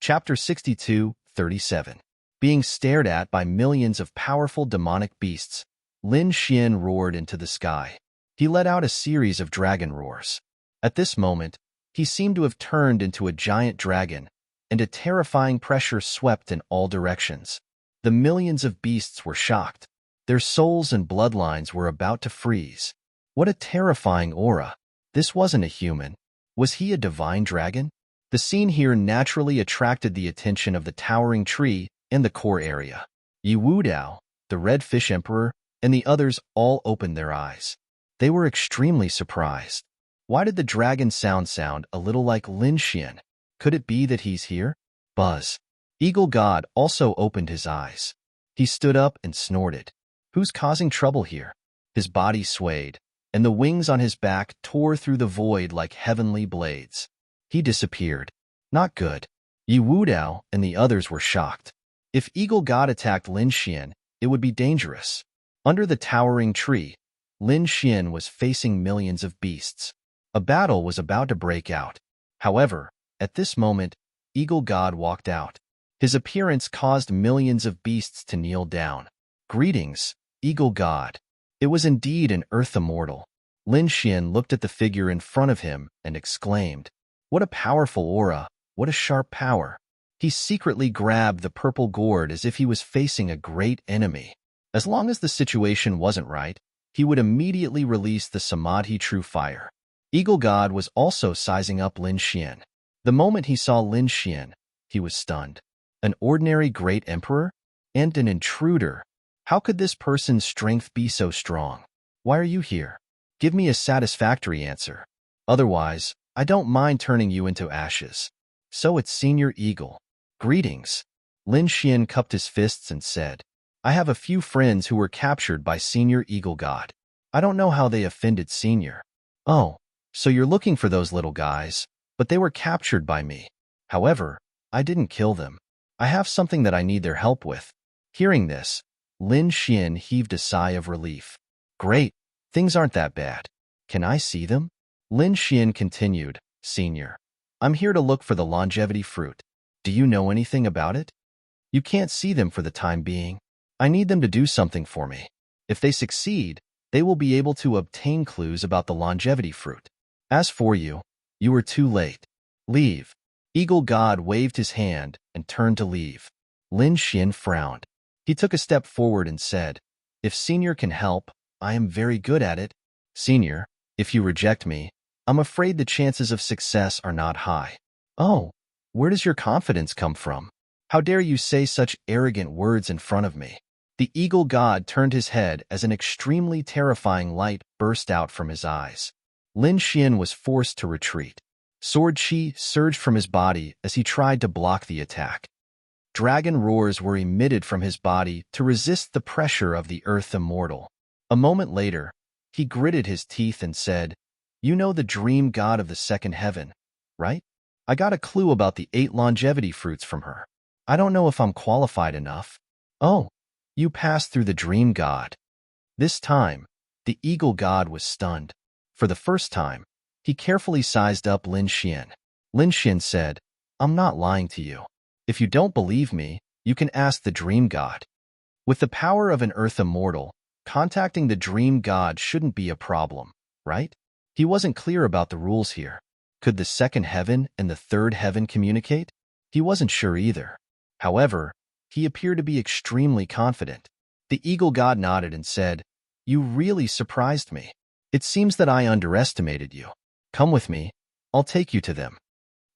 Chapter 62:37. Being stared at by millions of powerful demonic beasts, Lin Xian roared into the sky. He let out a series of dragon roars. At this moment, he seemed to have turned into a giant dragon, and a terrifying pressure swept in all directions. The millions of beasts were shocked. Their souls and bloodlines were about to freeze. What a terrifying aura! This wasn't a human. Was he a divine dragon? The scene here naturally attracted the attention of the towering tree and the core area. Yi Wudao, the Red Fish Emperor, and the others all opened their eyes. They were extremely surprised. Why did the dragon sound a little like Lin Xian? Could it be that he's here? Buzz. Eagle God also opened his eyes. He stood up and snorted. Who's causing trouble here? His body swayed, and the wings on his back tore through the void like heavenly blades. He disappeared. Not good. Yi Wudao and the others were shocked. If Eagle God attacked Lin Xian, it would be dangerous. Under the towering tree, Lin Xian was facing millions of beasts. A battle was about to break out. However, at this moment, Eagle God walked out. His appearance caused millions of beasts to kneel down. Greetings, Eagle God. It was indeed an earth immortal. Lin Xian looked at the figure in front of him and exclaimed, "What a powerful aura, what a sharp power." He secretly grabbed the purple gourd as if he was facing a great enemy. As long as the situation wasn't right, he would immediately release the Samadhi True Fire. Eagle God was also sizing up Lin Xian. The moment he saw Lin Xian, he was stunned. An ordinary great emperor? And an intruder? How could this person's strength be so strong? Why are you here? Give me a satisfactory answer. Otherwise, I don't mind turning you into ashes. So it's Senior Eagle. Greetings. Lin Xian cupped his fists and said, I have a few friends who were captured by Senior Eagle God. I don't know how they offended Senior. Oh, so you're looking for those little guys, but they were captured by me. However, I didn't kill them. I have something that I need their help with. Hearing this, Lin Xian heaved a sigh of relief. Great, things aren't that bad. Can I see them? Lin Xian continued, Senior, I'm here to look for the longevity fruit. Do you know anything about it? You can't see them for the time being. I need them to do something for me. If they succeed, they will be able to obtain clues about the longevity fruit. As for you, you are too late. Leave. Eagle God waved his hand and turned to leave. Lin Xian frowned. He took a step forward and said, If Senior can help, I am very good at it. Senior, if you reject me, I'm afraid the chances of success are not high. Oh, where does your confidence come from? How dare you say such arrogant words in front of me? The Eagle God turned his head as an extremely terrifying light burst out from his eyes. Lin Xian was forced to retreat. Sword chi surged from his body as he tried to block the attack. Dragon roars were emitted from his body to resist the pressure of the earth immortal. A moment later, he gritted his teeth and said, You know the dream god of the second heaven, right? I got a clue about the 8 longevity fruits from her. I don't know if I'm qualified enough. Oh, you passed through the dream god. This time, the Eagle God was stunned. For the first time, he carefully sized up Lin Xian. Lin Xian said, I'm not lying to you. If you don't believe me, you can ask the dream god. With the power of an earth immortal, contacting the dream god shouldn't be a problem, right? He wasn't clear about the rules here. Could the second heaven and the third heaven communicate? He wasn't sure either. However, he appeared to be extremely confident. The Eagle God nodded and said, You really surprised me. It seems that I underestimated you. Come with me. I'll take you to them.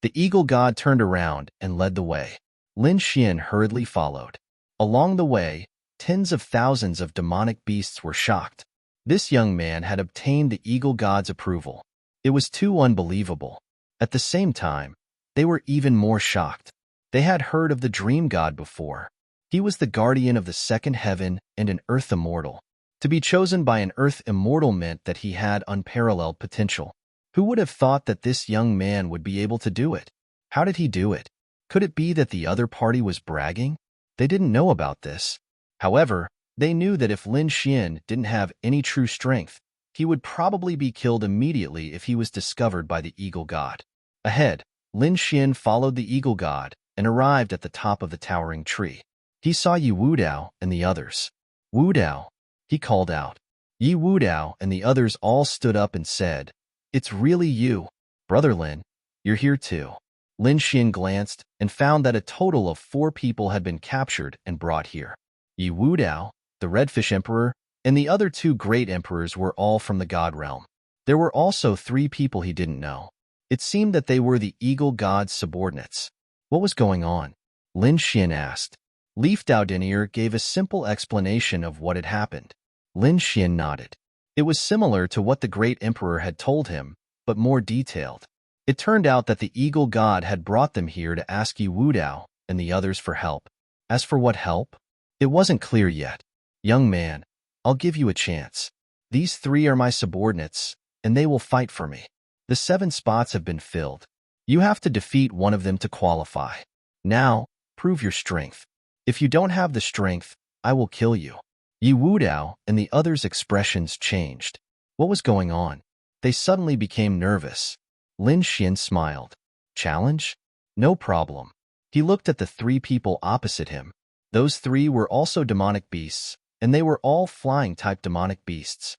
The Eagle God turned around and led the way. Lin Xian hurriedly followed. Along the way, tens of thousands of demonic beasts were shocked. This young man had obtained the Eagle God's approval. It was too unbelievable. At the same time, they were even more shocked. They had heard of the Dream God before. He was the guardian of the second heaven and an earth immortal. To be chosen by an earth immortal meant that he had unparalleled potential. Who would have thought that this young man would be able to do it? How did he do it? Could it be that the other party was bragging? They didn't know about this. However, they knew that if Lin Xian didn't have any true strength, he would probably be killed immediately if he was discovered by the Eagle God. Ahead, Lin Xian followed the Eagle God, and arrived at the top of the towering tree. He saw Yi Wudao and the others. "Wudao," he called out. Yi Wudao and the others all stood up and said, "It's really you. Brother Lin, you're here too." Lin Xian glanced and found that a total of 4 people had been captured and brought here. Yi Wudao, the Redfish Emperor, and the other 2 great emperors were all from the God realm. There were also 3 people he didn't know. It seemed that they were the Eagle God's subordinates. What was going on? Lin Xian asked. Leaf Dao Denier gave a simple explanation of what had happened. Lin Xian nodded. It was similar to what the great emperor had told him, but more detailed. It turned out that the Eagle God had brought them here to ask Yi Wudao and the others for help. As for what help? It wasn't clear yet. "Young man, I'll give you a chance. These 3 are my subordinates, and they will fight for me. The 7 spots have been filled. You have to defeat one of them to qualify. Now, prove your strength. If you don't have the strength, I will kill you." Yi Wudao and the others' expressions changed. What was going on? They suddenly became nervous. Lin Xian smiled. "Challenge? No problem." He looked at the 3 people opposite him. Those 3 were also demonic beasts, and they were all flying-type demonic beasts.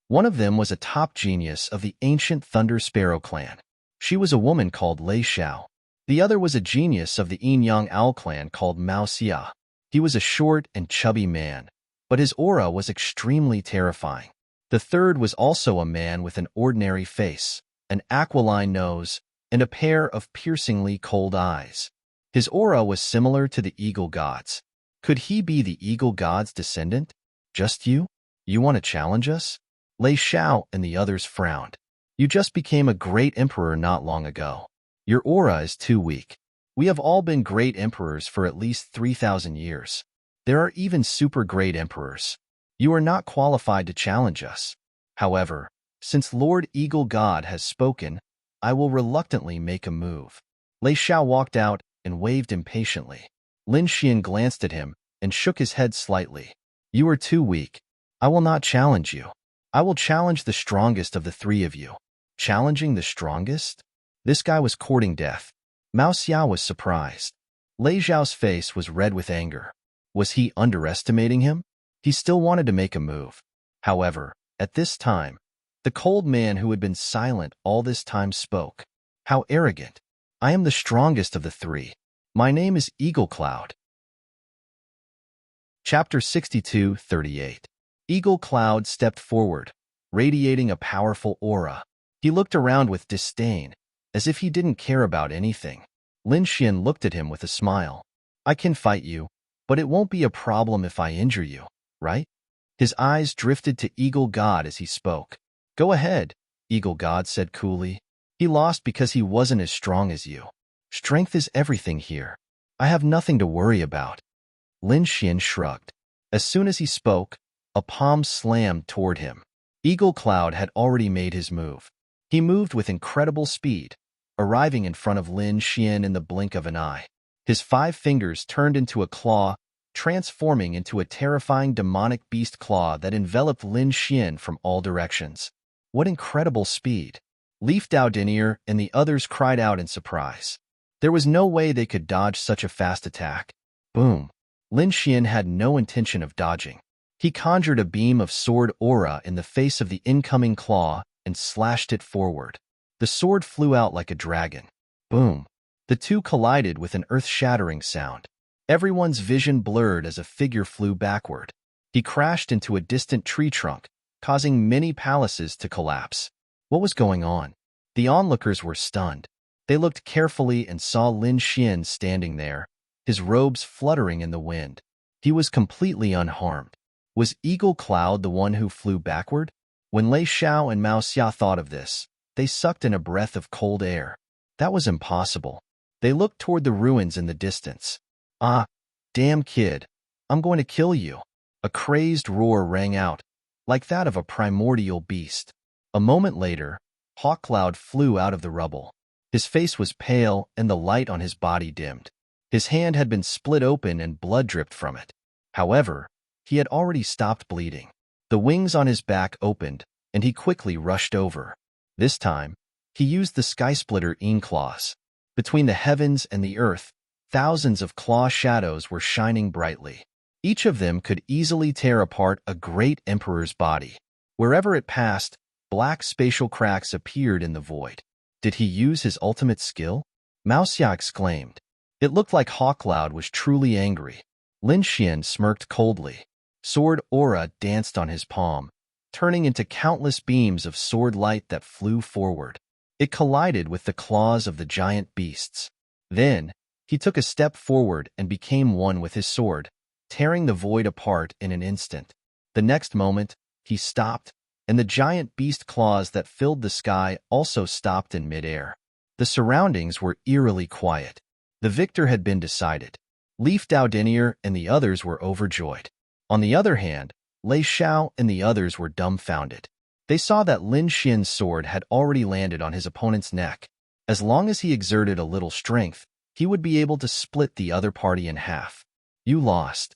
One of them was a top genius of the ancient Thunder Sparrow clan. She was a woman called Lei Xiao. The other was a genius of the Yin-Yang Owl clan called Mao Xia. He was a short and chubby man, but his aura was extremely terrifying. The third was also a man with an ordinary face, an aquiline nose, and a pair of piercingly cold eyes. His aura was similar to the Eagle God's. Could he be the Eagle God's descendant? "Just you? You want to challenge us?" Lei Xiao and the others frowned. "You just became a great emperor not long ago. Your aura is too weak. We have all been great emperors for at least 3,000 years. There are even super great emperors. You are not qualified to challenge us. However, since Lord Eagle God has spoken, I will reluctantly make a move." Lei Xiao walked out and waved impatiently. Lin Xian glanced at him and shook his head slightly. "You are too weak. I will not challenge you. I will challenge the strongest of the 3 of you." Challenging the strongest? This guy was courting death. Mao Xia was surprised. Lei Xiao's face was red with anger. Was he underestimating him? He still wanted to make a move. However, at this time, the cold man who had been silent all this time spoke. "How arrogant. I am the strongest of the 3. My name is Eagle Cloud." Chapter 62:38. Eagle Cloud stepped forward, radiating a powerful aura. He looked around with disdain, as if he didn't care about anything. Lin Xian looked at him with a smile. "I can fight you, but it won't be a problem if I injure you, right?" His eyes drifted to Eagle God as he spoke. "Go ahead," Eagle God said coolly. "He lost because he wasn't as strong as you. Strength is everything here. I have nothing to worry about." Lin Xian shrugged. As soon as he spoke, a palm slammed toward him. Eagle Cloud had already made his move. He moved with incredible speed, arriving in front of Lin Xian in the blink of an eye. His 5 fingers turned into a claw, transforming into a terrifying demonic beast claw that enveloped Lin Xian from all directions. What incredible speed! Leaf Dao Denier and the others cried out in surprise. There was no way they could dodge such a fast attack. Boom! Lin Xian had no intention of dodging. He conjured a beam of sword aura in the face of the incoming claw and slashed it forward. The sword flew out like a dragon. Boom! The 2 collided with an earth-shattering sound. Everyone's vision blurred as a figure flew backward. He crashed into a distant tree trunk, causing many palaces to collapse. What was going on? The onlookers were stunned. They looked carefully and saw Lin Xian standing there, his robes fluttering in the wind. He was completely unharmed. Was Eagle Cloud the one who flew backward? When Lei Xiao and Mao Xia thought of this, they sucked in a breath of cold air. That was impossible. They looked toward the ruins in the distance. "Ah, damn kid, I'm going to kill you." A crazed roar rang out, like that of a primordial beast. A moment later, Hawk Cloud flew out of the rubble. His face was pale and the light on his body dimmed. His hand had been split open and blood dripped from it. However, he had already stopped bleeding. The wings on his back opened, and he quickly rushed over. This time, he used the Sky Splitter Ing claws. Between the heavens and the earth, Thousands of claw shadows were shining brightly. Each of them could easily tear apart a great emperor's body. Wherever it passed, black spatial cracks appeared in the void. Did he use his ultimate skill? Mao Xia exclaimed. It looked like Hawkcloud was truly angry. Lin Xian smirked coldly. Sword aura danced on his palm, turning into countless beams of sword light that flew forward. It collided with the claws of the giant beasts. Then, he took a step forward and became one with his sword, tearing the void apart in an instant. The next moment, he stopped, and the giant beast claws that filled the sky also stopped in midair. The surroundings were eerily quiet. The victor had been decided. Leaf Daodinier and the others were overjoyed. On the other hand, Lei Xiao and the others were dumbfounded. They saw that Lin Xian's sword had already landed on his opponent's neck. As long as he exerted a little strength, he would be able to split the other party in half. You lost.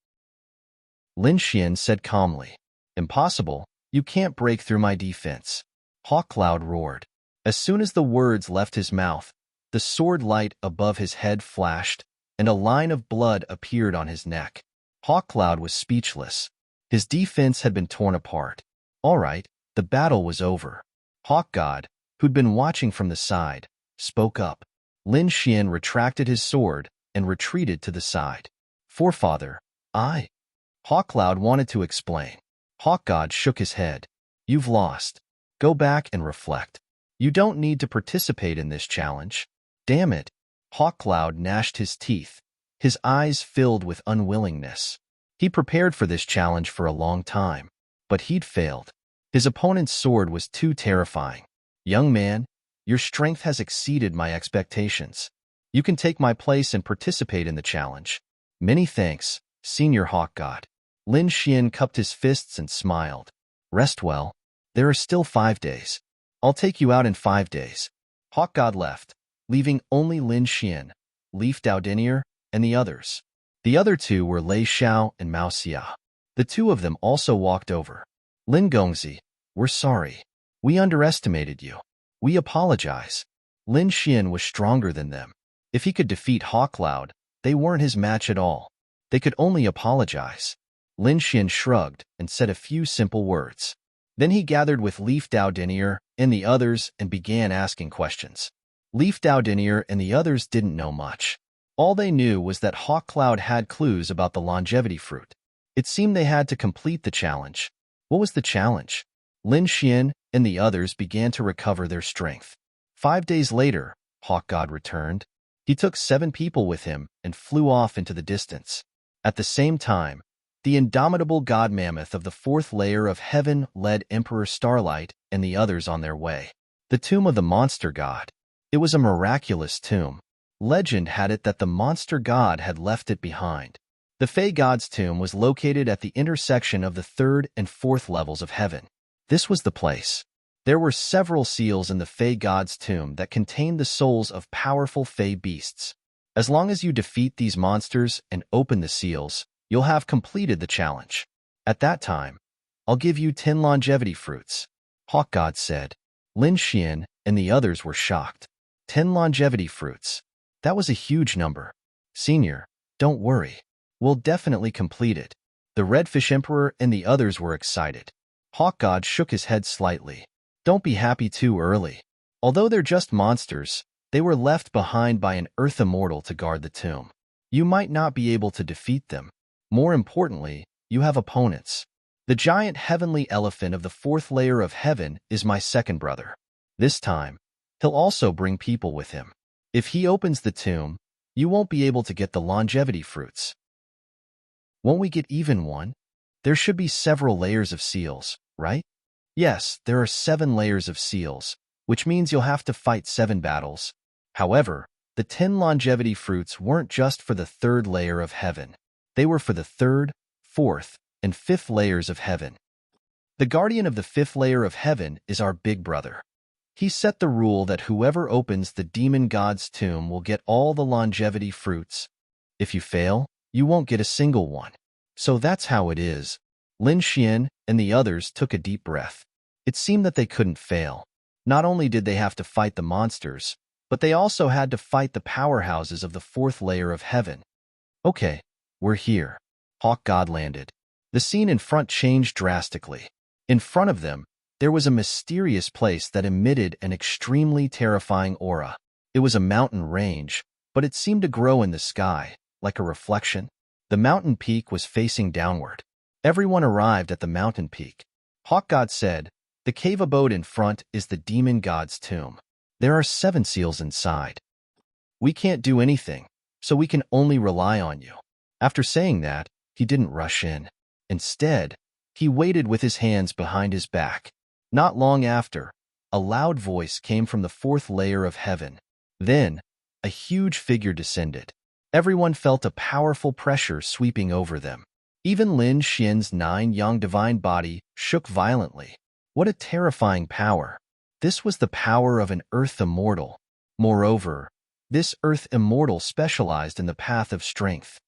Lin Xian said calmly. Impossible, you can't break through my defense. Hawkcloud roared. As soon as the words left his mouth, the sword light above his head flashed, and a line of blood appeared on his neck. Hawkcloud was speechless. His defense had been torn apart. All right, the battle was over. Hawkgod, who'd been watching from the side, spoke up. Lin Xian retracted his sword and retreated to the side. Forefather, Hawkcloud wanted to explain. Hawkgod shook his head. You've lost. Go back and reflect. You don't need to participate in this challenge. Damn it. Hawkcloud gnashed his teeth, his eyes filled with unwillingness. He prepared for this challenge for a long time, but he'd failed. His opponent's sword was too terrifying. Young man, your strength has exceeded my expectations. You can take my place and participate in the challenge. Many thanks, Senior Hawkgod. Lin Xian cupped his fists and smiled. Rest well. There are still 5 days. I'll take you out in 5 days. Hawkgod left, leaving only Lin Xian, Leaf Daodinier, and the others. The other two were Lei Xiao and Mao Xia. The two of them also walked over. Lin Gongzi, we're sorry. We underestimated you. We apologize. Lin Xian was stronger than them. If he could defeat Hawkcloud, they weren't his match at all. They could only apologize. Lin Xian shrugged and said a few simple words. Then he gathered with Leaf Daodinier and the others and began asking questions. Leaf Daodinier and the others didn't know much. All they knew was that Hawkcloud had clues about the longevity fruit. It seemed they had to complete the challenge. What was the challenge? Lin Xian and the others began to recover their strength. 5 days later, Hawkgod returned. He took 7 people with him and flew off into the distance. At the same time, the indomitable god mammoth of the 4th layer of heaven led Emperor Starlight and the others on their way. The tomb of the monster god. It was a miraculous tomb. Legend had it that the monster god had left it behind. The Fey god's tomb was located at the intersection of the 3rd and 4th levels of heaven. This was the place. There were several seals in the Fey god's tomb that contained the souls of powerful Fey beasts. As long as you defeat these monsters and open the seals, you'll have completed the challenge. At that time, I'll give you 10 longevity fruits. Hawkgod said. Lin Xian and the others were shocked. 10 longevity fruits. That was a huge number. Senior, don't worry. We'll definitely complete it. The Redfish Emperor and the others were excited. Hawkgod shook his head slightly. Don't be happy too early. Although they're just monsters, they were left behind by an Earth Immortal to guard the tomb. You might not be able to defeat them. More importantly, you have opponents. The giant heavenly elephant of the 4th layer of heaven is my second brother. This time, he'll also bring people with him. If he opens the tomb, you won't be able to get the longevity fruits. Won't we get even one? There should be several layers of seals, right? Yes, there are 7 layers of seals, which means you'll have to fight 7 battles. However, the 10 longevity fruits weren't just for the 3rd layer of heaven. They were for the 3rd, 4th, and 5th layers of heaven. The guardian of the 5th layer of heaven is our big brother. He set the rule that whoever opens the demon god's tomb will get all the longevity fruits. If you fail, you won't get a single one. So that's how it is. Lin Xian and the others took a deep breath. It seemed that they couldn't fail. Not only did they have to fight the monsters, but they also had to fight the powerhouses of the fourth layer of heaven. Okay, we're here. Hawk God landed. The scene in front changed drastically. In front of them, there was a mysterious place that emitted an extremely terrifying aura. It was a mountain range, but it seemed to grow in the sky, like a reflection. The mountain peak was facing downward. Everyone arrived at the mountain peak. Hawk God said, "The cave abode in front is the demon god's tomb. There are 7 seals inside. We can't do anything, so we can only rely on you." After saying that, he didn't rush in. Instead, he waited with his hands behind his back. Not long after, a loud voice came from the fourth layer of heaven. Then, a huge figure descended. Everyone felt a powerful pressure sweeping over them. Even Lin Xian's 9-yang divine body shook violently. What a terrifying power! This was the power of an earth immortal. Moreover, this earth immortal specialized in the path of strength.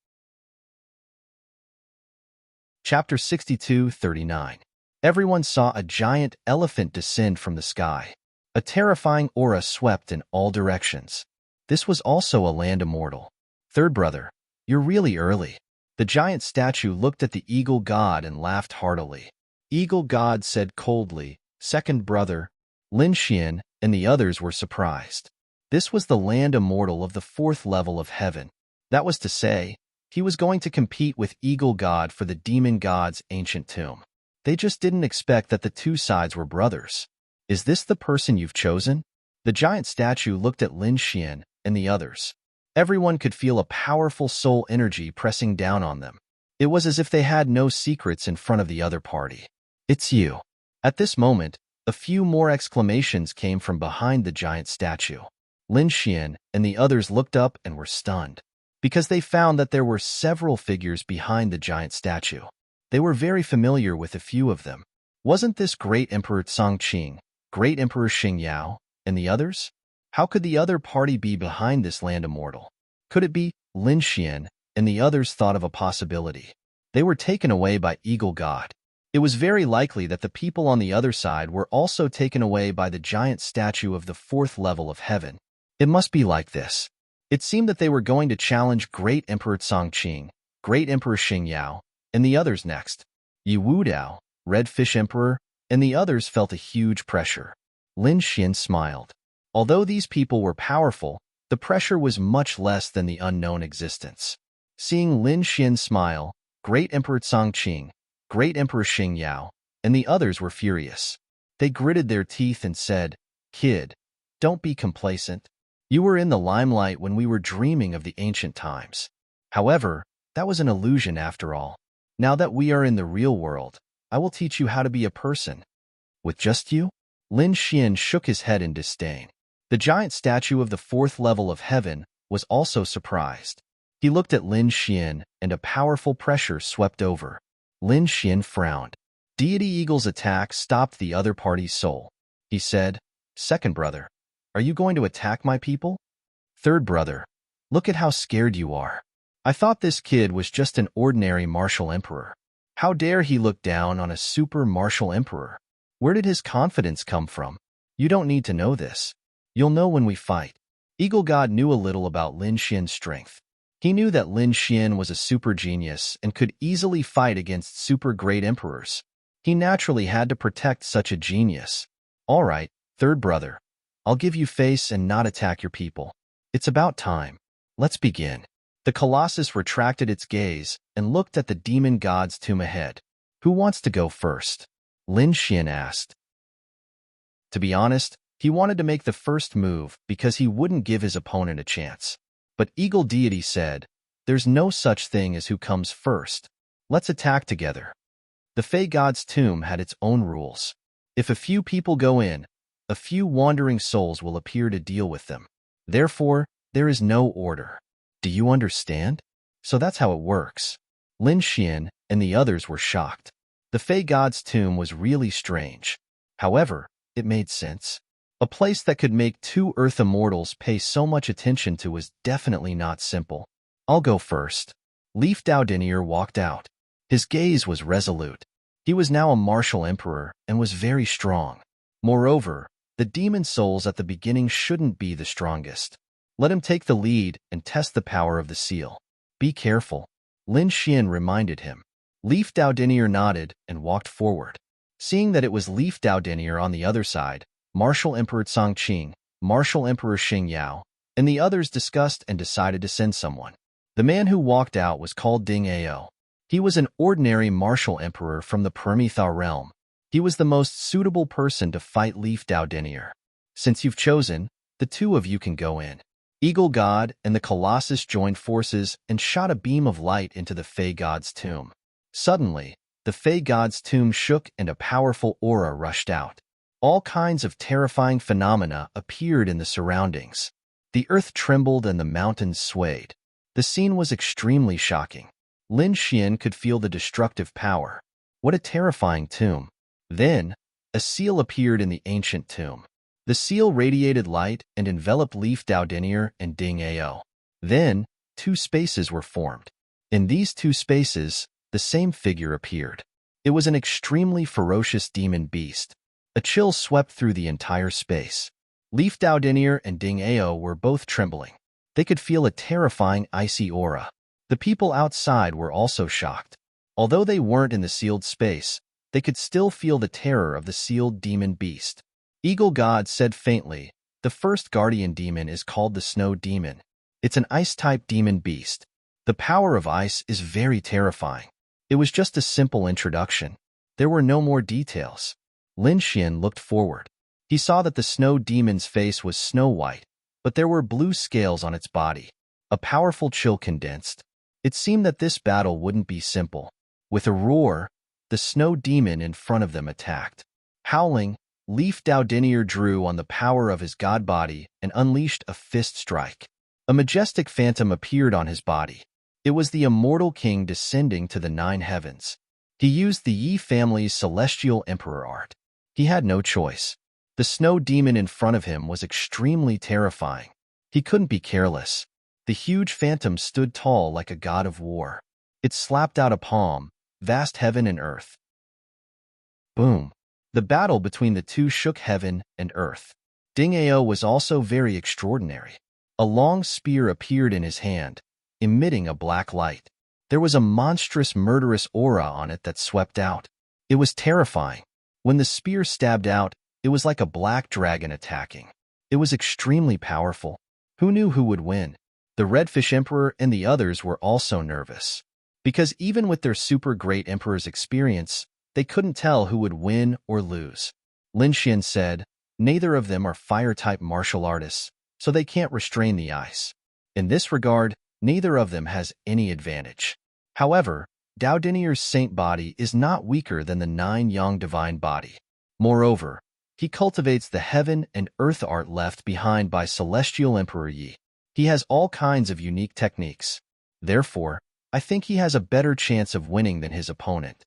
Chapter 62:39. Everyone saw a giant elephant descend from the sky. A terrifying aura swept in all directions. This was also a land immortal. "Third brother, you're really early." The giant statue looked at the eagle god and laughed heartily. Eagle god said coldly, "Second brother." Lin Xian and the others were surprised. This was the land immortal of the fourth level of heaven. That was to say, he was going to compete with Eagle God for the demon god's ancient tomb. They just didn't expect that the two sides were brothers. "Is this the person you've chosen?" The giant statue looked at Lin Xian and the others. Everyone could feel a powerful soul energy pressing down on them. It was as if they had no secrets in front of the other party. "It's you." At this moment, a few more exclamations came from behind the giant statue. Lin Xian and the others looked up and were stunned, because they found that there were several figures behind the giant statue. They were very familiar with a few of them. Wasn't this Great Emperor Chongqing, Great Emperor Xingyao, and the others? How could the other party be behind this land immortal? Could it be Lin Xian and the others thought of a possibility? They were taken away by Eagle God. It was very likely that the people on the other side were also taken away by the giant statue of the fourth level of heaven. It must be like this. It seemed that they were going to challenge Great Emperor Chongqing, Great Emperor Xingyao, and the others next. Yi Wudao, Red Fish Emperor, and the others felt a huge pressure. Lin Xian smiled. Although these people were powerful, the pressure was much less than the unknown existence. Seeing Lin Xian smile, Great Emperor Chongqing, Great Emperor Xingyao, and the others were furious. They gritted their teeth and said, "Kid, don't be complacent. You were in the limelight when we were dreaming of the ancient times. However, that was an illusion after all. Now that we are in the real world, I will teach you how to be a person." "With just you?" Lin Xian shook his head in disdain. The giant statue of the fourth level of heaven was also surprised. He looked at Lin Xian and a powerful pressure swept over. Lin Xian frowned. Deity Eagle's attack stopped the other party's soul. He said, "Second brother, are you going to attack my people?" "Third brother, look at how scared you are. I thought this kid was just an ordinary martial emperor. How dare he look down on a super martial emperor? Where did his confidence come from? You don't need to know this. You'll know when we fight." Eagle God knew a little about Lin Xian's strength. He knew that Lin Xian was a super genius and could easily fight against super great emperors. He naturally had to protect such a genius. "All right, third brother. I'll give you face and not attack your people. It's about time. Let's begin." The Colossus retracted its gaze and looked at the demon god's tomb ahead. "Who wants to go first?" Lin Xian asked. To be honest, he wanted to make the first move because he wouldn't give his opponent a chance. But Eagle Deity said, "There's no such thing as who comes first. Let's attack together." The Fey God's tomb had its own rules. If a few people go in, a few wandering souls will appear to deal with them. Therefore, there is no order. Do you understand? So that's how it works. Lin Xian and the others were shocked. The Fey God's tomb was really strange. However, it made sense. A place that could make two Earth immortals pay so much attention to was definitely not simple. "I'll go first." Leaf Daodinier walked out. His gaze was resolute. He was now a martial emperor and was very strong. Moreover, The demon souls at the beginning shouldn't be the strongest. Let him take the lead and test the power of the seal. Be careful, Lin Xian reminded him. Leaf Daodinier nodded and walked forward. Seeing that it was Leaf Daodinier on the other side, Martial Emperor Cang Qing, Martial Emperor Xing Yao, and the others discussed and decided to send someone. The man who walked out was called Ding Ao. He was an ordinary martial emperor from the Permitha realm. He was the most suitable person to fight Leaf Daodinier. Since you've chosen, the two of you can go in. Eagle God and the Colossus joined forces and shot a beam of light into the Fey God's tomb. Suddenly, the Fey God's tomb shook and a powerful aura rushed out. All kinds of terrifying phenomena appeared in the surroundings. The earth trembled and the mountains swayed. The scene was extremely shocking. Lin Xian could feel the destructive power. What a terrifying tomb. Then, a seal appeared in the ancient tomb. The seal radiated light and enveloped Leaf Daodinier and Ding Ao. Then, two spaces were formed. In these two spaces, the same figure appeared. It was an extremely ferocious demon beast. A chill swept through the entire space. Leaf Daodinier and Ding Ao were both trembling. They could feel a terrifying icy aura. The people outside were also shocked. Although they weren't in the sealed space, they could still feel the terror of the sealed demon beast. Eagle God said faintly, "The first guardian demon is called the Snow Demon. It's an ice-type demon beast. The power of ice is very terrifying." It was just a simple introduction. There were no more details. Lin Xian looked forward. He saw that the snow demon's face was snow white, but there were blue scales on its body. A powerful chill condensed. It seemed that this battle wouldn't be simple. With a roar, the snow demon in front of them attacked. Howling, Leaf Daodinier drew on the power of his god body and unleashed a fist strike. A majestic phantom appeared on his body. It was the immortal king descending to the 9 heavens. He used the Yi family's celestial emperor art. He had no choice. The snow demon in front of him was extremely terrifying. He couldn't be careless. The huge phantom stood tall like a god of war. It slapped out a palm, vast heaven and earth. Boom! The battle between the two shook heaven and earth. Ding Ao was also very extraordinary. A long spear appeared in his hand, emitting a black light. There was a monstrous murderous aura on it that swept out. It was terrifying. When the spear stabbed out, it was like a black dragon attacking. It was extremely powerful. Who knew who would win? The Redfish Emperor and the others were also nervous. Because even with their super great emperor's experience, they couldn't tell who would win or lose. Lin Xian said, "Neither of them are fire-type martial artists, so they can't restrain the ice. In this regard, neither of them has any advantage. However, Daodinier's saint body is not weaker than the 9 yang divine body. Moreover, he cultivates the heaven and earth art left behind by Celestial Emperor Yi. He has all kinds of unique techniques. Therefore, I think he has a better chance of winning than his opponent."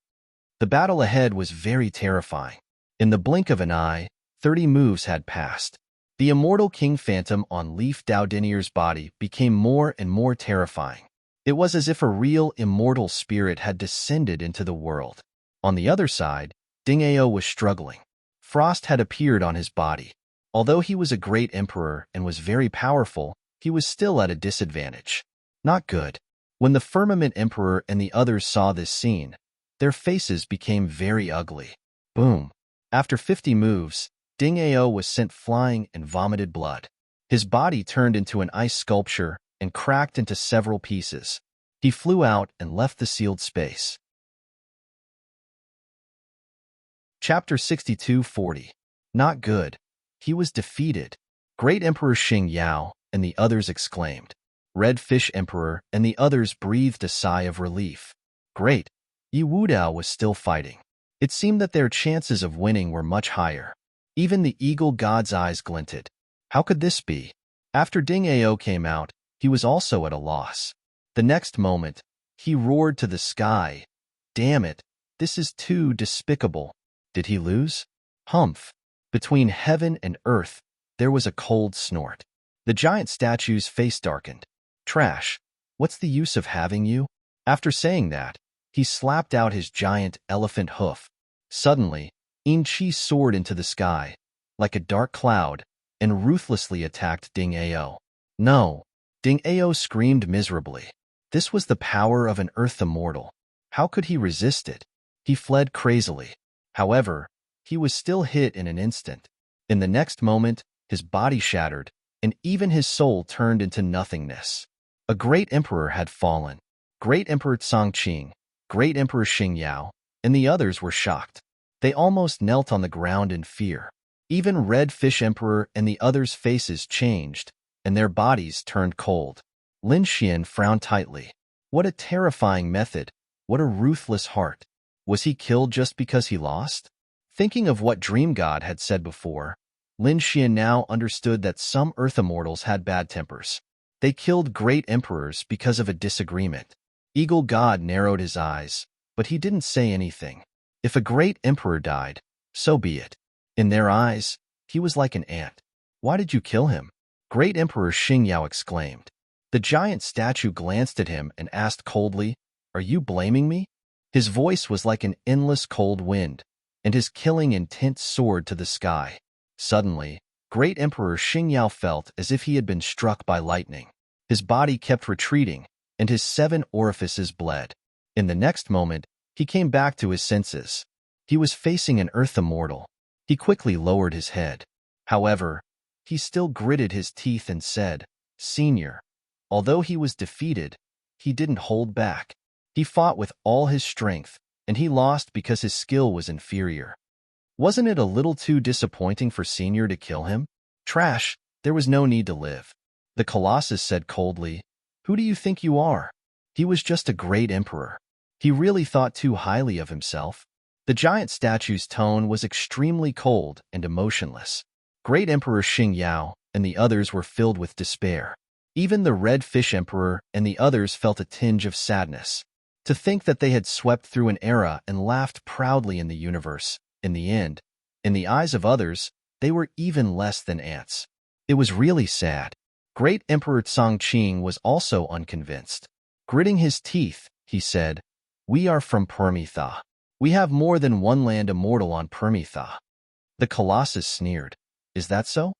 The battle ahead was very terrifying. In the blink of an eye, 30 moves had passed. The immortal King Phantom on Leaf Daodinier's body became more and more terrifying. It was as if a real immortal spirit had descended into the world. On the other side, Ding Ao was struggling. Frost had appeared on his body. Although he was a great emperor and was very powerful, he was still at a disadvantage. Not good. When the Firmament Emperor and the others saw this scene, their faces became very ugly. Boom. After 50 moves, Ding Ao was sent flying and vomited blood. His body turned into an ice sculpture and cracked into several pieces. He flew out and left the sealed space. Chapter 62-40. Not good. He was defeated. Great Emperor Xing Yao and the others exclaimed. Red Fish Emperor and the others breathed a sigh of relief. Great. Yi Wudao was still fighting. It seemed that their chances of winning were much higher. Even the eagle god's eyes glinted. How could this be? After Ding Ao came out, he was also at a loss. The next moment, he roared to the sky. Damn it, this is too despicable. Did he lose? Humph. Between heaven and earth, there was a cold snort. The giant statue's face darkened. Trash. What's the use of having you? After saying that, he slapped out his giant elephant hoof. Suddenly, In Chi soared into the sky. like a dark cloud, and ruthlessly attacked Ding Ao. No! Ding Ao screamed miserably. This was the power of an earth immortal. How could he resist it? He fled crazily. However, he was still hit in an instant. In the next moment, his body shattered, and even his soul turned into nothingness. A great emperor had fallen. Great Emperor Tsongqing, Great Emperor Xingyao, and the others were shocked. They almost knelt on the ground in fear. Even Red Fish Emperor and the others' faces changed, and their bodies turned cold. Lin Xian frowned tightly. What a terrifying method. What a ruthless heart. Was he killed just because he lost? Thinking of what Dream God had said before, Lin Xian now understood that some Earth Immortals had bad tempers. They killed great emperors because of a disagreement. Eagle God narrowed his eyes, but he didn't say anything. If a great emperor died, so be it. In their eyes, he was like an ant. Why did you kill him? Great Emperor Xingyao exclaimed. The giant statue glanced at him and asked coldly, Are you blaming me? His voice was like an endless cold wind, and his killing intent soared to the sky. Suddenly, Great Emperor Xingyao felt as if he had been struck by lightning. His body kept retreating, and his 7 orifices bled. In the next moment, he came back to his senses. He was facing an Earth Immortal. He quickly lowered his head. However, he still gritted his teeth and said, Senior. Although he was defeated, he didn't hold back. He fought with all his strength, and he lost because his skill was inferior. Wasn't it a little too disappointing for Senior to kill him? Trash, there was no need to live. The Colossus said coldly, Who do you think you are? He was just a great emperor. He really thought too highly of himself. The giant statue's tone was extremely cold and emotionless. Great Emperor Xingyao and the others were filled with despair. Even the Red Fish Emperor and the others felt a tinge of sadness. To think that they had swept through an era and laughed proudly in the universe, in the end, in the eyes of others, they were even less than ants. It was really sad. Great Emperor Tsongqing was also unconvinced. Gritting his teeth, he said, We are from Permitha. We have more than one land immortal on Permitha. The Colossus sneered. Is that so?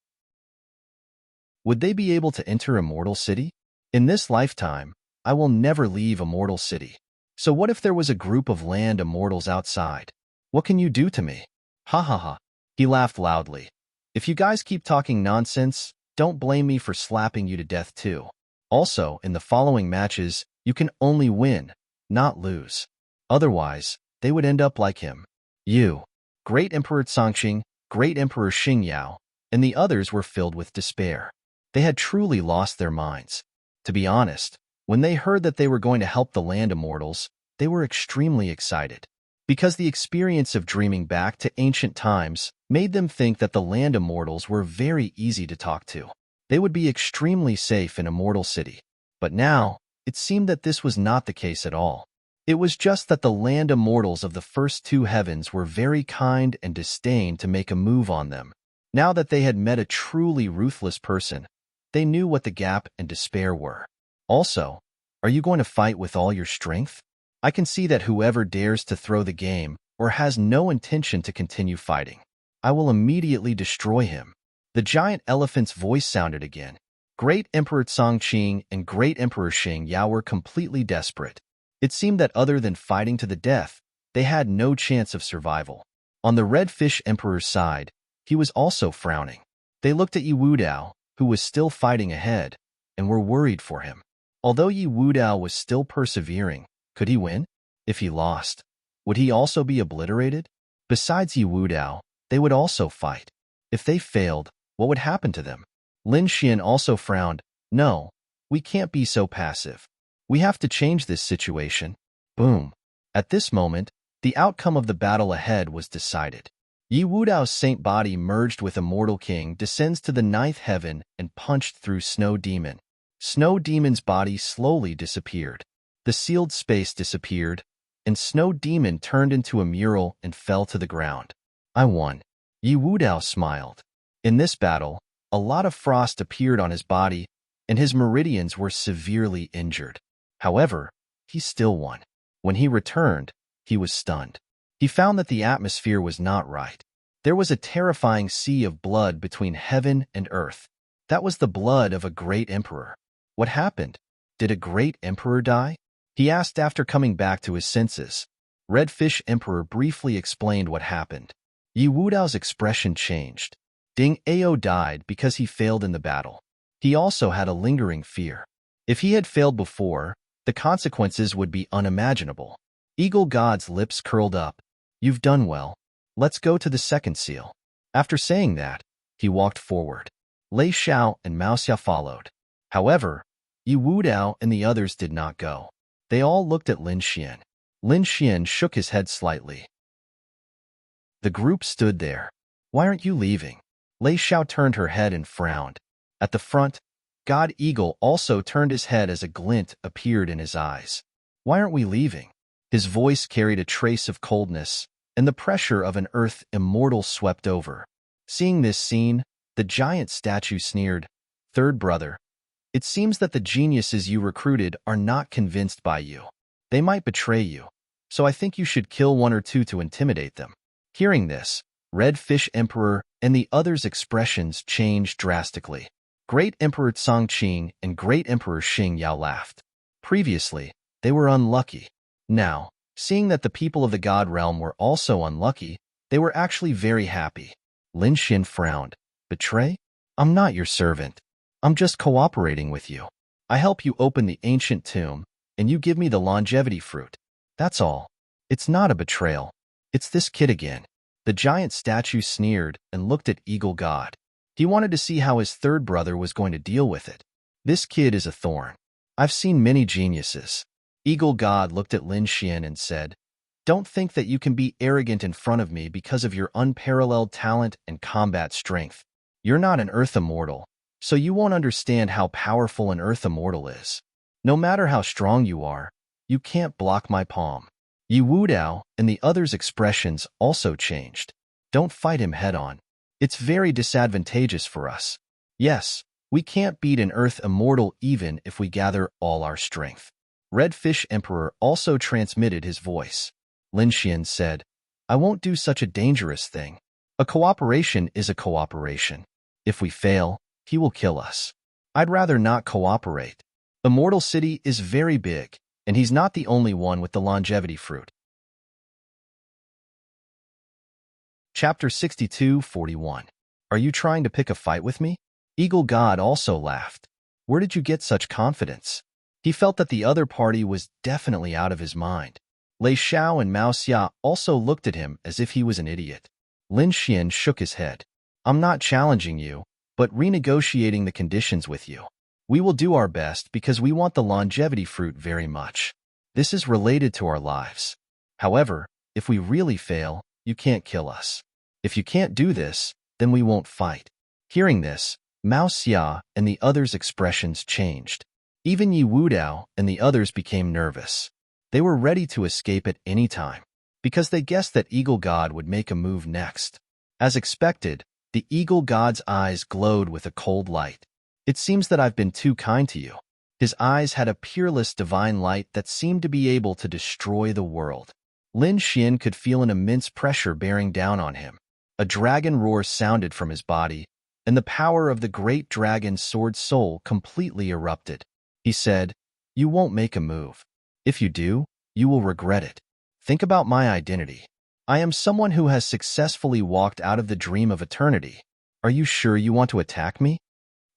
Would they be able to enter Immortal City? In this lifetime, I will never leave Immortal City. So what if there was a group of land immortals outside? What can you do to me? Ha ha ha. He laughed loudly. If you guys keep talking nonsense, don't blame me for slapping you to death too. Also, in the following matches, you can only win, not lose. Otherwise, they would end up like him. You, Great Emperor Tsongqing, Great Emperor Xingyao, and the others were filled with despair. They had truly lost their minds. To be honest, when they heard that they were going to help the Land Immortals, they were extremely excited. Because the experience of dreaming back to ancient times made them think that the Land Immortals were very easy to talk to. They would be extremely safe in Immortal City. But now, it seemed that this was not the case at all. It was just that the Land Immortals of the first 2 heavens were very kind and disdained to make a move on them. Now that they had met a truly ruthless person, they knew what the gap and despair were. Also, are you going to fight with all your strength? I can see that whoever dares to throw the game or has no intention to continue fighting, I will immediately destroy him. The giant elephant's voice sounded again. Great Emperor Tsongqing and Great Emperor Xingyao were completely desperate. It seemed that other than fighting to the death, they had no chance of survival. On the Red Fish Emperor's side, he was also frowning. They looked at Yi Wudao, who was still fighting ahead, and were worried for him. Although Yi Wudao was still persevering, could he win? If he lost, would he also be obliterated? Besides Yi Wudao, they would also fight. If they failed, what would happen to them? Lin Xian also frowned. No, we can't be so passive. We have to change this situation. Boom. At this moment, the outcome of the battle ahead was decided. Yi Wudao's saint body merged with Immortal King descends to the 9th heaven and punched through Snow Demon. Snow Demon's body slowly disappeared. The sealed space disappeared, and Snow Demon turned into a mural and fell to the ground. I won. Yi Wudao smiled. In this battle, a lot of frost appeared on his body, and his meridians were severely injured. However, he still won. When he returned, he was stunned. He found that the atmosphere was not right. There was a terrifying sea of blood between heaven and earth. That was the blood of a great emperor. What happened? Did a great emperor die? He asked after coming back to his senses. Redfish Emperor briefly explained what happened. Yi Wudao's expression changed. Ding Ao died because he failed in the battle. He also had a lingering fear. If he had failed before, the consequences would be unimaginable. Eagle God's lips curled up. You've done well. Let's go to the second seal. After saying that, he walked forward. Lei Xiao and Mao Xia followed. However, Yi Wudao and the others did not go. They all looked at Lin Xian. Lin Xian shook his head slightly. The group stood there. Why aren't you leaving? Lei Xiao turned her head and frowned. At the front, God Eagle also turned his head as a glint appeared in his eyes. Why aren't we leaving? His voice carried a trace of coldness, and the pressure of an earth immortal swept over. Seeing this scene, the giant statue sneered, Third brother, it seems that the geniuses you recruited are not convinced by you. They might betray you, so I think you should kill one or two to intimidate them. Hearing this, Red Fish Emperor and the others' expressions changed drastically. Great Emperor Cangqing and Great Emperor Xing Yao laughed. Previously, they were unlucky. Now, seeing that the people of the God Realm were also unlucky, they were actually very happy. Lin Xian frowned. Betray? I'm not your servant. I'm just cooperating with you. I help you open the ancient tomb, and you give me the longevity fruit. That's all. It's not a betrayal. It's this kid again. The giant statue sneered and looked at Eagle God. He wanted to see how his third brother was going to deal with it. This kid is a thorn. I've seen many geniuses. Eagle God looked at Lin Xian and said, Don't think that you can be arrogant in front of me because of your unparalleled talent and combat strength. You're not an Earth Immortal, so you won't understand how powerful an Earth Immortal is. No matter how strong you are, you can't block my palm. Yi Wudao and the others' expressions also changed. Don't fight him head-on. It's very disadvantageous for us. Yes, we can't beat an Earth Immortal even if we gather all our strength. Red Fish Emperor also transmitted his voice. Lin Xian said, I won't do such a dangerous thing. A cooperation is a cooperation. If we fail, he will kill us. I'd rather not cooperate. Immortal City is very big, and he's not the only one with the longevity fruit. Chapter 62:41. Are you trying to pick a fight with me? Eagle God also laughed. Where did you get such confidence? He felt that the other party was definitely out of his mind. Lei Xiao and Mao Xia also looked at him as if he was an idiot. Lin Xian shook his head. I'm not challenging you, but renegotiating the conditions with you. We will do our best because we want the longevity fruit very much. This is related to our lives. However, if we really fail, you can't kill us. If you can't do this, then we won't fight. Hearing this, Mao Xia and the others' expressions changed. Even Yi Wudao and the others became nervous. They were ready to escape at any time, because they guessed that Eagle God would make a move next. As expected, the Eagle God's eyes glowed with a cold light. It seems that I've been too kind to you. His eyes had a peerless divine light that seemed to be able to destroy the world. Lin Xian could feel an immense pressure bearing down on him. A dragon roar sounded from his body, and the power of the great dragon sword soul completely erupted. He said, You won't make a move. If you do, you will regret it. Think about my identity. I am someone who has successfully walked out of the dream of eternity. Are you sure you want to attack me?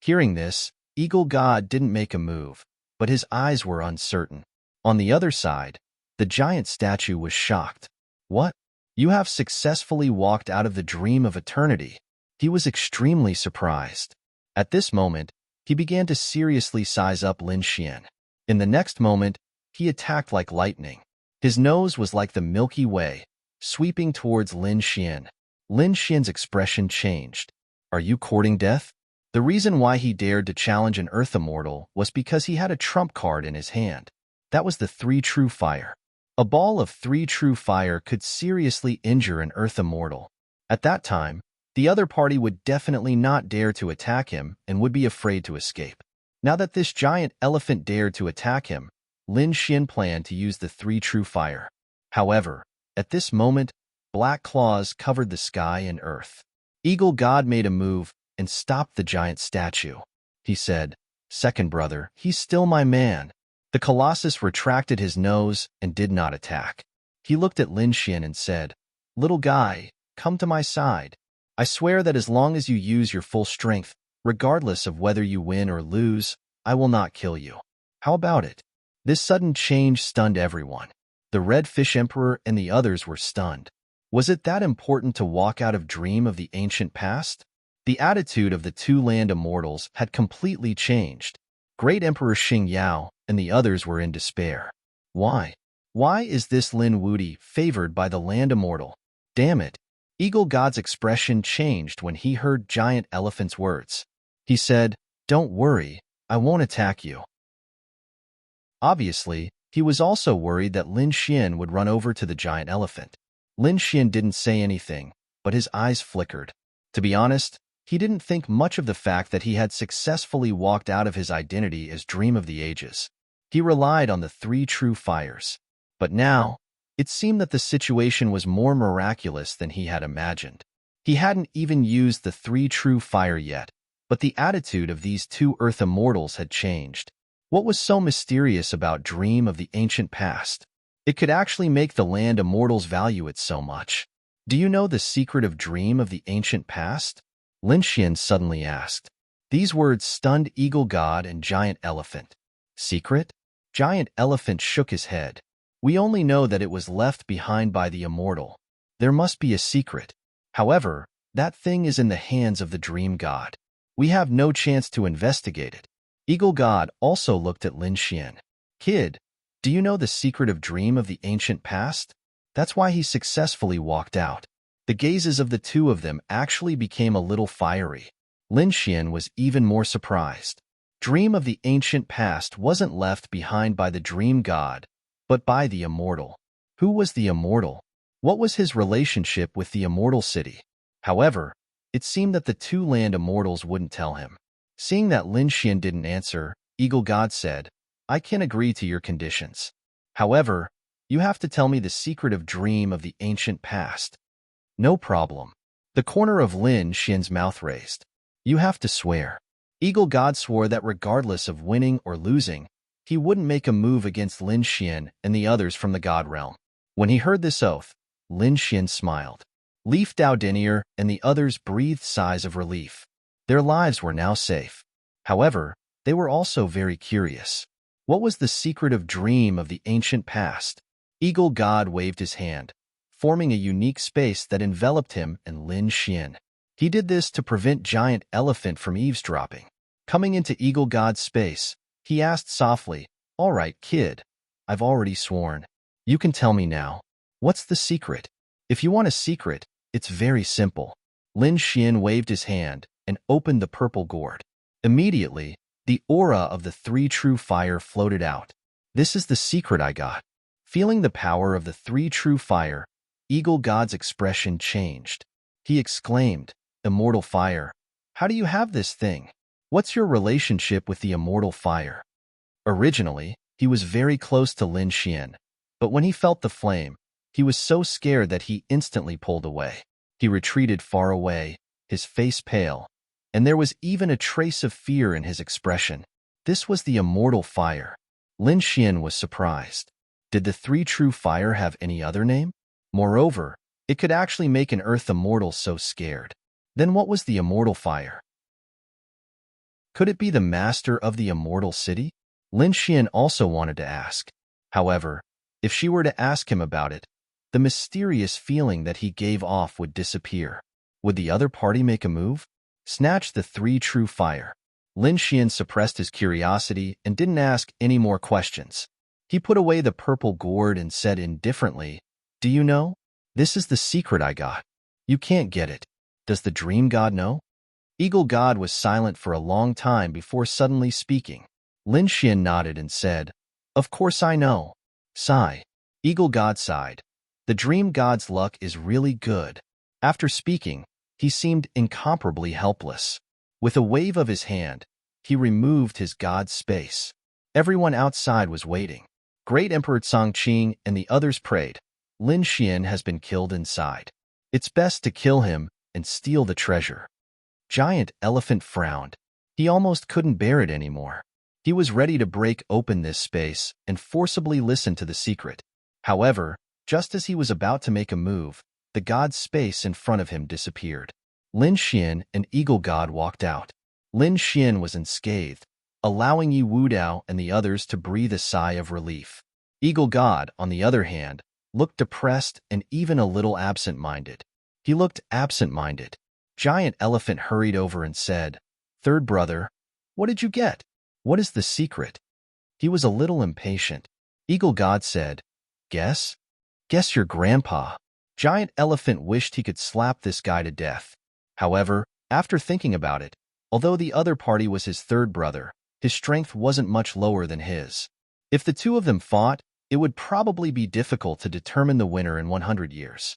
Hearing this, Eagle God didn't make a move, but his eyes were uncertain. On the other side, the giant statue was shocked. What? You have successfully walked out of the dream of eternity. He was extremely surprised. At this moment, he began to seriously size up Lin Xian. In the next moment, he attacked like lightning. His nose was like the Milky Way, sweeping towards Lin Xian. Lin Xian's expression changed. Are you courting death? The reason why he dared to challenge an Earth Immortal was because he had a trump card in his hand. That was the 3 True Fire. A ball of 3 True Fire could seriously injure an Earth Immortal. At that time, the other party would definitely not dare to attack him and would be afraid to escape. Now that this giant elephant dared to attack him, Lin Xian planned to use the 3 True Fire. However, at this moment, black claws covered the sky and earth. Eagle God made a move and stopped the giant statue. He said, "Second brother, he's still my man." The Colossus retracted his nose and did not attack. He looked at Lin Xian and said, "Little guy, come to my side. I swear that as long as you use your full strength, regardless of whether you win or lose, I will not kill you. How about it?" This sudden change stunned everyone. The Red Fish Emperor and the others were stunned. Was it that important to walk out of dream of the ancient past? The attitude of the two land immortals had completely changed. Great Emperor Xing Yao and the others were in despair. Why? Why is this Lin Wudi favored by the land immortal? Damn it. Eagle God's expression changed when he heard Giant Elephant's words. He said, "Don't worry, I won't attack you." Obviously, he was also worried that Lin Xian would run over to the giant elephant. Lin Xian didn't say anything, but his eyes flickered. To be honest, he didn't think much of the fact that he had successfully walked out of his identity as Dream of the Ages. He relied on the three true fires. But now, it seemed that the situation was more miraculous than he had imagined. He hadn't even used the three true fire yet, but the attitude of these two Earth immortals had changed. What was so mysterious about Dream of the Ancient Past? It could actually make the land immortals value it so much. Do you know the secret of Dream of the Ancient Past? Lin Xian suddenly asked. These words stunned Eagle God and Giant Elephant. Secret? Giant Elephant shook his head. We only know that it was left behind by the immortal. There must be a secret. However, that thing is in the hands of the Dream God. We have no chance to investigate it. Eagle God also looked at Lin Xian. Kid, do you know the secret of Dream of the Ancient Past? That's why he successfully walked out. The gazes of the two of them actually became a little fiery. Lin Xian was even more surprised. Dream of the Ancient Past wasn't left behind by the Dream God, but by the Immortal. Who was the Immortal? What was his relationship with the Immortal City? However, it seemed that the two land immortals wouldn't tell him. Seeing that Lin Xian didn't answer, Eagle God said, "I can agree to your conditions. However, you have to tell me the secret of Dream of the Ancient Past." No problem. The corner of Lin Xian's mouth raised. You have to swear. Eagle God swore that regardless of winning or losing, he wouldn't make a move against Lin Xian and the others from the God Realm. When he heard this oath, Lin Xian smiled. Leaf Dao Dinier and the others breathed sighs of relief. Their lives were now safe. However, they were also very curious. What was the secret of Dream of the Ancient Past? Eagle God waved his hand, forming a unique space that enveloped him and Lin Xian. He did this to prevent Giant Elephant from eavesdropping. Coming into Eagle God's space, he asked softly, "All right, kid. I've already sworn. You can tell me now. What's the secret?" "If you want a secret, it's very simple." Lin Xian waved his hand and opened the purple gourd. Immediately, the aura of the three true fire floated out. "This is the secret I got." Feeling the power of the three true fire, Eagle God's expression changed. He exclaimed, "Immortal fire, how do you have this thing? What's your relationship with the immortal fire?" Originally, he was very close to Lin Xian, but when he felt the flame, he was so scared that he instantly pulled away. He retreated far away, his face pale, and there was even a trace of fear in his expression. This was the immortal fire. Lin Xian was surprised. Did the three true fire have any other name? Moreover, it could actually make an earth immortal so scared. Then what was the immortal fire? Could it be the master of the immortal city? Lin Xian also wanted to ask. However, if she were to ask him about it, the mysterious feeling that he gave off would disappear. Would the other party make a move? Snatch the three true fire. Lin Xian suppressed his curiosity and didn't ask any more questions. He put away the purple gourd and said indifferently, "Do you know? This is the secret I got. You can't get it. Does the Dream God know?" Eagle God was silent for a long time before suddenly speaking. Lin Xian nodded and said, "Of course I know." Sigh. Eagle God sighed. The Dream God's luck is really good. After speaking, he seemed incomparably helpless. With a wave of his hand, he removed his god's space. Everyone outside was waiting. Great Emperor Changqing and the others prayed. Lin Xian has been killed inside. It's best to kill him and steal the treasure. Giant Elephant frowned. He almost couldn't bear it anymore. He was ready to break open this space and forcibly listen to the secret. However, just as he was about to make a move, the god's space in front of him disappeared. Lin Xian, an eagle god, walked out. Lin Xian was unscathed, allowing Yi Wudao and the others to breathe a sigh of relief. Eagle god, on the other hand, looked depressed and even a little absent-minded. He looked absent-minded. Giant Elephant hurried over and said, "Third brother, what did you get? What is the secret?" He was a little impatient. Eagle god said, "Guess? Guess your grandpa." Giant Elephant wished he could slap this guy to death. However, after thinking about it, although the other party was his third brother, his strength wasn't much lower than his. If the two of them fought, it would probably be difficult to determine the winner in 100 years.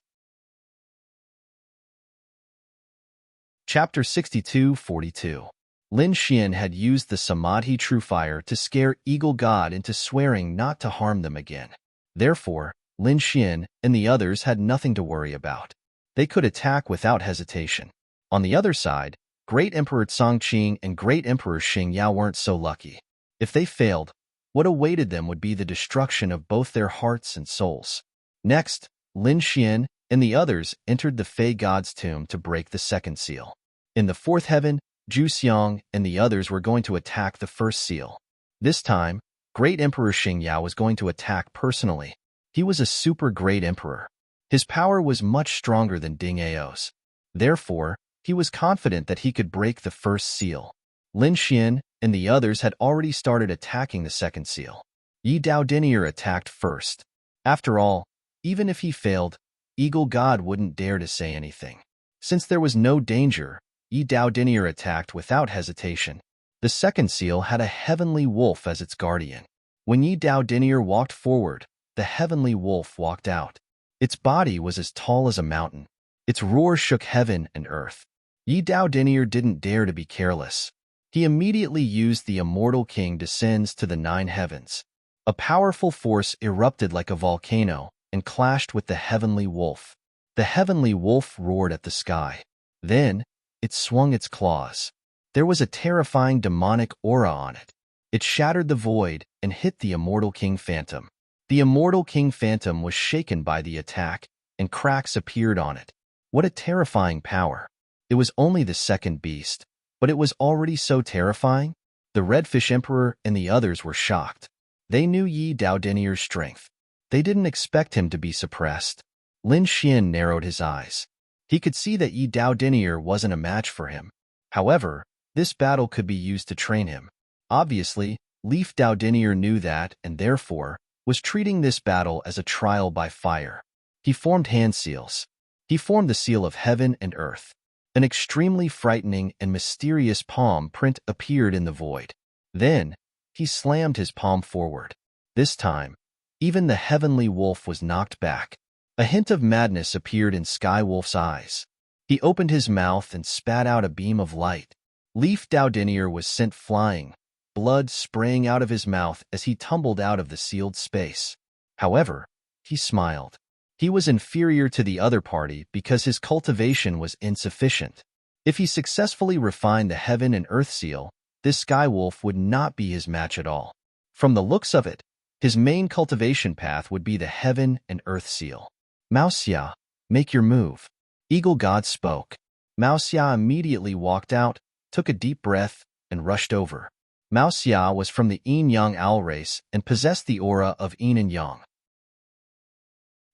Chapter 62-42. Lin Xian had used the Samadhi True Fire to scare Eagle God into swearing not to harm them again. Therefore, Lin Xian and the others had nothing to worry about. They could attack without hesitation. On the other side, Great Emperor Congqing and Great Emperor Xingyao weren't so lucky. If they failed, what awaited them would be the destruction of both their hearts and souls. Next, Lin Xian and the others entered the Fei God's tomb to break the second seal. In the fourth heaven, Zhu Xiang and the others were going to attack the first seal. This time, Great Emperor Xingyao was going to attack personally. He was a super great emperor. His power was much stronger than Ding Ao's. Therefore, he was confident that he could break the first seal. Lin Xian and the others had already started attacking the second seal. Yi Dao Dinier attacked first. After all, even if he failed, Eagle God wouldn't dare to say anything. Since there was no danger, Yi Dao Dinier attacked without hesitation. The second seal had a heavenly wolf as its guardian. When Yi Dao Dinier walked forward, the heavenly wolf walked out. Its body was as tall as a mountain. Its roar shook heaven and earth. Yi Dao Dinier didn't dare to be careless. He immediately used the immortal king descends to the 9 heavens. A powerful force erupted like a volcano and clashed with the heavenly wolf. The heavenly wolf roared at the sky. Then, it swung its claws. There was a terrifying demonic aura on it. It shattered the void and hit the immortal king phantom. The immortal king phantom was shaken by the attack, and cracks appeared on it. What a terrifying power. It was only the second beast, but it was already so terrifying. The Redfish Emperor and the others were shocked. They knew Yi Dao Dinier's strength. They didn't expect him to be suppressed. Lin Xian narrowed his eyes. He could see that Yi Dao Dinier wasn't a match for him. However, this battle could be used to train him. Obviously, Leaf Dao Dinier knew that and therefore was treating this battle as a trial by fire. He formed hand seals. He formed the seal of heaven and earth. An extremely frightening and mysterious palm print appeared in the void. Then, he slammed his palm forward. This time, even the heavenly wolf was knocked back. A hint of madness appeared in Sky Wolf's eyes. He opened his mouth and spat out a beam of light. Leaf Dao Dinier was sent flying, blood spraying out of his mouth as he tumbled out of the sealed space. However, he smiled. He was inferior to the other party because his cultivation was insufficient. If he successfully refined the heaven and earth seal, this Sky Wolf would not be his match at all. From the looks of it, his main cultivation path would be the heaven and earth seal. Mao Xia, make your move. Eagle God spoke. Mao Xia immediately walked out, took a deep breath, and rushed over. Mao Xia was from the Yin-Yang owl race and possessed the aura of Yin and Yang.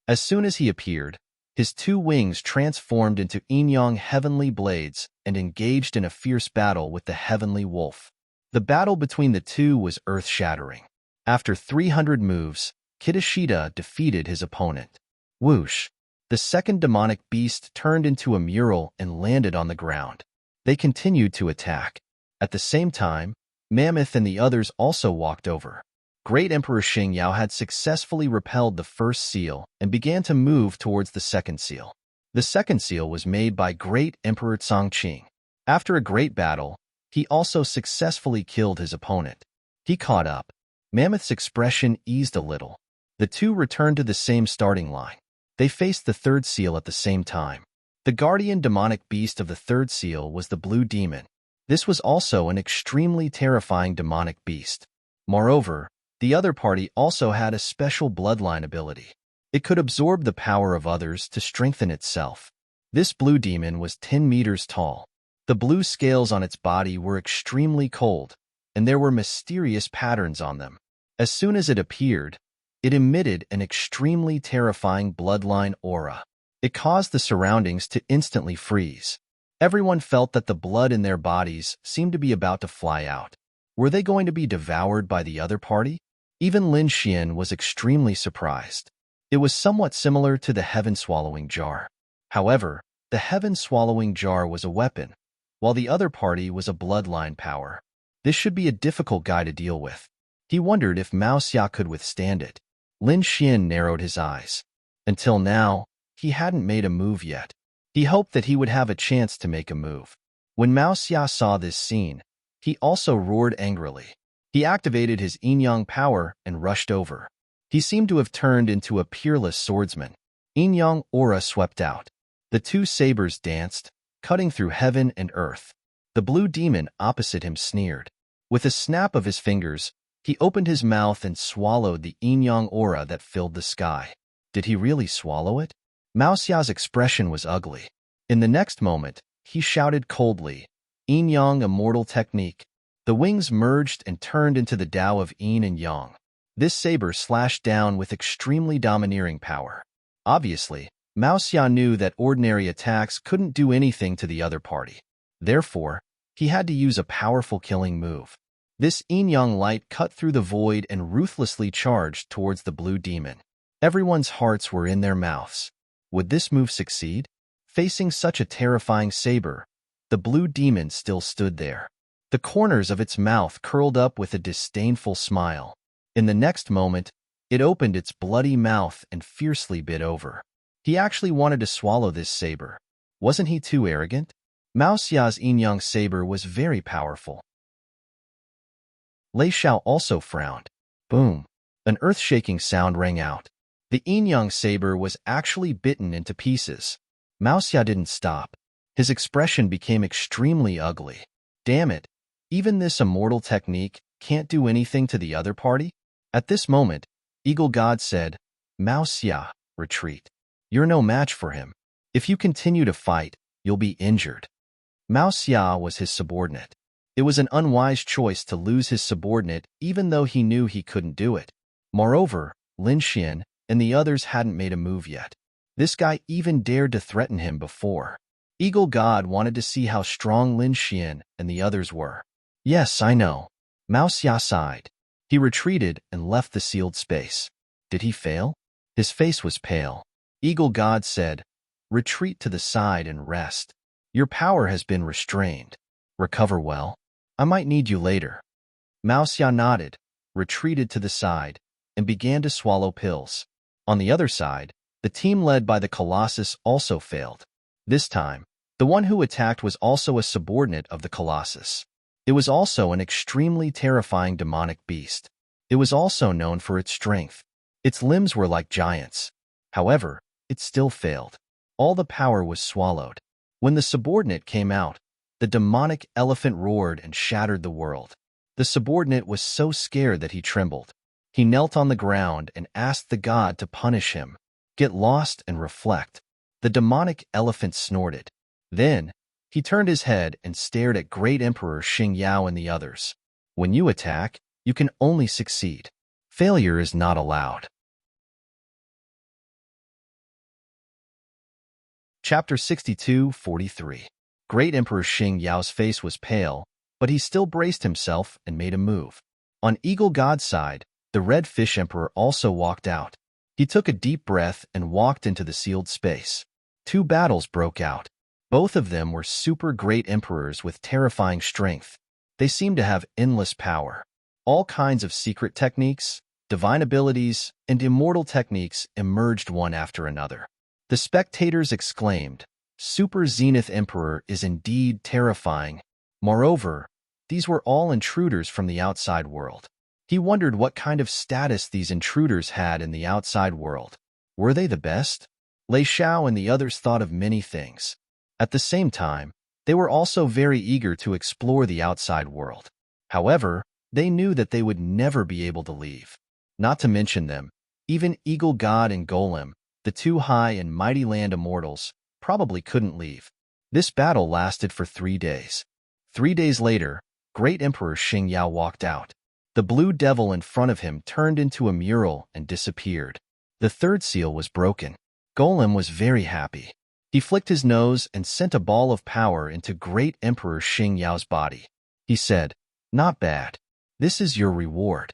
As soon as he appeared, his 2 wings transformed into Yin-Yang heavenly blades and engaged in a fierce battle with the heavenly wolf. The battle between the two was earth-shattering. After 300 moves, Kidashita defeated his opponent. Whoosh! The second demonic beast turned into a mural and landed on the ground. They continued to attack. At the same time, Mammoth and the others also walked over. Great Emperor Xingyao had successfully repelled the first seal and began to move towards the second seal. The second seal was made by Great Emperor Congqing. After a great battle, he also successfully killed his opponent. He caught up. Mammoth's expression eased a little. The two returned to the same starting line. They faced the third seal at the same time. The guardian demonic beast of the third seal was the blue demon. This was also an extremely terrifying demonic beast. Moreover, the other party also had a special bloodline ability. It could absorb the power of others to strengthen itself. This blue demon was 10 meters tall. The blue scales on its body were extremely cold, and there were mysterious patterns on them. As soon as it appeared, it emitted an extremely terrifying bloodline aura. It caused the surroundings to instantly freeze. Everyone felt that the blood in their bodies seemed to be about to fly out. Were they going to be devoured by the other party? Even Lin Xian was extremely surprised. It was somewhat similar to the heaven-swallowing jar. However, the heaven-swallowing jar was a weapon, while the other party was a bloodline power. This should be a difficult guy to deal with. He wondered if Mao Xia could withstand it. Lin Xian narrowed his eyes. Until now, he hadn't made a move yet. He hoped that he would have a chance to make a move. When Mao Xia saw this scene, he also roared angrily. He activated his yin-yang power and rushed over. He seemed to have turned into a peerless swordsman. Yin-yang aura swept out. The two sabers danced, cutting through heaven and earth. The blue demon opposite him sneered. With a snap of his fingers, he opened his mouth and swallowed the yin-yang aura that filled the sky. Did he really swallow it? Mao Xia's expression was ugly. In the next moment, he shouted coldly, "Yin-yang immortal technique." The wings merged and turned into the Tao of yin and yang. This saber slashed down with extremely domineering power. Obviously, Mao Xia knew that ordinary attacks couldn't do anything to the other party. Therefore, he had to use a powerful killing move. This yin-yang light cut through the void and ruthlessly charged towards the blue demon. Everyone's hearts were in their mouths. Would this move succeed? Facing such a terrifying saber, the blue demon still stood there. The corners of its mouth curled up with a disdainful smile. In the next moment, it opened its bloody mouth and fiercely bit over. He actually wanted to swallow this saber. Wasn't he too arrogant? Mao Xia's yin-yang saber was very powerful. Lei Xiao also frowned. Boom! An earth-shaking sound rang out. The yin-yang saber was actually bitten into pieces. Mao Xia didn't stop. His expression became extremely ugly. Damn it! Even this immortal technique can't do anything to the other party? At this moment, Eagle God said, "Mao Xia, retreat. You're no match for him. If you continue to fight, you'll be injured." Mao Xia was his subordinate. It was an unwise choice to lose his subordinate even though he knew he couldn't do it. Moreover, Lin Xian and the others hadn't made a move yet. This guy even dared to threaten him before. Eagle God wanted to see how strong Lin Xian and the others were. Yes, I know. Mao Xia sighed. He retreated and left the sealed space. Did he fail? His face was pale. Eagle God said, "Retreat to the side and rest. Your power has been restrained. Recover well. I might need you later." Mao Xia nodded, retreated to the side, and began to swallow pills. On the other side, the team led by the Colossus also failed. This time, the one who attacked was also a subordinate of the Colossus. It was also an extremely terrifying demonic beast. It was also known for its strength. Its limbs were like giants. However, it still failed. All the power was swallowed. When the subordinate came out, the demonic elephant roared and shattered the world. The subordinate was so scared that he trembled. He knelt on the ground and asked the god to punish him. Get lost and reflect. The demonic elephant snorted. Then, he turned his head and stared at Great Emperor Xing Yao and the others. When you attack, you can only succeed. Failure is not allowed. Chapter 62:43. Great Emperor Xing Yao's face was pale, but he still braced himself and made a move. On Eagle God's side, the Red Fish Emperor also walked out. He took a deep breath and walked into the sealed space. Two battles broke out. Both of them were super great emperors with terrifying strength. They seemed to have endless power. All kinds of secret techniques, divine abilities, and immortal techniques emerged one after another. The spectators exclaimed, "Super Zenith Emperor is indeed terrifying." Moreover, these were all intruders from the outside world. He wondered what kind of status these intruders had in the outside world. Were they the best? Lei Xiao and the others thought of many things. At the same time, they were also very eager to explore the outside world. However, they knew that they would never be able to leave. Not to mention them, even Eagle God and Golem, the two high and mighty land immortals, probably couldn't leave. This battle lasted for 3 days. 3 days later, Great Emperor Xing Yao walked out. The blue devil in front of him turned into a mural and disappeared. The third seal was broken. Golem was very happy. He flicked his nose and sent a ball of power into Great Emperor Xing Yao's body. He said, "Not bad. This is your reward."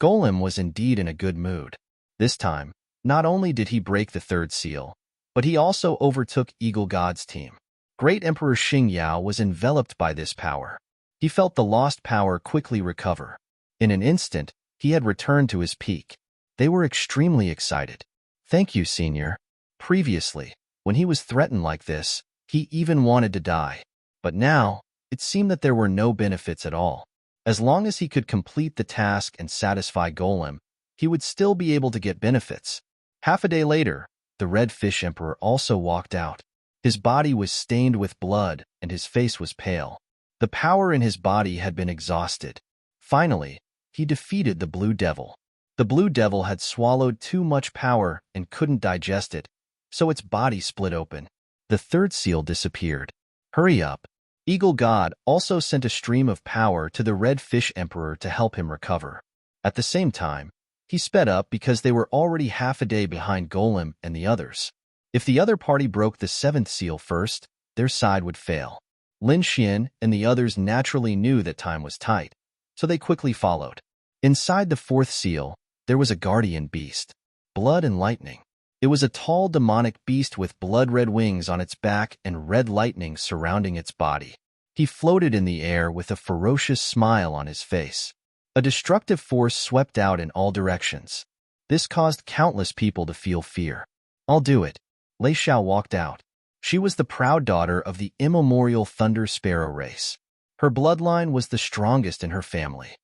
Golem was indeed in a good mood. This time, not only did he break the third seal, but he also overtook Eagle God's team. Great Emperor Xing Yao was enveloped by this power. He felt the lost power quickly recover. In an instant, he had returned to his peak. They were extremely excited. "Thank you, Senior." Previously, when he was threatened like this, he even wanted to die. But now, it seemed that there were no benefits at all. As long as he could complete the task and satisfy Golem, he would still be able to get benefits. Half a day later, the Red Fish Emperor also walked out. His body was stained with blood and his face was pale. The power in his body had been exhausted. Finally, he defeated the Blue Devil. The Blue Devil had swallowed too much power and couldn't digest it, so its body split open. The third seal disappeared. "Hurry up." Eagle God also sent a stream of power to the Red Fish Emperor to help him recover. At the same time, he sped up because they were already half a day behind Golem and the others. If the other party broke the seventh seal first, their side would fail. Lin Xian and the others naturally knew that time was tight, so they quickly followed. Inside the fourth seal, there was a guardian beast. Blood and lightning. It was a tall demonic beast with blood-red wings on its back and red lightning surrounding its body. He floated in the air with a ferocious smile on his face. A destructive force swept out in all directions. This caused countless people to feel fear. "I'll do it." Lei Xiao walked out. She was the proud daughter of the immemorial Thunder Sparrow race. Her bloodline was the strongest in her family.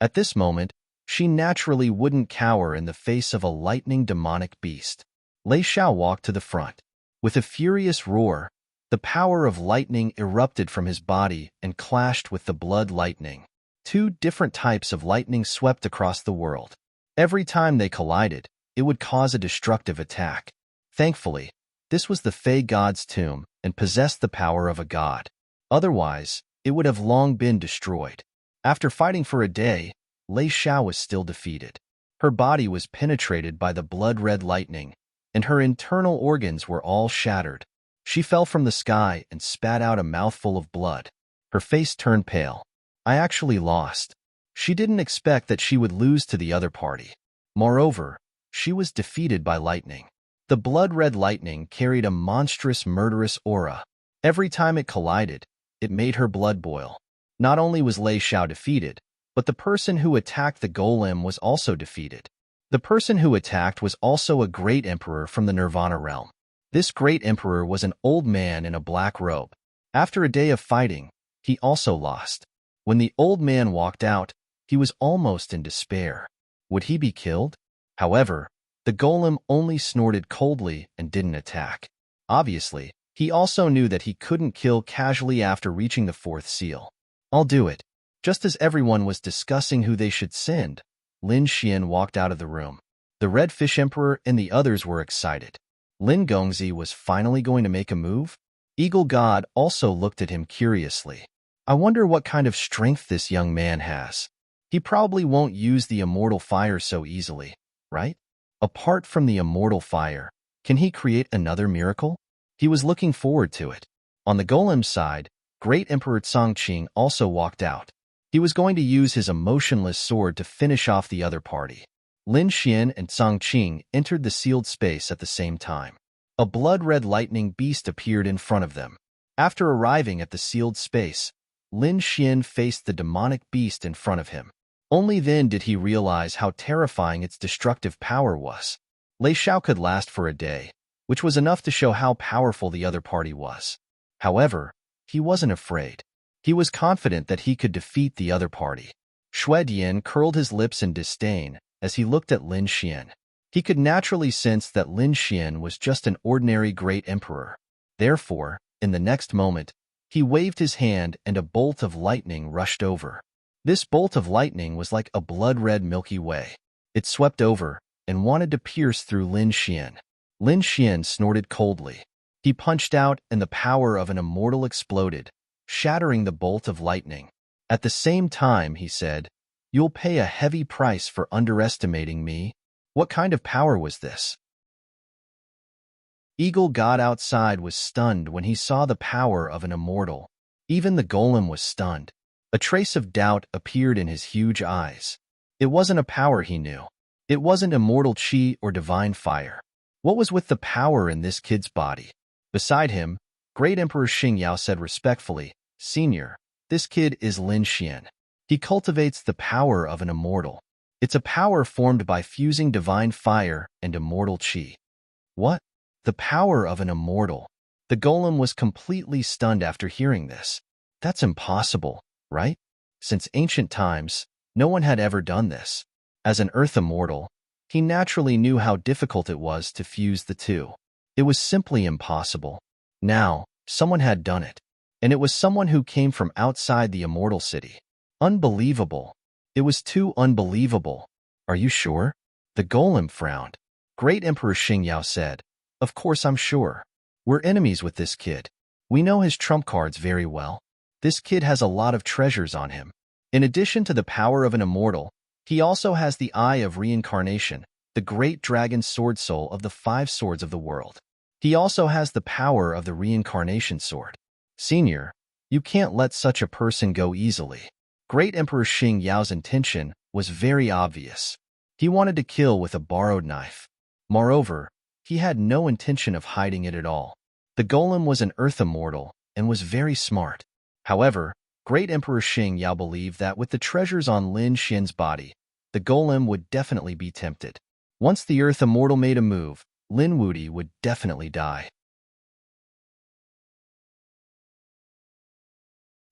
At this moment, she naturally wouldn't cower in the face of a lightning demonic beast. Lei Xiao walked to the front. With a furious roar, the power of lightning erupted from his body and clashed with the blood lightning. Two different types of lightning swept across the world. Every time they collided, it would cause a destructive attack. Thankfully, this was the Fey God's tomb and possessed the power of a god. Otherwise, it would have long been destroyed. After fighting for a day, Lei Xiao was still defeated. Her body was penetrated by the blood-red lightning, and her internal organs were all shattered. She fell from the sky and spat out a mouthful of blood. Her face turned pale. "I actually lost." She didn't expect that she would lose to the other party. Moreover, she was defeated by lightning. The blood-red lightning carried a monstrous, murderous aura. Every time it collided, it made her blood boil. Not only was Lei Xiao defeated, but the person who attacked the golem was also defeated. The person who attacked was also a great emperor from the Nirvana realm. This great emperor was an old man in a black robe. After a day of fighting, he also lost. When the old man walked out, he was almost in despair. Would he be killed? However, the golem only snorted coldly and didn't attack. Obviously, he also knew that he couldn't kill casually after reaching the fourth seal. "I'll do it." Just as everyone was discussing who they should send, Lin Xian walked out of the room. The Red Fish Emperor and the others were excited. Lin Gongzi was finally going to make a move? Eagle God also looked at him curiously. "I wonder what kind of strength this young man has. He probably won't use the immortal fire so easily, right? Apart from the immortal fire, can he create another miracle?" He was looking forward to it. On the golem's side, Great Emperor Cangqing also walked out. He was going to use his emotionless sword to finish off the other party. Lin Xian and Cangqing entered the sealed space at the same time. A blood-red lightning beast appeared in front of them. After arriving at the sealed space, Lin Xian faced the demonic beast in front of him. Only then did he realize how terrifying its destructive power was. Lei Xiao could last for a day, which was enough to show how powerful the other party was. However, he wasn't afraid. He was confident that he could defeat the other party. Xue Dian curled his lips in disdain as he looked at Lin Xian. He could naturally sense that Lin Xian was just an ordinary great emperor. Therefore, in the next moment, he waved his hand and a bolt of lightning rushed over. This bolt of lightning was like a blood-red Milky Way. It swept over and wanted to pierce through Lin Xian. Lin Xian snorted coldly. He punched out and the power of an immortal exploded, shattering the bolt of lightning. At the same time, he said, "You'll pay a heavy price for underestimating me." What kind of power was this? Eagle God outside was stunned when he saw the power of an immortal. Even the golem was stunned. A trace of doubt appeared in his huge eyes. It wasn't a power he knew. It wasn't immortal chi or divine fire. What was with the power in this kid's body? Beside him, Great Emperor Xingyao said respectfully, "Senior, this kid is Lin Xian. He cultivates the power of an immortal. It's a power formed by fusing divine fire and immortal chi." What? The power of an immortal? The golem was completely stunned after hearing this. That's impossible, right? Since ancient times, no one had ever done this. As an earth immortal, he naturally knew how difficult it was to fuse the two. It was simply impossible. Now, someone had done it. And it was someone who came from outside the immortal city. Unbelievable. It was too unbelievable. Are you sure? The golem frowned. Great Emperor Xingyao said, "Of course I'm sure. We're enemies with this kid. We know his trump cards very well. This kid has a lot of treasures on him. In addition to the power of an immortal, he also has the Eye of Reincarnation, the great dragon sword soul of the 5 swords of the world. He also has the power of the reincarnation sword. Senior, you can't let such a person go easily." Great Emperor Xingyao's intention was very obvious. He wanted to kill with a borrowed knife. Moreover, he had no intention of hiding it at all. The golem was an earth immortal and was very smart. However, Great Emperor Xingyao believed that with the treasures on Lin Xian's body, the golem would definitely be tempted. Once the earth immortal made a move, Lin Wudi would definitely die.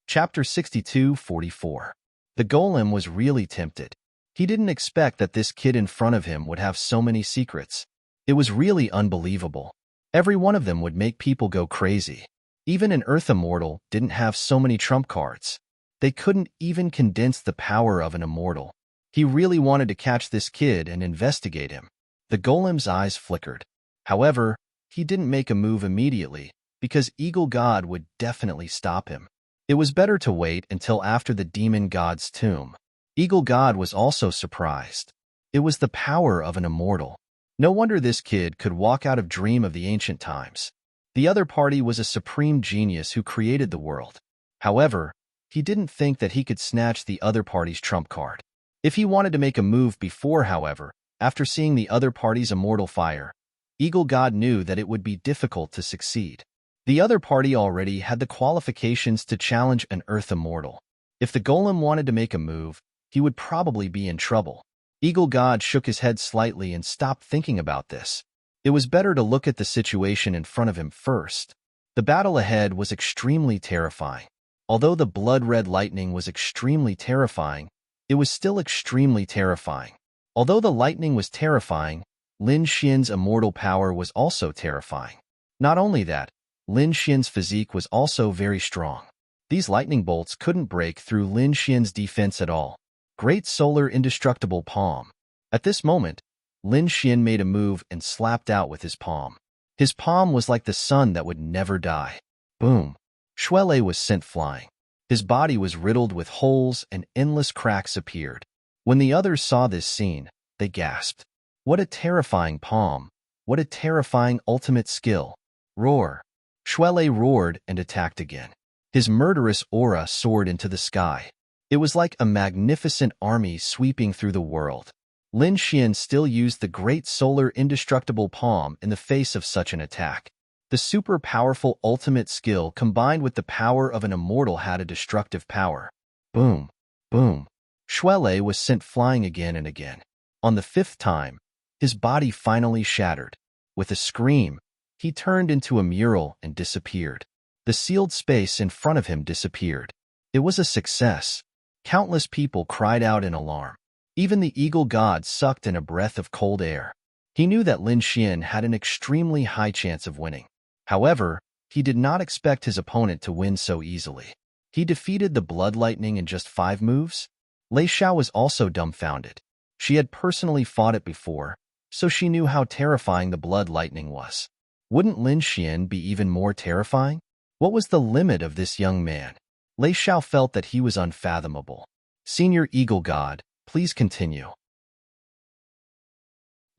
Chapter 62:44. The golem was really tempted. He didn't expect that this kid in front of him would have so many secrets. It was really unbelievable. Every one of them would make people go crazy. Even an earth immortal didn't have so many trump cards. They couldn't even condense the power of an immortal. He really wanted to catch this kid and investigate him. The golem's eyes flickered. However, he didn't make a move immediately because Eagle God would definitely stop him. It was better to wait until after the demon god's tomb. Eagle God was also surprised. It was the power of an immortal. No wonder this kid could walk out of dream of the ancient times. The other party was a supreme genius who created the world. However, he didn't think that he could snatch the other party's trump card. If he wanted to make a move before, however, after seeing the other party's immortal fire, Eagle God knew that it would be difficult to succeed. The other party already had the qualifications to challenge an earth immortal. If the golem wanted to make a move, he would probably be in trouble. Eagle God shook his head slightly and stopped thinking about this. It was better to look at the situation in front of him first. The battle ahead was extremely terrifying. Although the blood-red lightning was extremely terrifying, it was still extremely terrifying. Although the lightning was terrifying, Lin Xian's immortal power was also terrifying. Not only that, Lin Xian's physique was also very strong. These lightning bolts couldn't break through Lin Xian's defense at all. Great solar indestructible palm. At this moment, Lin Xian made a move and slapped out with his palm. His palm was like the sun that would never die. Boom. Shuele was sent flying. His body was riddled with holes and endless cracks appeared. When the others saw this scene, they gasped. What a terrifying palm. What a terrifying ultimate skill. Roar. Shuele roared and attacked again. His murderous aura soared into the sky. It was like a magnificent army sweeping through the world. Lin Xian still used the great solar indestructible palm in the face of such an attack. The super powerful ultimate skill combined with the power of an immortal had a destructive power. Boom. Boom. Shuele was sent flying again and again. On the 5th time, his body finally shattered. With a scream, he turned into a mural and disappeared. The sealed space in front of him disappeared. It was a success. Countless people cried out in alarm. Even the eagle god sucked in a breath of cold air. He knew that Lin Xian had an extremely high chance of winning. However, he did not expect his opponent to win so easily. He defeated the Blood Lightning in just 5 moves? Lei Xiao was also dumbfounded. She had personally fought it before, so she knew how terrifying the Blood Lightning was. Wouldn't Lin Xian be even more terrifying? What was the limit of this young man? Lei Xiao felt that he was unfathomable. Senior Eagle God, please continue.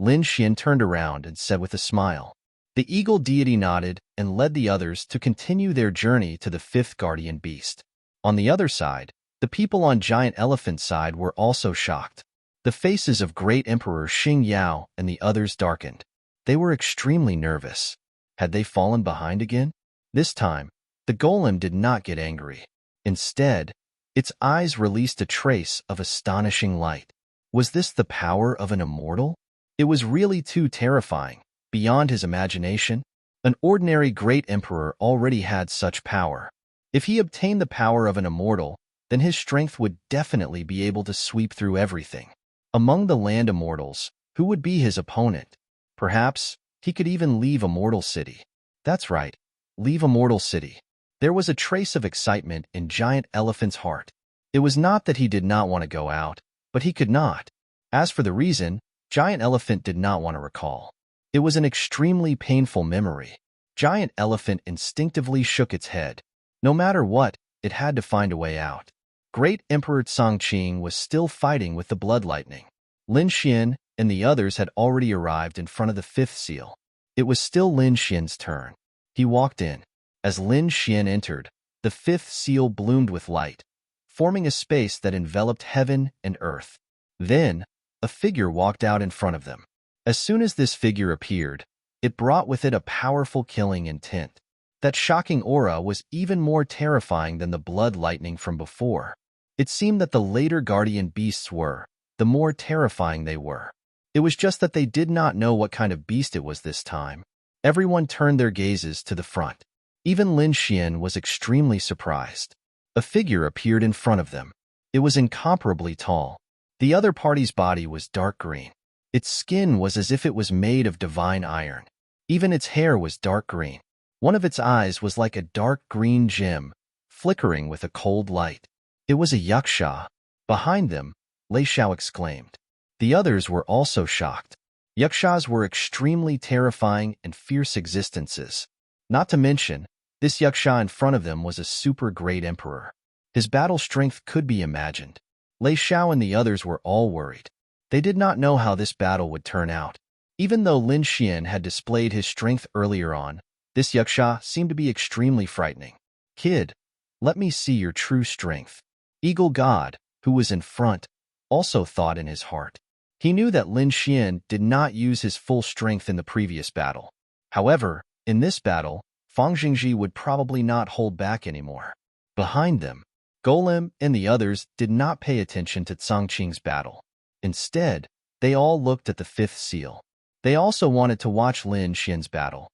Lin Xian turned around and said with a smile. The eagle deity nodded and led the others to continue their journey to the 5th guardian beast. On the other side, the people on Giant Elephant's side were also shocked. The faces of Great Emperor Xing Yao and the others darkened. They were extremely nervous. Had they fallen behind again? This time, the golem did not get angry. Instead, its eyes released a trace of astonishing light. Was this the power of an immortal? It was really too terrifying, beyond his imagination. An ordinary great emperor already had such power. If he obtained the power of an immortal, then his strength would definitely be able to sweep through everything. Among the land immortals, who would be his opponent? Perhaps he could even leave Immortal City. That's right, leave Immortal City. There was a trace of excitement in Giant Elephant's heart. It was not that he did not want to go out, but he could not. As for the reason, Giant Elephant did not want to recall. It was an extremely painful memory. Giant Elephant instinctively shook its head. No matter what, it had to find a way out. Great Emperor Changqing was still fighting with the Blood Lightning. Lin Xian and the others had already arrived in front of the 5th seal. It was still Lin Xian's turn. He walked in. As Lin Xian entered, the 5th seal bloomed with light, forming a space that enveloped heaven and earth. Then, a figure walked out in front of them. As soon as this figure appeared, it brought with it a powerful killing intent. That shocking aura was even more terrifying than the Blood Lightning from before. It seemed that the later guardian beasts were, the more terrifying they were. It was just that they did not know what kind of beast it was this time. Everyone turned their gazes to the front. Even Lin Xian was extremely surprised. A figure appeared in front of them. It was incomparably tall. The other party's body was dark green. Its skin was as if it was made of divine iron. Even its hair was dark green. One of its eyes was like a dark green gem, flickering with a cold light. It was a yaksha. Behind them, Lei Xiao exclaimed. The others were also shocked. Yakshas were extremely terrifying and fierce existences. Not to mention, this yaksha in front of them was a super great emperor. His battle strength could be imagined. Lei Xiao and the others were all worried. They did not know how this battle would turn out. Even though Lin Xian had displayed his strength earlier on, this yaksha seemed to be extremely frightening. Kid, let me see your true strength. Eagle God, who was in front, also thought in his heart. He knew that Lin Xian did not use his full strength in the previous battle. However, in this battle, Fang Jingji would probably not hold back anymore. Behind them, Golem and the others did not pay attention to Changqing's battle. Instead, they all looked at the 5th seal. They also wanted to watch Lin Xian's battle.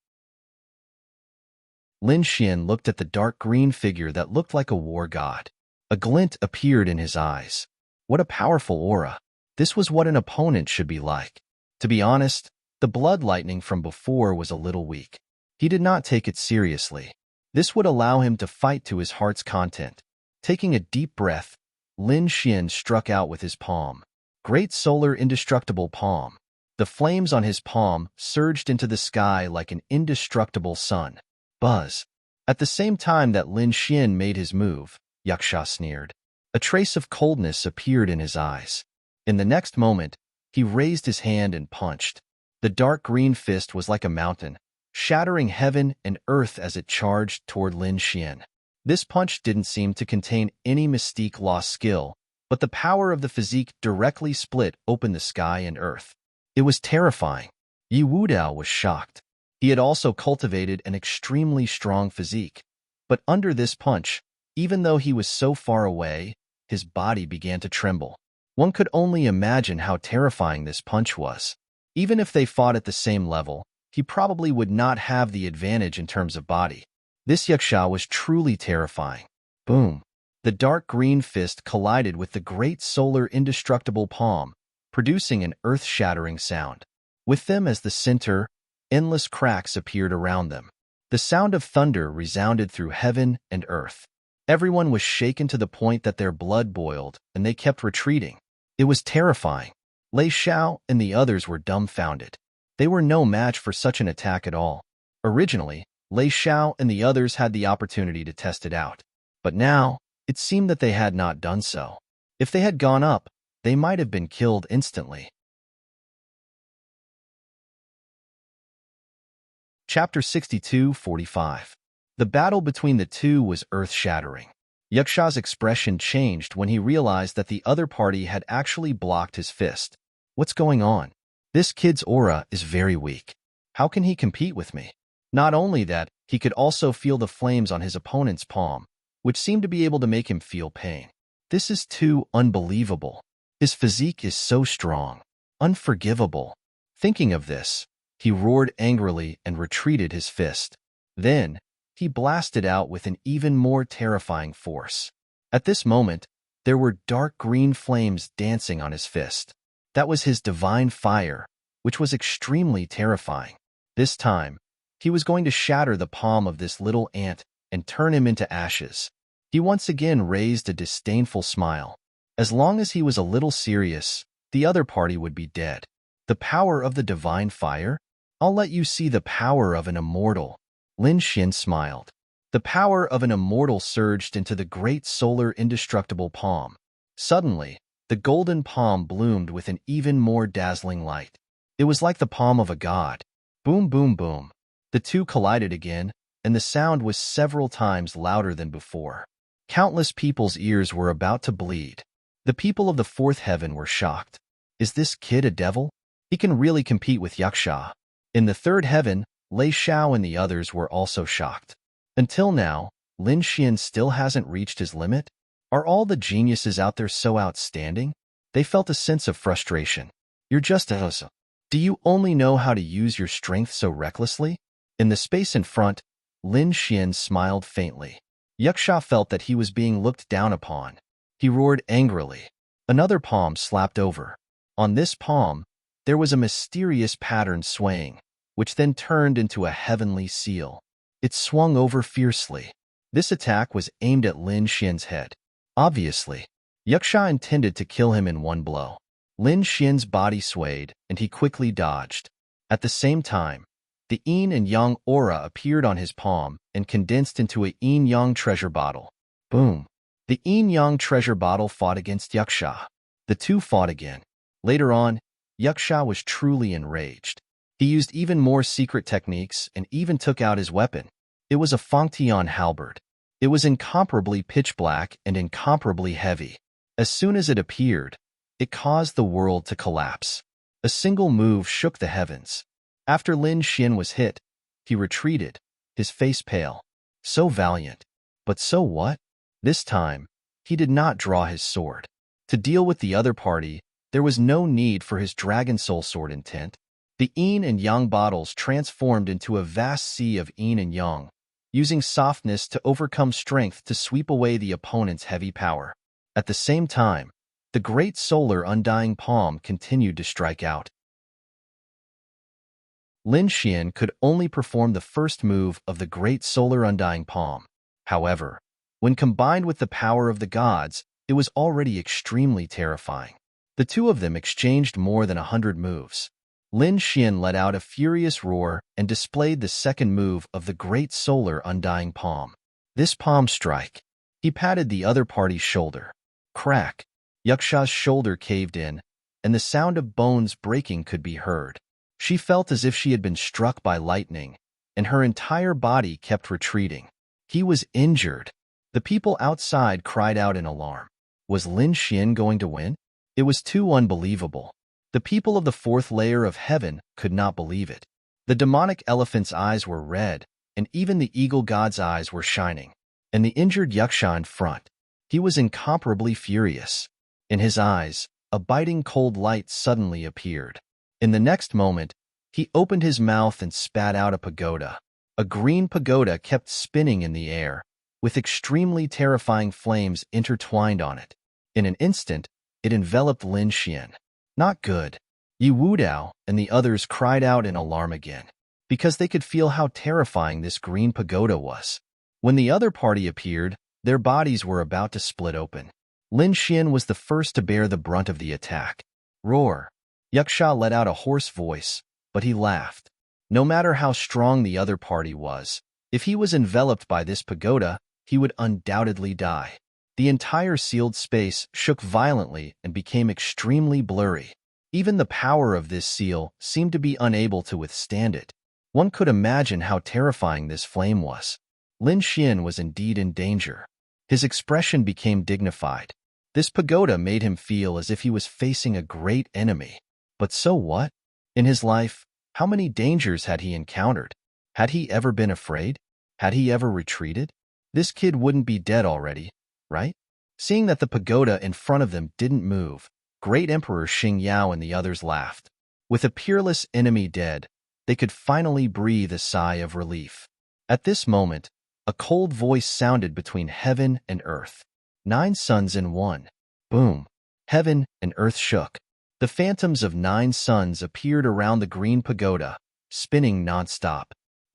Lin Xian looked at the dark green figure that looked like a war god. A glint appeared in his eyes. What a powerful aura. This was what an opponent should be like. To be honest, the Blood Lightning from before was a little weak. He did not take it seriously. This would allow him to fight to his heart's content. Taking a deep breath, Lin Xian struck out with his palm. Great solar indestructible palm. The flames on his palm surged into the sky like an indestructible sun. Buzz. At the same time that Lin Xian made his move, Yaksha sneered. A trace of coldness appeared in his eyes. In the next moment, he raised his hand and punched. The dark green fist was like a mountain, shattering heaven and earth as it charged toward Lin Xian. This punch didn't seem to contain any mystique lost skill, but the power of the physique directly split open the sky and earth. It was terrifying. Yi Wudao was shocked. He had also cultivated an extremely strong physique. But under this punch, even though he was so far away, his body began to tremble. One could only imagine how terrifying this punch was. Even if they fought at the same level, he probably would not have the advantage in terms of body. This yaksha was truly terrifying. Boom. The dark green fist collided with the great solar indestructible palm, producing an earth-shattering sound. With them as the center, endless cracks appeared around them. The sound of thunder resounded through heaven and earth. Everyone was shaken to the point that their blood boiled, and they kept retreating. It was terrifying. Lei Xiao and the others were dumbfounded. They were no match for such an attack at all. Originally, Lei Xiao and the others had the opportunity to test it out. But now, it seemed that they had not done so. If they had gone up, they might have been killed instantly. Chapter 62:45. The battle between the two was earth-shattering. Yaksha's expression changed when he realized that the other party had actually blocked his fist. What's going on? This kid's aura is very weak. How can he compete with me? Not only that, he could also feel the flames on his opponent's palm, which seemed to be able to make him feel pain. This is too unbelievable. His physique is so strong. Unforgivable. Thinking of this, he roared angrily and retreated his fist. Then, he blasted out with an even more terrifying force. At this moment, there were dark green flames dancing on his fist. That was his divine fire, which was extremely terrifying. This time, he was going to shatter the palm of this little ant and turn him into ashes. He once again raised a disdainful smile. As long as he was a little serious, the other party would be dead. The power of the divine fire? I'll let you see the power of an immortal. Lin Xin smiled. The power of an immortal surged into the great solar indestructible palm. Suddenly, the golden palm bloomed with an even more dazzling light. It was like the palm of a god. Boom, boom, boom. The two collided again, and the sound was several times louder than before. Countless people's ears were about to bleed. The people of the fourth heaven were shocked. Is this kid a devil? He can really compete with Yaksha. In the third heaven, Lei Xiao and the others were also shocked. Until now, Lin Xian still hasn't reached his limit? Are all the geniuses out there so outstanding? They felt a sense of frustration. You're just a hustle. Do you only know how to use your strength so recklessly? In the space in front, Lin Xian smiled faintly. Yaksha felt that he was being looked down upon. He roared angrily. Another palm slapped over. On this palm, there was a mysterious pattern swaying, which then turned into a heavenly seal. It swung over fiercely. This attack was aimed at Lin Xian's head. Obviously, Yaksha intended to kill him in one blow. Lin Xian's body swayed, and he quickly dodged. At the same time, the yin and yang aura appeared on his palm and condensed into a yin-yang treasure bottle. Boom! The yin-yang treasure bottle fought against Yaksha. The two fought again. Later on, Yaksha was truly enraged. He used even more secret techniques and even took out his weapon. It was a Fangtian halberd. It was incomparably pitch black and incomparably heavy. As soon as it appeared, it caused the world to collapse. A single move shook the heavens. After Lin Xian was hit, he retreated, his face pale. So valiant. But so what? This time, he did not draw his sword. To deal with the other party, there was no need for his Dragon Soul Sword intent. The yin and yang bottles transformed into a vast sea of yin and yang, using softness to overcome strength to sweep away the opponent's heavy power. At the same time, the great solar undying palm continued to strike out. Lin Xian could only perform the first move of the great solar undying palm. However, when combined with the power of the gods, it was already extremely terrifying. The two of them exchanged more than 100 moves. Lin Xian let out a furious roar and displayed the second move of the great solar undying palm. This palm strike. He patted the other party's shoulder. Crack. Yaksha's shoulder caved in, and the sound of bones breaking could be heard. She felt as if she had been struck by lightning, and her entire body kept retreating. He was injured. The people outside cried out in alarm. Was Lin Xian going to win? It was too unbelievable. The people of the fourth layer of heaven could not believe it. The demonic elephant's eyes were red, and even the eagle god's eyes were shining. And the injured Yaksha in front. He was incomparably furious. In his eyes, a biting cold light suddenly appeared. In the next moment, he opened his mouth and spat out a pagoda. A green pagoda kept spinning in the air, with extremely terrifying flames intertwined on it. In an instant, it enveloped Lin Xian. Not good. Yi Wudao and the others cried out in alarm again, because they could feel how terrifying this green pagoda was. When the other party appeared, their bodies were about to split open. Lin Xian was the first to bear the brunt of the attack. Roar! Yaksha let out a hoarse voice, but he laughed. No matter how strong the other party was, if he was enveloped by this pagoda, he would undoubtedly die. The entire sealed space shook violently and became extremely blurry. Even the power of this seal seemed to be unable to withstand it. One could imagine how terrifying this flame was. Lin Xian was indeed in danger. His expression became dignified. This pagoda made him feel as if he was facing a great enemy. But so what? In his life, how many dangers had he encountered? Had he ever been afraid? Had he ever retreated? This kid wouldn't be dead already, right? Seeing that the pagoda in front of them didn't move, Great Emperor Xing Yao and the others laughed. With a peerless enemy dead, they could finally breathe a sigh of relief. At this moment, a cold voice sounded between heaven and earth. 9 suns in one. Boom. Heaven and earth shook. The phantoms of 9 suns appeared around the green pagoda, spinning nonstop.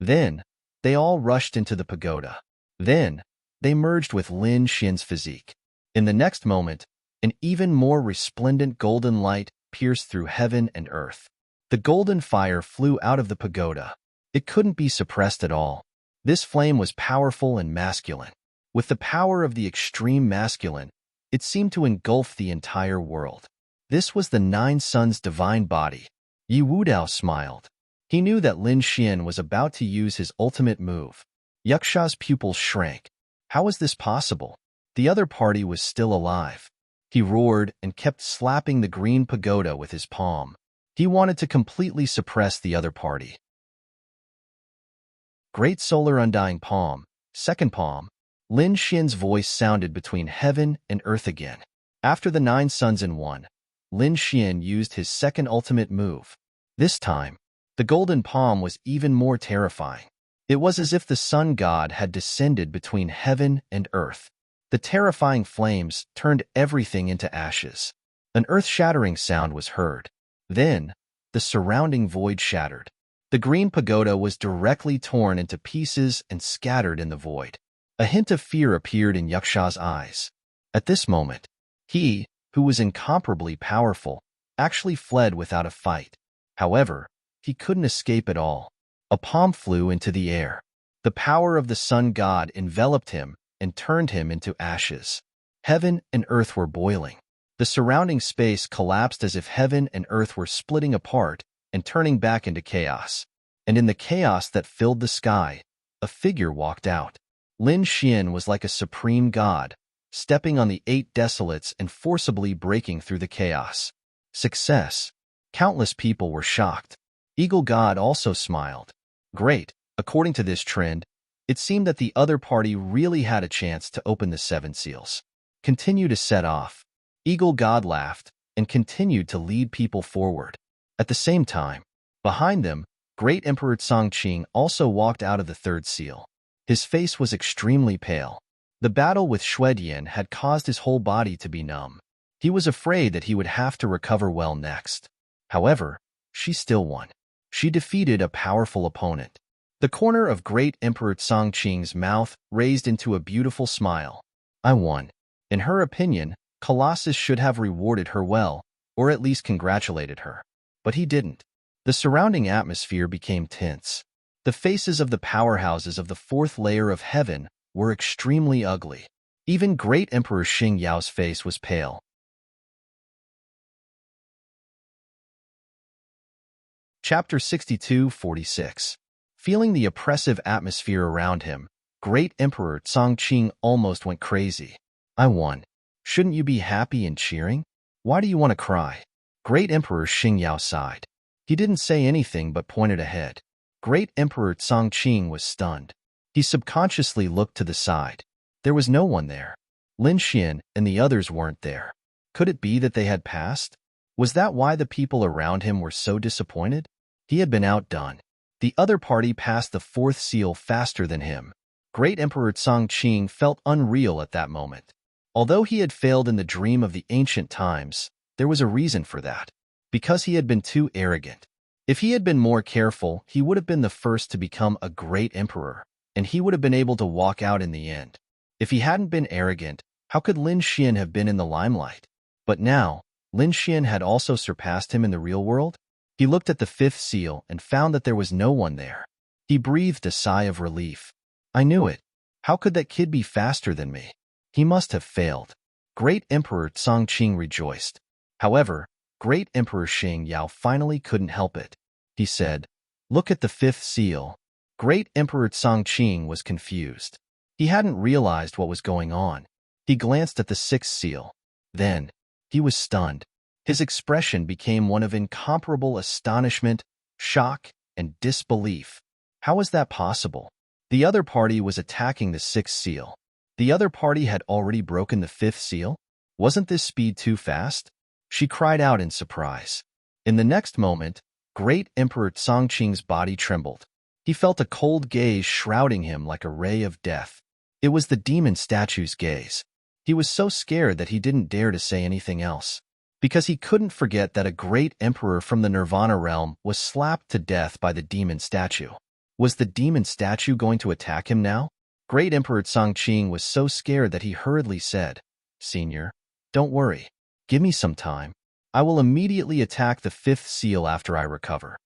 Then, they all rushed into the pagoda. Then, they merged with Lin Xian's physique. In the next moment, an even more resplendent golden light pierced through heaven and earth. The golden fire flew out of the pagoda. It couldn't be suppressed at all. This flame was powerful and masculine. With the power of the extreme masculine, it seemed to engulf the entire world. This was the 9 suns' divine body. Yi Wudao smiled. He knew that Lin Xian was about to use his ultimate move. Yaksha's pupils shrank. How was this possible? The other party was still alive. He roared and kept slapping the green pagoda with his palm. He wanted to completely suppress the other party. Great solar undying palm, second palm. Lin Xian's voice sounded between heaven and earth again. After the 9 suns in one, Lin Xian used his second ultimate move. This time, the golden palm was even more terrifying. It was as if the sun god had descended between heaven and earth. The terrifying flames turned everything into ashes. An earth-shattering sound was heard. Then, the surrounding void shattered. The green pagoda was directly torn into pieces and scattered in the void. A hint of fear appeared in Yaksha's eyes. At this moment, he, who was incomparably powerful, actually fled without a fight. However, he couldn't escape at all. A palm flew into the air. The power of the sun god enveloped him and turned him into ashes. Heaven and earth were boiling. The surrounding space collapsed as if heaven and earth were splitting apart and turning back into chaos. And in the chaos that filled the sky, a figure walked out. Lin Xian was like a supreme god, stepping on the 8 desolates and forcibly breaking through the chaos. Success. Countless people were shocked. Eagle God also smiled. Great. According to this trend, it seemed that the other party really had a chance to open the 7 seals. Continue to set off. Eagle God laughed and continued to lead people forward. At the same time, behind them, Great Emperor Chongqing also walked out of the 3rd seal. His face was extremely pale. The battle with Xuedian had caused his whole body to be numb. He was afraid that he would have to recover well next. However, she still won. She defeated a powerful opponent. The corner of Great Emperor Chongqing's mouth raised into a beautiful smile. I won. In her opinion, Colossus should have rewarded her well, or at least congratulated her. But he didn't. The surrounding atmosphere became tense. The faces of the powerhouses of the 4th layer of heaven were extremely ugly. Even Great Emperor Xing Yao's face was pale. Chapter 62-46. Feeling the oppressive atmosphere around him, Great Emperor Chongqing almost went crazy. I won. Shouldn't you be happy and cheering? Why do you want to cry? Great Emperor Xing Yao sighed. He didn't say anything but pointed ahead. Great Emperor Chongqing was stunned. He subconsciously looked to the side. There was no one there. Lin Xian and the others weren't there. Could it be that they had passed? Was that why the people around him were so disappointed? He had been outdone. The other party passed the 4th seal faster than him. Great Emperor Chongqing felt unreal at that moment. Although he had failed in the dream of the ancient times, there was a reason for that. because he had been too arrogant. If he had been more careful, he would have been the first to become a great emperor, and he would have been able to walk out in the end. If he hadn't been arrogant, how could Lin Xian have been in the limelight? But now, Lin Xian had also surpassed him in the real world? He looked at the fifth seal and found that there was no one there. He breathed a sigh of relief. I knew it. How could that kid be faster than me? He must have failed. Great Emperor Chongqing rejoiced. However, Great Emperor Xing Yao finally couldn't help it. He said, "Look at the fifth seal." Great Emperor Chongqing was confused. He hadn't realized what was going on. He glanced at the sixth seal. Then, he was stunned. His expression became one of incomparable astonishment, shock, and disbelief. How was that possible? The other party was attacking the sixth seal. The other party had already broken the fifth seal? Wasn't this speed too fast? She cried out in surprise. In the next moment, Great Emperor Chongqing's body trembled. He felt a cold gaze shrouding him like a ray of death. It was the demon statue's gaze. He was so scared that he didn't dare to say anything else, because he couldn't forget that a great emperor from the Nirvana realm was slapped to death by the demon statue. Was the demon statue going to attack him now? Great Emperor Chongqing was so scared that he hurriedly said, "Senior, don't worry. Give me some time. I will immediately attack the fifth seal after I recover."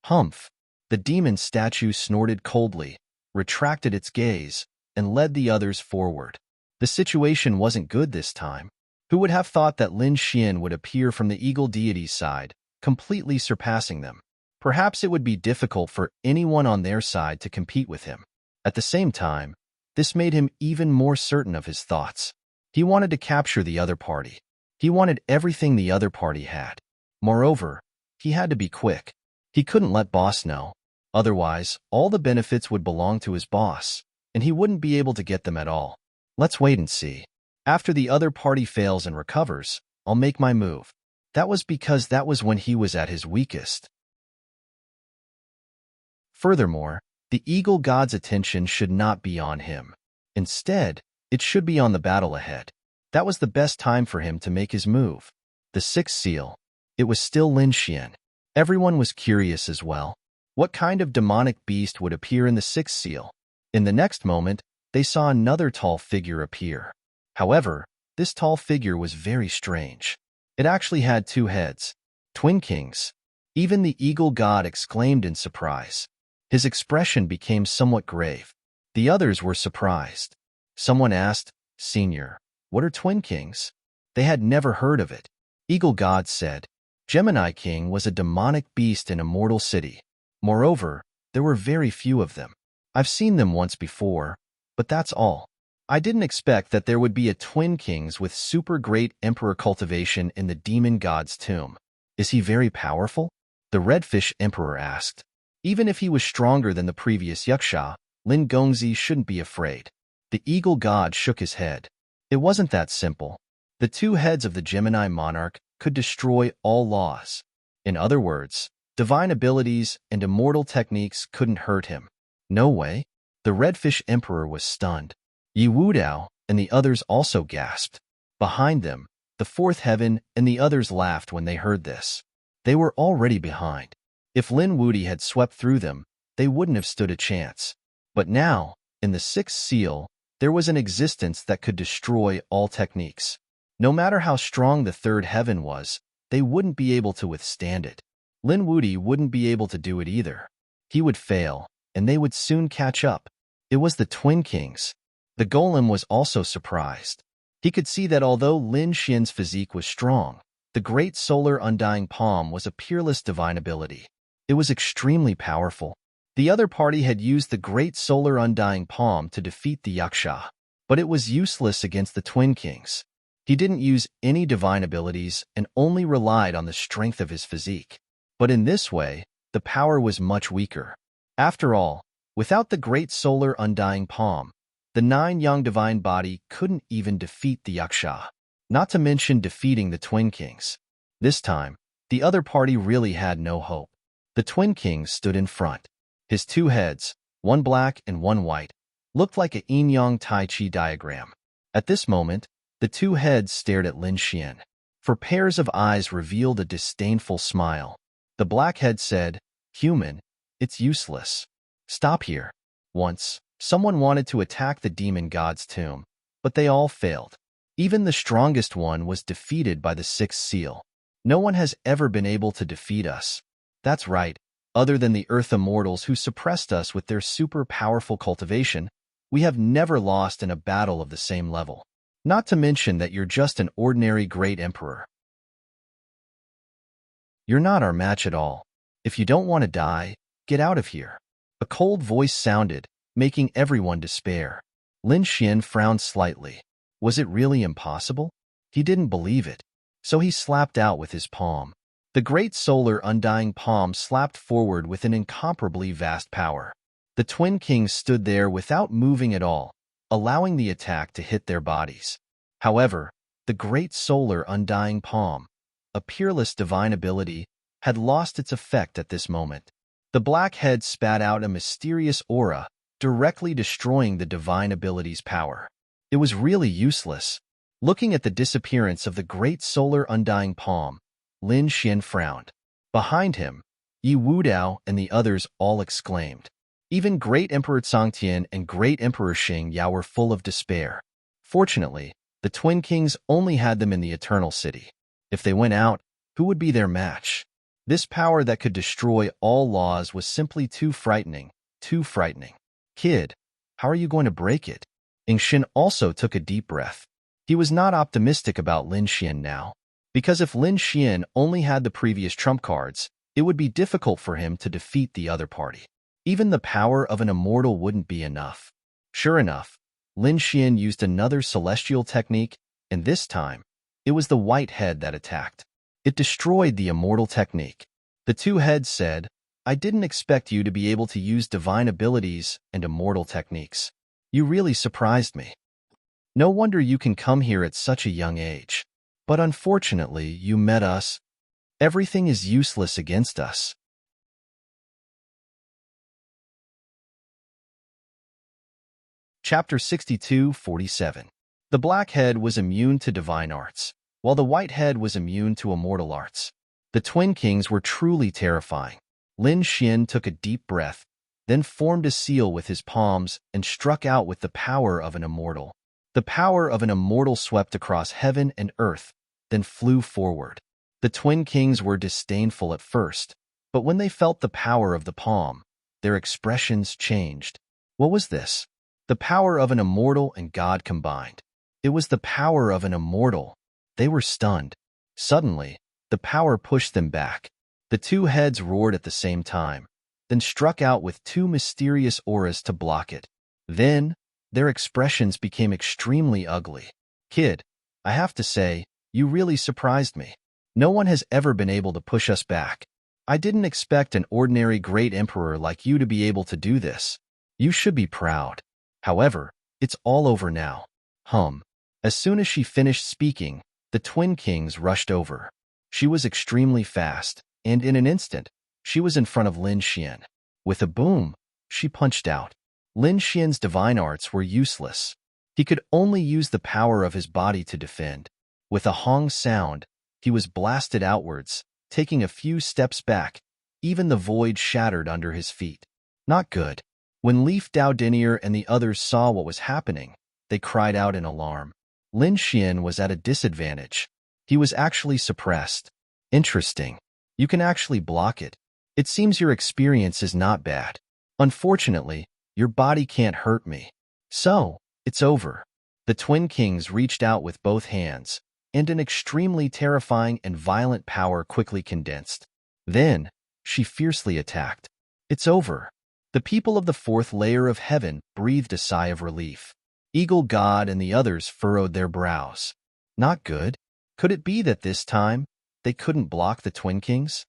Humph! The demon statue snorted coldly, retracted its gaze, and led the others forward. The situation wasn't good this time. Who would have thought that Lin Xian would appear from the eagle deity's side, completely surpassing them? Perhaps it would be difficult for anyone on their side to compete with him. At the same time, this made him even more certain of his thoughts. He wanted to capture the other party. He wanted everything the other party had. Moreover, he had to be quick. He couldn't let boss know. Otherwise, all the benefits would belong to his boss, and he wouldn't be able to get them at all. Let's wait and see. After the other party fails and recovers, I'll make my move. That was because that was when he was at his weakest. Furthermore, the eagle god's attention should not be on him. Instead, it should be on the battle ahead. That was the best time for him to make his move. The sixth seal. It was still Lin Xian. Everyone was curious as well. What kind of demonic beast would appear in the sixth seal? In the next moment, they saw another tall figure appear. However, this tall figure was very strange. It actually had two heads, twin kings. Even the eagle god exclaimed in surprise. His expression became somewhat grave. The others were surprised. Someone asked, "Senior, what are twin kings?" They had never heard of it. Eagle god said, "Gemini King was a demonic beast in a mortal city. Moreover, there were very few of them. I've seen them once before, but that's all. I didn't expect that there would be a twin kings with super great emperor cultivation in the demon god's tomb. Is he very powerful?" The redfish emperor asked. Even if he was stronger than the previous Yaksha, Lin Gongzi shouldn't be afraid. The eagle god shook his head. It wasn't that simple. The two heads of the Gemini monarch could destroy all laws. In other words, divine abilities and immortal techniques couldn't hurt him. No way. The redfish emperor was stunned. Yi Wudao and the others also gasped. Behind them, the fourth heaven and the others laughed when they heard this. They were already behind. If Lin Wudi had swept through them, they wouldn't have stood a chance. But now, in the sixth seal, there was an existence that could destroy all techniques. No matter how strong the third heaven was, they wouldn't be able to withstand it. Lin Wudi wouldn't be able to do it either. He would fail, and they would soon catch up. It was the twin kings. The golem was also surprised. He could see that although Lin Xian's physique was strong, the great solar undying palm was a peerless divine ability. It was extremely powerful. The other party had used the great solar undying palm to defeat the Yaksha, but it was useless against the twin kings. He didn't use any divine abilities and only relied on the strength of his physique. But in this way, the power was much weaker. After all, without the great solar undying palm, the 9-yang divine body couldn't even defeat the Yaksha, not to mention defeating the twin kings. This time, the other party really had no hope. The twin kings stood in front. His two heads, one black and one white, looked like a yin-yang Tai Chi diagram. At this moment, the two heads stared at Lin Xian. for pairs of eyes revealed a disdainful smile. The black head said, "Human, it's useless. Stop here." Once, someone wanted to attack the demon god's tomb, but they all failed. Even the strongest one was defeated by the sixth seal. No one has ever been able to defeat us. That's right, other than the Earth Immortals who suppressed us with their super-powerful cultivation, we have never lost in a battle of the same level. Not to mention that you're just an ordinary great emperor. You're not our match at all. If you don't want to die, get out of here." A cold voice sounded, making everyone despair. Lin Xian frowned slightly. Was it really impossible? He didn't believe it, so he slapped out with his palm. The great solar undying palm slapped forward with an incomparably vast power. The twin kings stood there without moving at all, allowing the attack to hit their bodies. However, the great solar undying palm, a peerless divine ability, had lost its effect at this moment. The black head spat out a mysterious aura, directly destroying the divine ability's power. It was really useless. Looking at the disappearance of the great solar undying palm, Lin Xian frowned. Behind him, Yi Wudao and the others all exclaimed. Even Great Emperor Cangtian and Great Emperor Xing Yao were full of despair. Fortunately, the twin kings only had them in the Eternal City. If they went out, who would be their match? This power that could destroy all laws was simply too frightening, too frightening. "Kid, how are you going to break it?" Xin also took a deep breath. He was not optimistic about Lin Xian now, because if Lin Xian only had the previous trump cards, it would be difficult for him to defeat the other party. Even the power of an immortal wouldn't be enough. Sure enough, Lin Xian used another celestial technique, and this time, it was the white head that attacked. It destroyed the immortal technique. The two heads said, "I didn't expect you to be able to use divine abilities and immortal techniques. You really surprised me. No wonder you can come here at such a young age. But unfortunately, you met us. Everything is useless against us." Chapter 62:47. The black head was immune to divine arts, while the white head was immune to immortal arts. The twin kings were truly terrifying. Lin Xian took a deep breath, then formed a seal with his palms and struck out with the power of an immortal. The power of an immortal swept across heaven and earth, then flew forward. The twin kings were disdainful at first, but when they felt the power of the palm, their expressions changed. What was this? The power of an immortal and God combined. It was the power of an immortal. They were stunned. Suddenly, the power pushed them back. The two heads roared at the same time, then struck out with two mysterious auras to block it. Then, their expressions became extremely ugly. "Kid, I have to say, you really surprised me. No one has ever been able to push us back. I didn't expect an ordinary great emperor like you to be able to do this. You should be proud. However, it's all over now." As soon as she finished speaking, the twin kings rushed over. She was extremely fast, and in an instant, she was in front of Lin Xian. With a boom, she punched out. Lin Xian's divine arts were useless. He could only use the power of his body to defend. With a hong sound, he was blasted outwards, taking a few steps back. Even the void shattered under his feet. Not good. When Leaf Dao Dinier and the others saw what was happening, they cried out in alarm. Lin Xian was at a disadvantage. He was actually suppressed. Interesting. You can actually block it. It seems your experience is not bad. Unfortunately, your body can't hurt me. So, it's over. The twin kings reached out with both hands, and an extremely terrifying and violent power quickly condensed. Then, she fiercely attacked. It's over. The people of the fourth layer of heaven breathed a sigh of relief. Eagle God and the others furrowed their brows. Not good. Could it be that this time, they couldn't block the twin kings?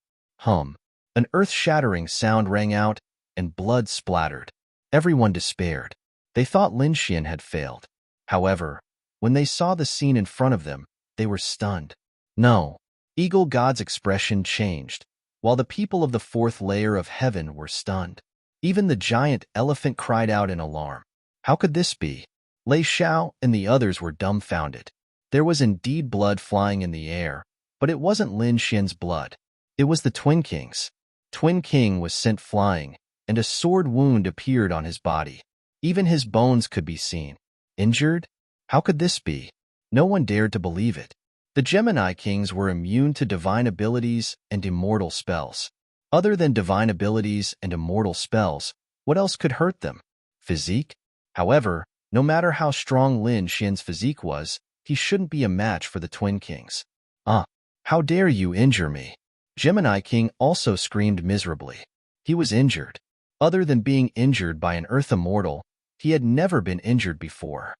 An earth-shattering sound rang out, and blood splattered. Everyone despaired. They thought Lin Xian had failed. However, when they saw the scene in front of them, they were stunned. No. Eagle God's expression changed, while the people of the fourth layer of heaven were stunned. Even the giant elephant cried out in alarm. How could this be? Lei Xiao and the others were dumbfounded. There was indeed blood flying in the air, but it wasn't Lin Xian's blood. It was the Twin King's. Twin King was sent flying, and a sword wound appeared on his body. Even his bones could be seen. Injured? How could this be? No one dared to believe it. The Gemini Kings were immune to divine abilities and immortal spells. Other than divine abilities and immortal spells, what else could hurt them? Physique? However, no matter how strong Lin Xian's physique was, he shouldn't be a match for the Twin Kings. How dare you injure me? Gemini King also screamed miserably. He was injured. Other than being injured by an Earth immortal, he had never been injured before.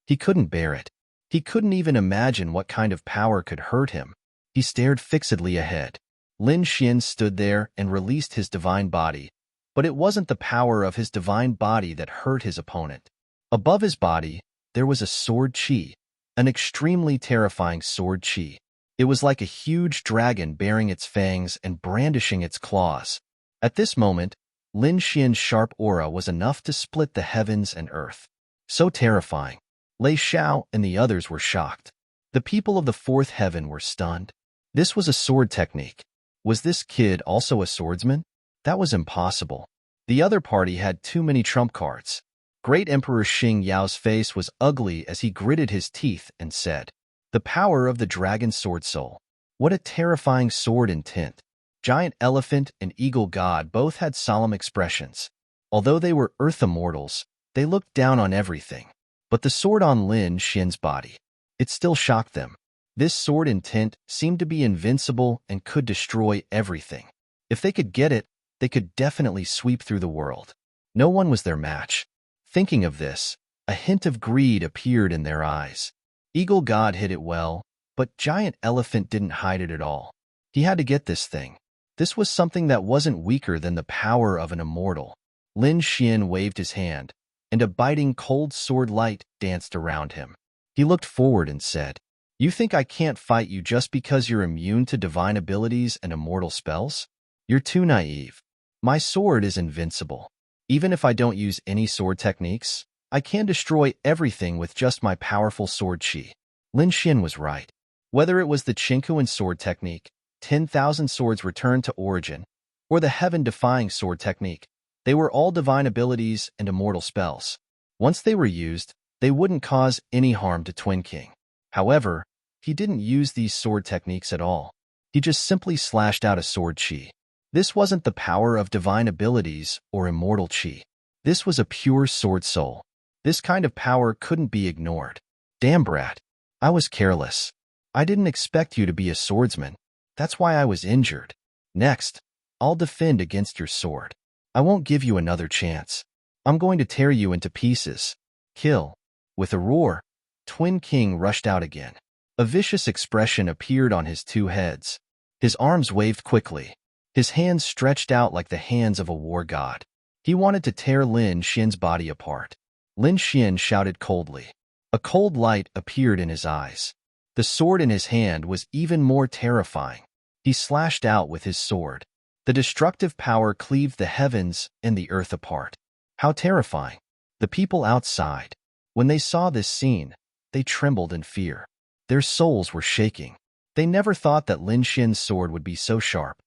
He couldn't bear it. He couldn't even imagine what kind of power could hurt him. He stared fixedly ahead. Lin Xian stood there and released his divine body, but it wasn't the power of his divine body that hurt his opponent. Above his body, there was a sword chi, an extremely terrifying sword chi. It was like a huge dragon bearing its fangs and brandishing its claws. At this moment, Lin Xian's sharp aura was enough to split the heavens and earth. So terrifying. Lei Xiao and the others were shocked. The people of the fourth heaven were stunned. This was a sword technique. Was this kid also a swordsman? That was impossible. The other party had too many trump cards. Great Emperor Xing Yao's face was ugly as he gritted his teeth and said, "The power of the dragon sword soul. What a terrifying sword and tint." Giant Elephant and Eagle God both had solemn expressions. Although they were earth immortals, they looked down on everything. But the sword on Lin Xian's body, it still shocked them. This sword and tint seemed to be invincible and could destroy everything. If they could get it, they could definitely sweep through the world. No one was their match. Thinking of this, a hint of greed appeared in their eyes. Eagle God hid it well, but Giant Elephant didn't hide it at all. He had to get this thing. This was something that wasn't weaker than the power of an immortal. Lin Xian waved his hand, and a biting cold sword light danced around him. He looked forward and said, "You think I can't fight you just because you're immune to divine abilities and immortal spells? You're too naive. My sword is invincible. Even if I don't use any sword techniques, I can destroy everything with just my powerful sword chi." Lin Xian was right. Whether it was the Qingquan sword technique, 10,000 swords returned to origin, or the heaven-defying sword technique, they were all divine abilities and immortal spells. Once they were used, they wouldn't cause any harm to Twin King. However, he didn't use these sword techniques at all. He just simply slashed out a sword chi. This wasn't the power of divine abilities or immortal chi. This was a pure sword soul. This kind of power couldn't be ignored. Damn, brat. I was careless. I didn't expect you to be a swordsman. That's why I was injured. Next, I'll defend against your sword. I won't give you another chance. I'm going to tear you into pieces. Kill. With a roar, Twin King rushed out again. A vicious expression appeared on his two heads. His arms waved quickly. His hands stretched out like the hands of a war god. He wanted to tear Lin Xian's body apart. Lin Xian shouted coldly. A cold light appeared in his eyes. The sword in his hand was even more terrifying. He slashed out with his sword. The destructive power cleaved the heavens and the earth apart. How terrifying. The people outside, when they saw this scene, they trembled in fear. Their souls were shaking. They never thought that Lin Xian's sword would be so sharp.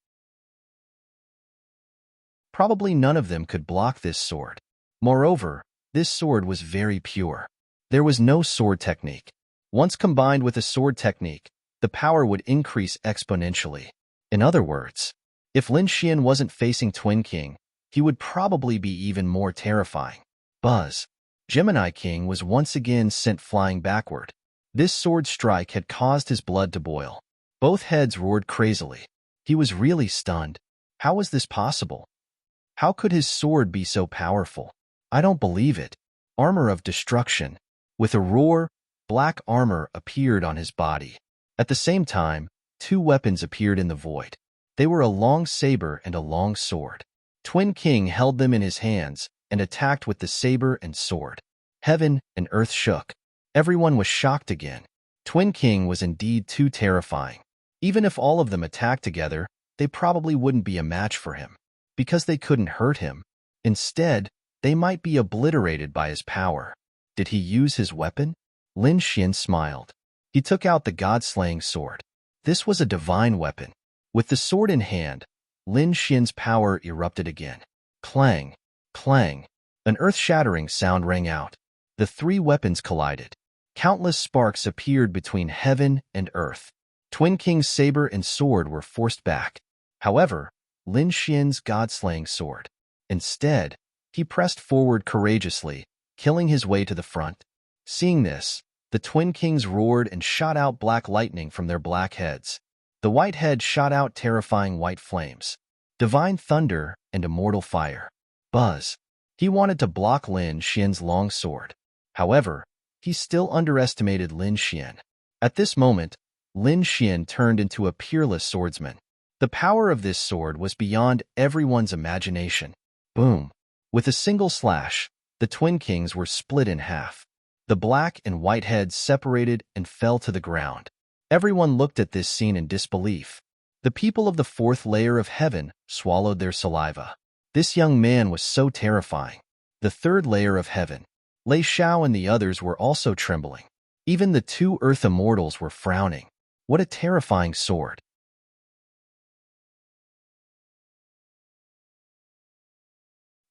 Probably none of them could block this sword. Moreover, this sword was very pure. There was no sword technique. Once combined with a sword technique, the power would increase exponentially. In other words, if Lin Xian wasn't facing Twin King, he would probably be even more terrifying. Buzz. Gemini King was once again sent flying backward. This sword strike had caused his blood to boil. Both heads roared crazily. He was really stunned. How was this possible? How could his sword be so powerful? I don't believe it. Armor of destruction. With a roar, black armor appeared on his body. At the same time, two weapons appeared in the void. They were a long saber and a long sword. Twin King held them in his hands and attacked with the saber and sword. Heaven and earth shook. Everyone was shocked again. Twin King was indeed too terrifying. Even if all of them attacked together, they probably wouldn't be a match for him. Because they couldn't hurt him. Instead, they might be obliterated by his power. Did he use his weapon? Lin Xian smiled. He took out the god-slaying sword. This was a divine weapon. With the sword in hand, Lin Xian's power erupted again. Clang, clang. An earth-shattering sound rang out. The three weapons collided. Countless sparks appeared between heaven and earth. Twin King's saber and sword were forced back. However, Lin Xian's god-slaying sword. Instead, he pressed forward courageously, killing his way to the front. Seeing this, the Twin Kings roared and shot out black lightning from their black heads. The white head shot out terrifying white flames, divine thunder, and immortal fire. Buzz. He wanted to block Lin Xian's long sword. However, he still underestimated Lin Xian. At this moment, Lin Xian turned into a peerless swordsman. The power of this sword was beyond everyone's imagination. Boom. With a single slash, the Twin Kings were split in half. The black and white heads separated and fell to the ground. Everyone looked at this scene in disbelief. The people of the fourth layer of heaven swallowed their saliva. This young man was so terrifying. The third layer of heaven, Lei Xiao and the others were also trembling. Even the two earth immortals were frowning. What a terrifying sword.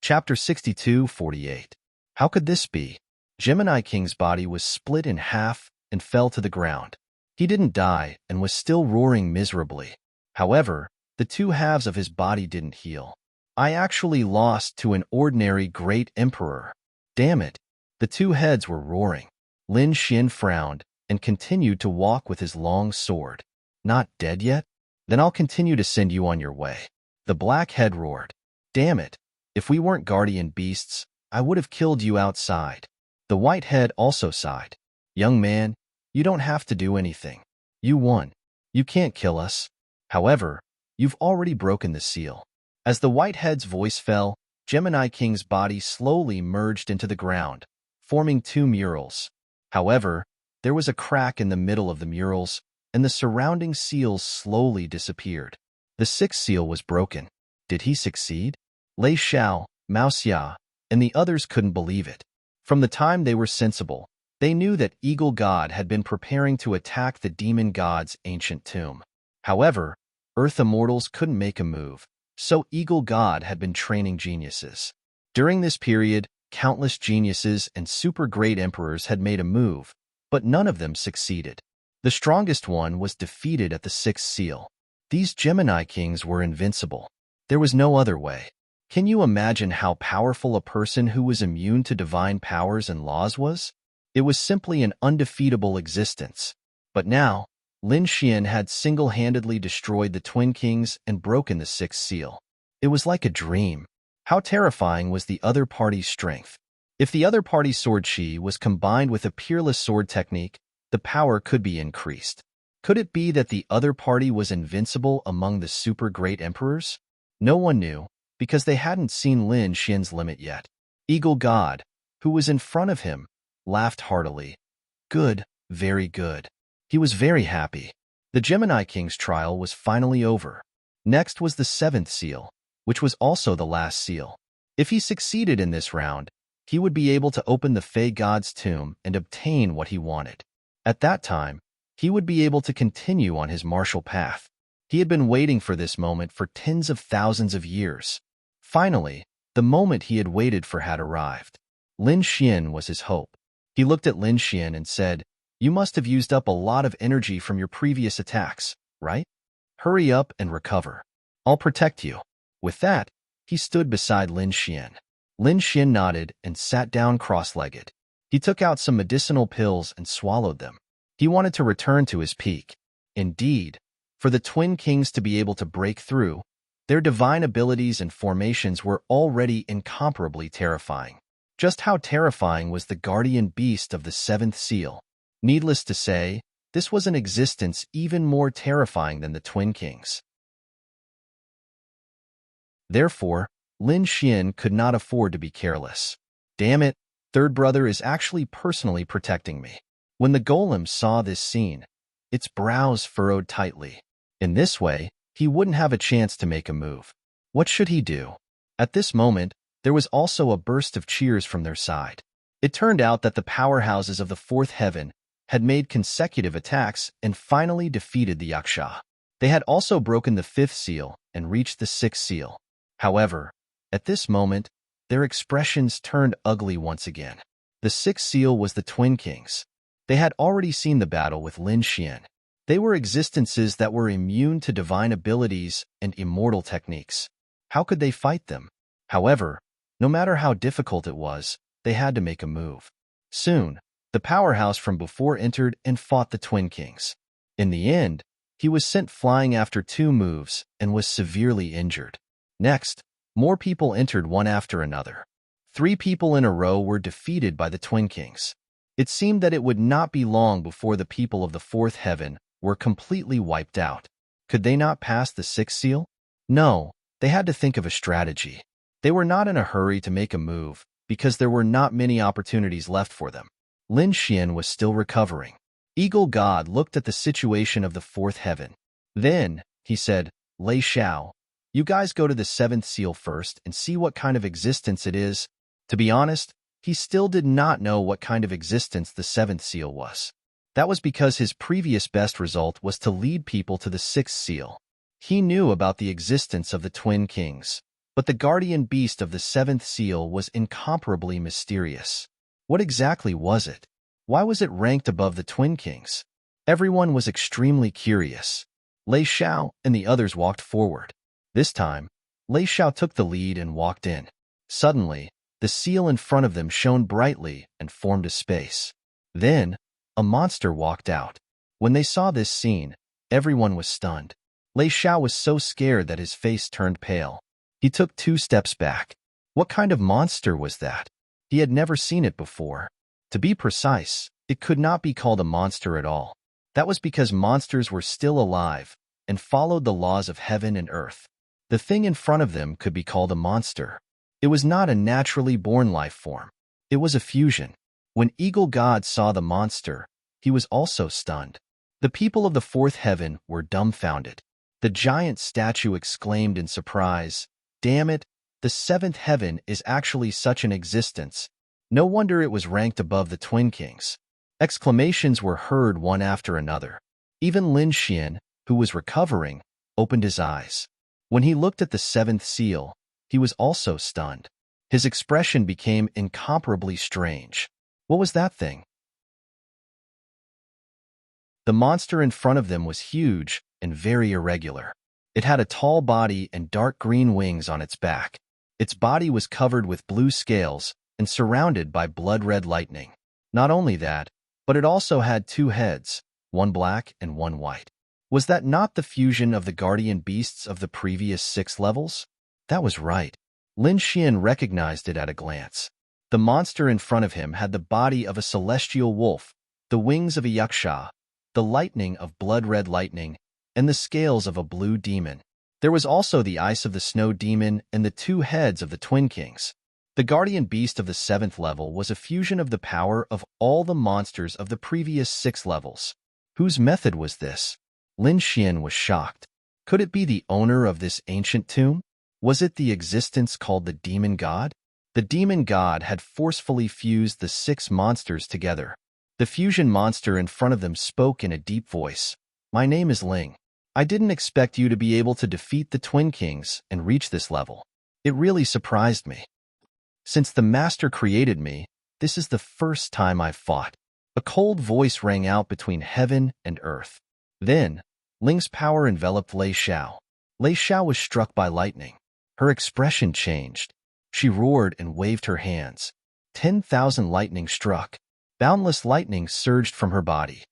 Chapter 62:48. How could this be? Gemini King's body was split in half and fell to the ground. He didn't die and was still roaring miserably. However, the two halves of his body didn't heal. I actually lost to an ordinary great emperor. Damn it. The two heads were roaring. Lin Xian frowned and continued to walk with his long sword. Not dead yet? Then I'll continue to send you on your way. The black head roared. Damn it. If we weren't guardian beasts, I would have killed you outside. The white head also sighed. Young man, you don't have to do anything. You won. You can't kill us. However, you've already broken the seal. As the white head's voice fell, Gemini King's body slowly merged into the ground, forming two murals. However, there was a crack in the middle of the murals, and the surrounding seals slowly disappeared. The sixth seal was broken. Did he succeed? Lei Xiao, Mao Xia, and the others couldn't believe it. From the time they were sensible, they knew that Eagle God had been preparing to attack the demon god's ancient tomb. However, Earth Immortals couldn't make a move, so Eagle God had been training geniuses. During this period, countless geniuses and super great emperors had made a move, but none of them succeeded. The strongest one was defeated at the sixth seal. These Gemini Kings were invincible. There was no other way. Can you imagine how powerful a person who was immune to divine powers and laws was? It was simply an undefeatable existence. But now, Lin Xian had single-handedly destroyed the Twin Kings and broken the sixth seal. It was like a dream. How terrifying was the other party's strength? If the other party's sword chi was combined with a peerless sword technique, the power could be increased. Could it be that the other party was invincible among the super great emperors? No one knew, because they hadn't seen Lin Xian's limit yet. Eagle God, who was in front of him, laughed heartily. Good, very good. He was very happy. The Gemini King's trial was finally over. Next was the seventh seal, which was also the last seal. If he succeeded in this round, he would be able to open the Fey God's tomb and obtain what he wanted. At that time, he would be able to continue on his martial path. He had been waiting for this moment for tens of thousands of years. Finally, the moment he had waited for had arrived. Lin Xian was his hope. He looked at Lin Xian and said, "You must have used up a lot of energy from your previous attacks, right? Hurry up and recover. I'll protect you." With that, he stood beside Lin Xian. Lin Xian nodded and sat down cross-legged. He took out some medicinal pills and swallowed them. He wanted to return to his peak. Indeed, for the Twin Kings to be able to break through, their divine abilities and formations were already incomparably terrifying. Just how terrifying was the guardian beast of the seventh seal? Needless to say, this was an existence even more terrifying than the Twin Kings. Therefore, Lin Xian could not afford to be careless. Damn it, third brother is actually personally protecting me. When the golem saw this scene, its brows furrowed tightly. In this way, he wouldn't have a chance to make a move. What should he do? At this moment, there was also a burst of cheers from their side. It turned out that the powerhouses of the fourth heaven had made consecutive attacks and finally defeated the Yaksha. They had also broken the 5th seal and reached the 6th seal. However, at this moment, their expressions turned ugly once again. The 6th seal was the Twin Kings. They had already seen the battle with Lin Xian. They were existences that were immune to divine abilities and immortal techniques. How could they fight them? However, no matter how difficult it was, they had to make a move. Soon, the powerhouse from before entered and fought the Twin Kings. In the end, he was sent flying after 2 moves and was severely injured. Next, more people entered one after another. 3 people in a row were defeated by the Twin Kings. It seemed that it would not be long before the people of the 4th heaven were completely wiped out. Could they not pass the 6th seal? No, they had to think of a strategy. They were not in a hurry to make a move because there were not many opportunities left for them. Lin Xian was still recovering. Eagle God looked at the situation of the 4th heaven. Then, he said, Lei Xiao, you guys go to the 7th seal first and see what kind of existence it is. To be honest, he still did not know what kind of existence the 7th seal was. That was because his previous best result was to lead people to the 6th seal. He knew about the existence of the Twin Kings, but the guardian beast of the 7th seal was incomparably mysterious. What exactly was it? Why was it ranked above the Twin Kings? Everyone was extremely curious. Lei Xiao and the others walked forward. This time, Lei Xiao took the lead and walked in. Suddenly, the seal in front of them shone brightly and formed a space. Then, a monster walked out. When they saw this scene, everyone was stunned. Lei Xiao was so scared that his face turned pale. He took 2 steps back. What kind of monster was that? He had never seen it before. To be precise, it could not be called a monster at all. That was because monsters were still alive and followed the laws of heaven and earth. The thing in front of them could be called a monster. It was not a naturally born life form. It was a fusion. When Eagle God saw the monster, he was also stunned. The people of the 4th heaven were dumbfounded. The giant statue exclaimed in surprise, "Damn it, the 7th heaven is actually such an existence. No wonder it was ranked above the Twin Kings." Exclamations were heard one after another. Even Lin Xian, who was recovering, opened his eyes. When he looked at the 7th seal, he was also stunned. His expression became incomparably strange. What was that thing? The monster in front of them was huge and very irregular. It had a tall body and dark green wings on its back. Its body was covered with blue scales and surrounded by blood-red lightning. Not only that, but it also had 2 heads, one black and one white. Was that not the fusion of the guardian beasts of the previous 6 levels? That was right. Lin Xian recognized it at a glance. The monster in front of him had the body of a celestial wolf, the wings of a yaksha, the lightning of blood-red lightning, and the scales of a blue demon. There was also the eyes of the snow demon and the 2 heads of the Twin Kings. The guardian beast of the 7th level was a fusion of the power of all the monsters of the previous 6 levels. Whose method was this? Lin Xian was shocked. Could it be the owner of this ancient tomb? Was it the existence called the Demon God? The Demon God had forcefully fused the 6 monsters together. The fusion monster in front of them spoke in a deep voice. "My name is Ling. I didn't expect you to be able to defeat the Twin Kings and reach this level. It really surprised me. Since the Master created me, this is the first time I've fought." A cold voice rang out between heaven and earth. Then, Ling's power enveloped Lei Xiao. Lei Xiao was struck by lightning. Her expression changed. She roared and waved her hands. 10,000 lightning struck. Boundless lightning surged from her body.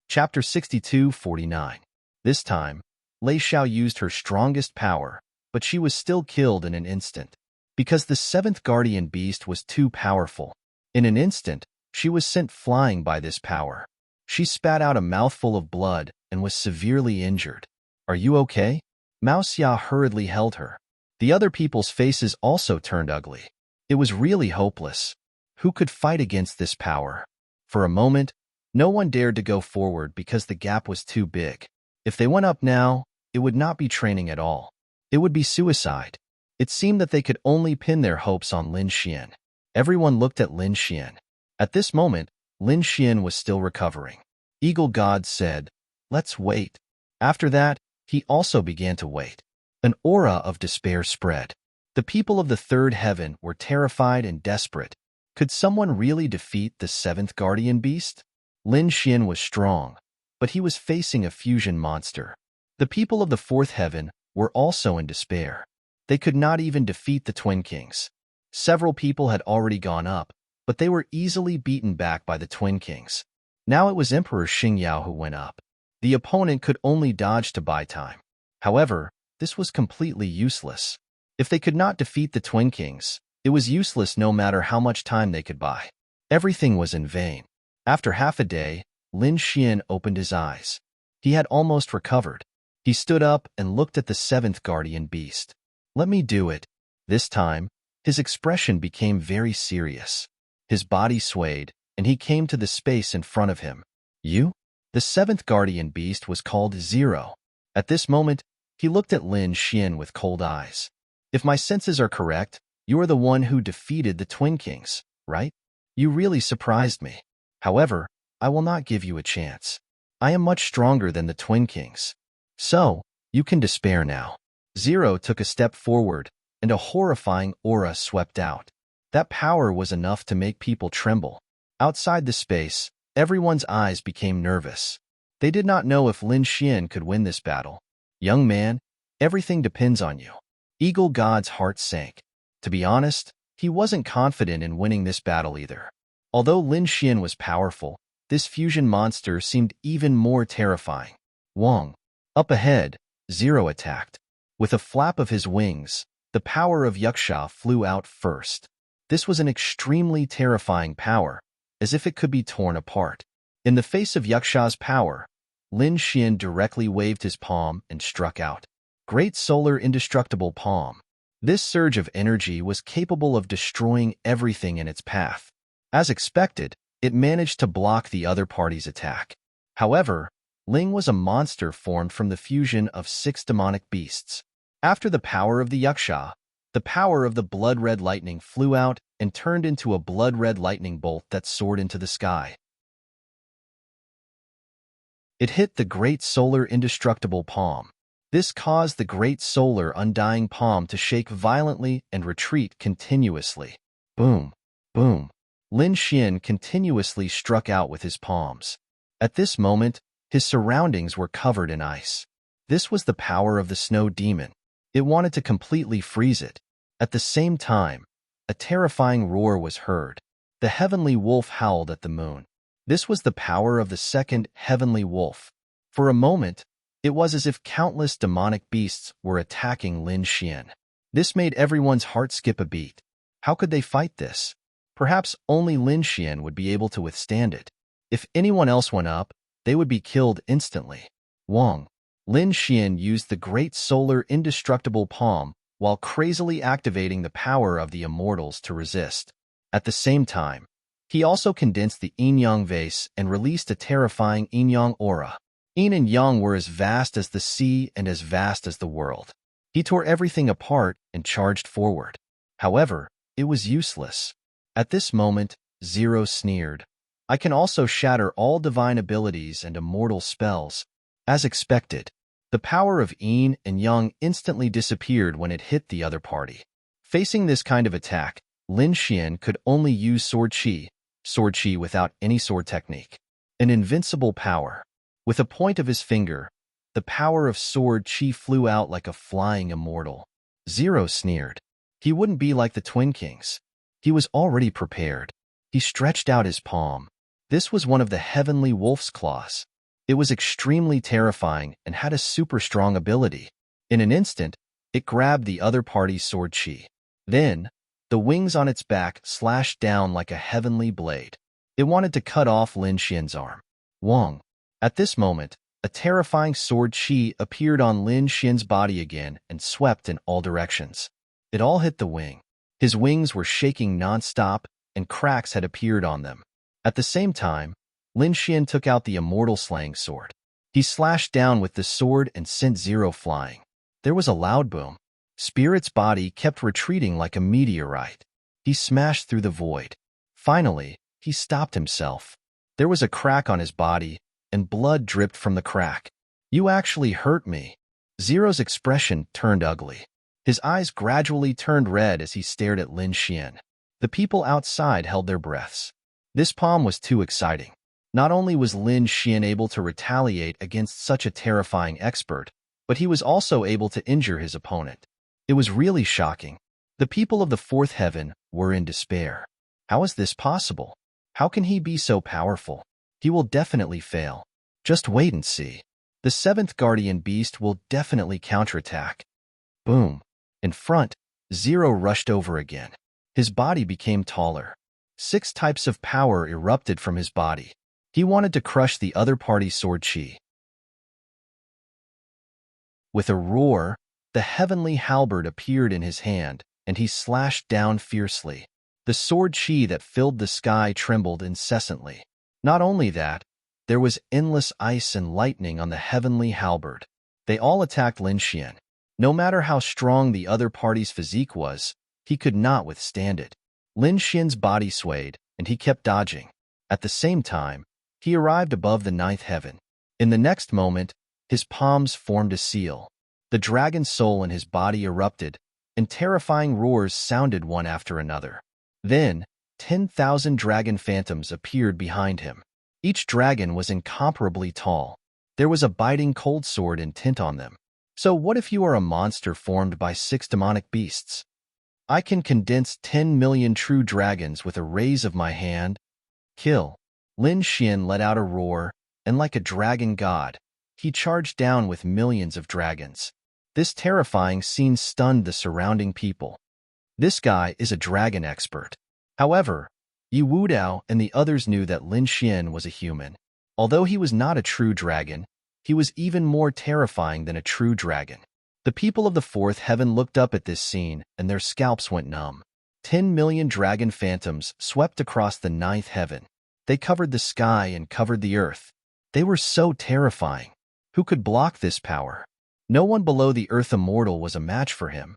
Chapter 62:49. This time, Lei Xiao used her strongest power, but she was still killed in an instant. Because the 7th guardian beast was too powerful. In an instant, she was sent flying by this power. She spat out a mouthful of blood and was severely injured. "Are you okay?" Mao Xia hurriedly held her. The other people's faces also turned ugly. It was really hopeless. Who could fight against this power? For a moment, no one dared to go forward because the gap was too big. If they went up now, it would not be training at all. It would be suicide. It seemed that they could only pin their hopes on Lin Xian. Everyone looked at Lin Xian. At this moment, Lin Xian was still recovering. Eagle God said, "Let's wait." After that, he also began to wait. An aura of despair spread. The people of the third heaven were terrified and desperate. Could someone really defeat the seventh guardian beast? Lin Xian was strong, but he was facing a fusion monster. The people of the fourth heaven were also in despair. They could not even defeat the Twin Kings. Several people had already gone up, but they were easily beaten back by the Twin Kings. Now it was Emperor Xingyao who went up. The opponent could only dodge to buy time. However, this was completely useless. If they could not defeat the Twin Kings, it was useless no matter how much time they could buy. Everything was in vain. After half a day, Lin Xian opened his eyes. He had almost recovered. He stood up and looked at the seventh guardian beast. "Let me do it." This time, his expression became very serious. His body swayed, and he came to the space in front of him. "You?" The seventh guardian beast was called Zero. At this moment, he looked at Lin Xian with cold eyes. "If my senses are correct, you are the one who defeated the Twin Kings, right? You really surprised me. However, I will not give you a chance. I am much stronger than the Twin Kings. So, you can despair now." Zero took a step forward, and a horrifying aura swept out. That power was enough to make people tremble. Outside the space, everyone's eyes became nervous. They did not know if Lin Xian could win this battle. "Young man, everything depends on you." Eagle God's heart sank. To be honest, he wasn't confident in winning this battle either. Although Lin Xian was powerful, this fusion monster seemed even more terrifying. Wong. Up ahead, Zero attacked. With a flap of his wings, the power of Yaksha flew out first. This was an extremely terrifying power, as if it could be torn apart. In the face of Yaksha's power, Lin Xian directly waved his palm and struck out. Great Solar Indestructible Palm. This surge of energy was capable of destroying everything in its path. As expected, it managed to block the other party's attack. However, Ling was a monster formed from the fusion of 6 demonic beasts. After the power of the Yaksha, the power of the blood-red lightning flew out and turned into a blood-red lightning bolt that soared into the sky. It hit the Great Solar Indestructible Palm. This caused the Great Solar Undying Palm to shake violently and retreat continuously. Boom, boom. Lin Xian continuously struck out with his palms. At this moment, his surroundings were covered in ice. This was the power of the snow demon. It wanted to completely freeze it. At the same time, a terrifying roar was heard. The heavenly wolf howled at the moon. This was the power of the second heavenly wolf. For a moment, it was as if countless demonic beasts were attacking Lin Xian. This made everyone's heart skip a beat. How could they fight this? Perhaps only Lin Xian would be able to withstand it. If anyone else went up, they would be killed instantly. Wong. Lin Xian used the Great Solar Indestructible Palm while crazily activating the power of the immortals to resist. At the same time, he also condensed the yin-yang vase and released a terrifying yin-yang aura. Yin and yang were as vast as the sea and as vast as the world. He tore everything apart and charged forward. However, it was useless. At this moment, Zero sneered. "I can also shatter all divine abilities and immortal spells." As expected, the power of yin and yang instantly disappeared when it hit the other party. Facing this kind of attack, Lin Xian could only use sword chi without any sword technique. An invincible power. With a point of his finger, the power of sword chi flew out like a flying immortal. Zero sneered. He wouldn't be like the Twin Kings. He was already prepared. He stretched out his palm. This was one of the heavenly wolf's claws. It was extremely terrifying and had a super strong ability. In an instant, it grabbed the other party's sword chi. Then, the wings on its back slashed down like a heavenly blade. It wanted to cut off Lin Xian's arm. Wong. At this moment, a terrifying sword chi appeared on Lin Xian's body again and swept in all directions. It all hit the wing. His wings were shaking non-stop, and cracks had appeared on them. At the same time, Lin Xian took out the immortal slaying sword. He slashed down with the sword and sent Zero flying. There was a loud boom. Spirit's body kept retreating like a meteorite. He smashed through the void. Finally, he stopped himself. There was a crack on his body, and blood dripped from the crack. "You actually hurt me." Zero's expression turned ugly. His eyes gradually turned red as he stared at Lin Xian. The people outside held their breaths. This palm was too exciting. Not only was Lin Xian able to retaliate against such a terrifying expert, but he was also able to injure his opponent. It was really shocking. The people of the fourth heaven were in despair. How is this possible? How can he be so powerful? He will definitely fail. Just wait and see. The seventh guardian beast will definitely counterattack. Boom. In front, Zero rushed over again. His body became taller. 6 types of power erupted from his body. He wanted to crush the other party's sword chi. With a roar, the heavenly halberd appeared in his hand, and he slashed down fiercely. The sword chi that filled the sky trembled incessantly. Not only that, there was endless ice and lightning on the heavenly halberd. They all attacked Lin Xian. No matter how strong the other party's physique was, he could not withstand it. Lin Xian's body swayed, and he kept dodging. At the same time, he arrived above the ninth heaven. In the next moment, his palms formed a seal. The dragon soul in his body erupted, and terrifying roars sounded one after another. Then, 10,000 dragon phantoms appeared behind him. Each dragon was incomparably tall. There was a biting cold sword intent on them. So what if you are a monster formed by 6 demonic beasts? I can condense 10 million true dragons with a raise of my hand. Kill. Lin Xian let out a roar, and like a dragon god, he charged down with millions of dragons. This terrifying scene stunned the surrounding people. This guy is a dragon expert. However, Yu Wudao and the others knew that Lin Xian was a human. Although he was not a true dragon, he was even more terrifying than a true dragon. The people of the fourth heaven looked up at this scene, and their scalps went numb. 10 million dragon phantoms swept across the ninth heaven. They covered the sky and covered the earth. They were so terrifying. Who could block this power? No one below the earth immortal was a match for him.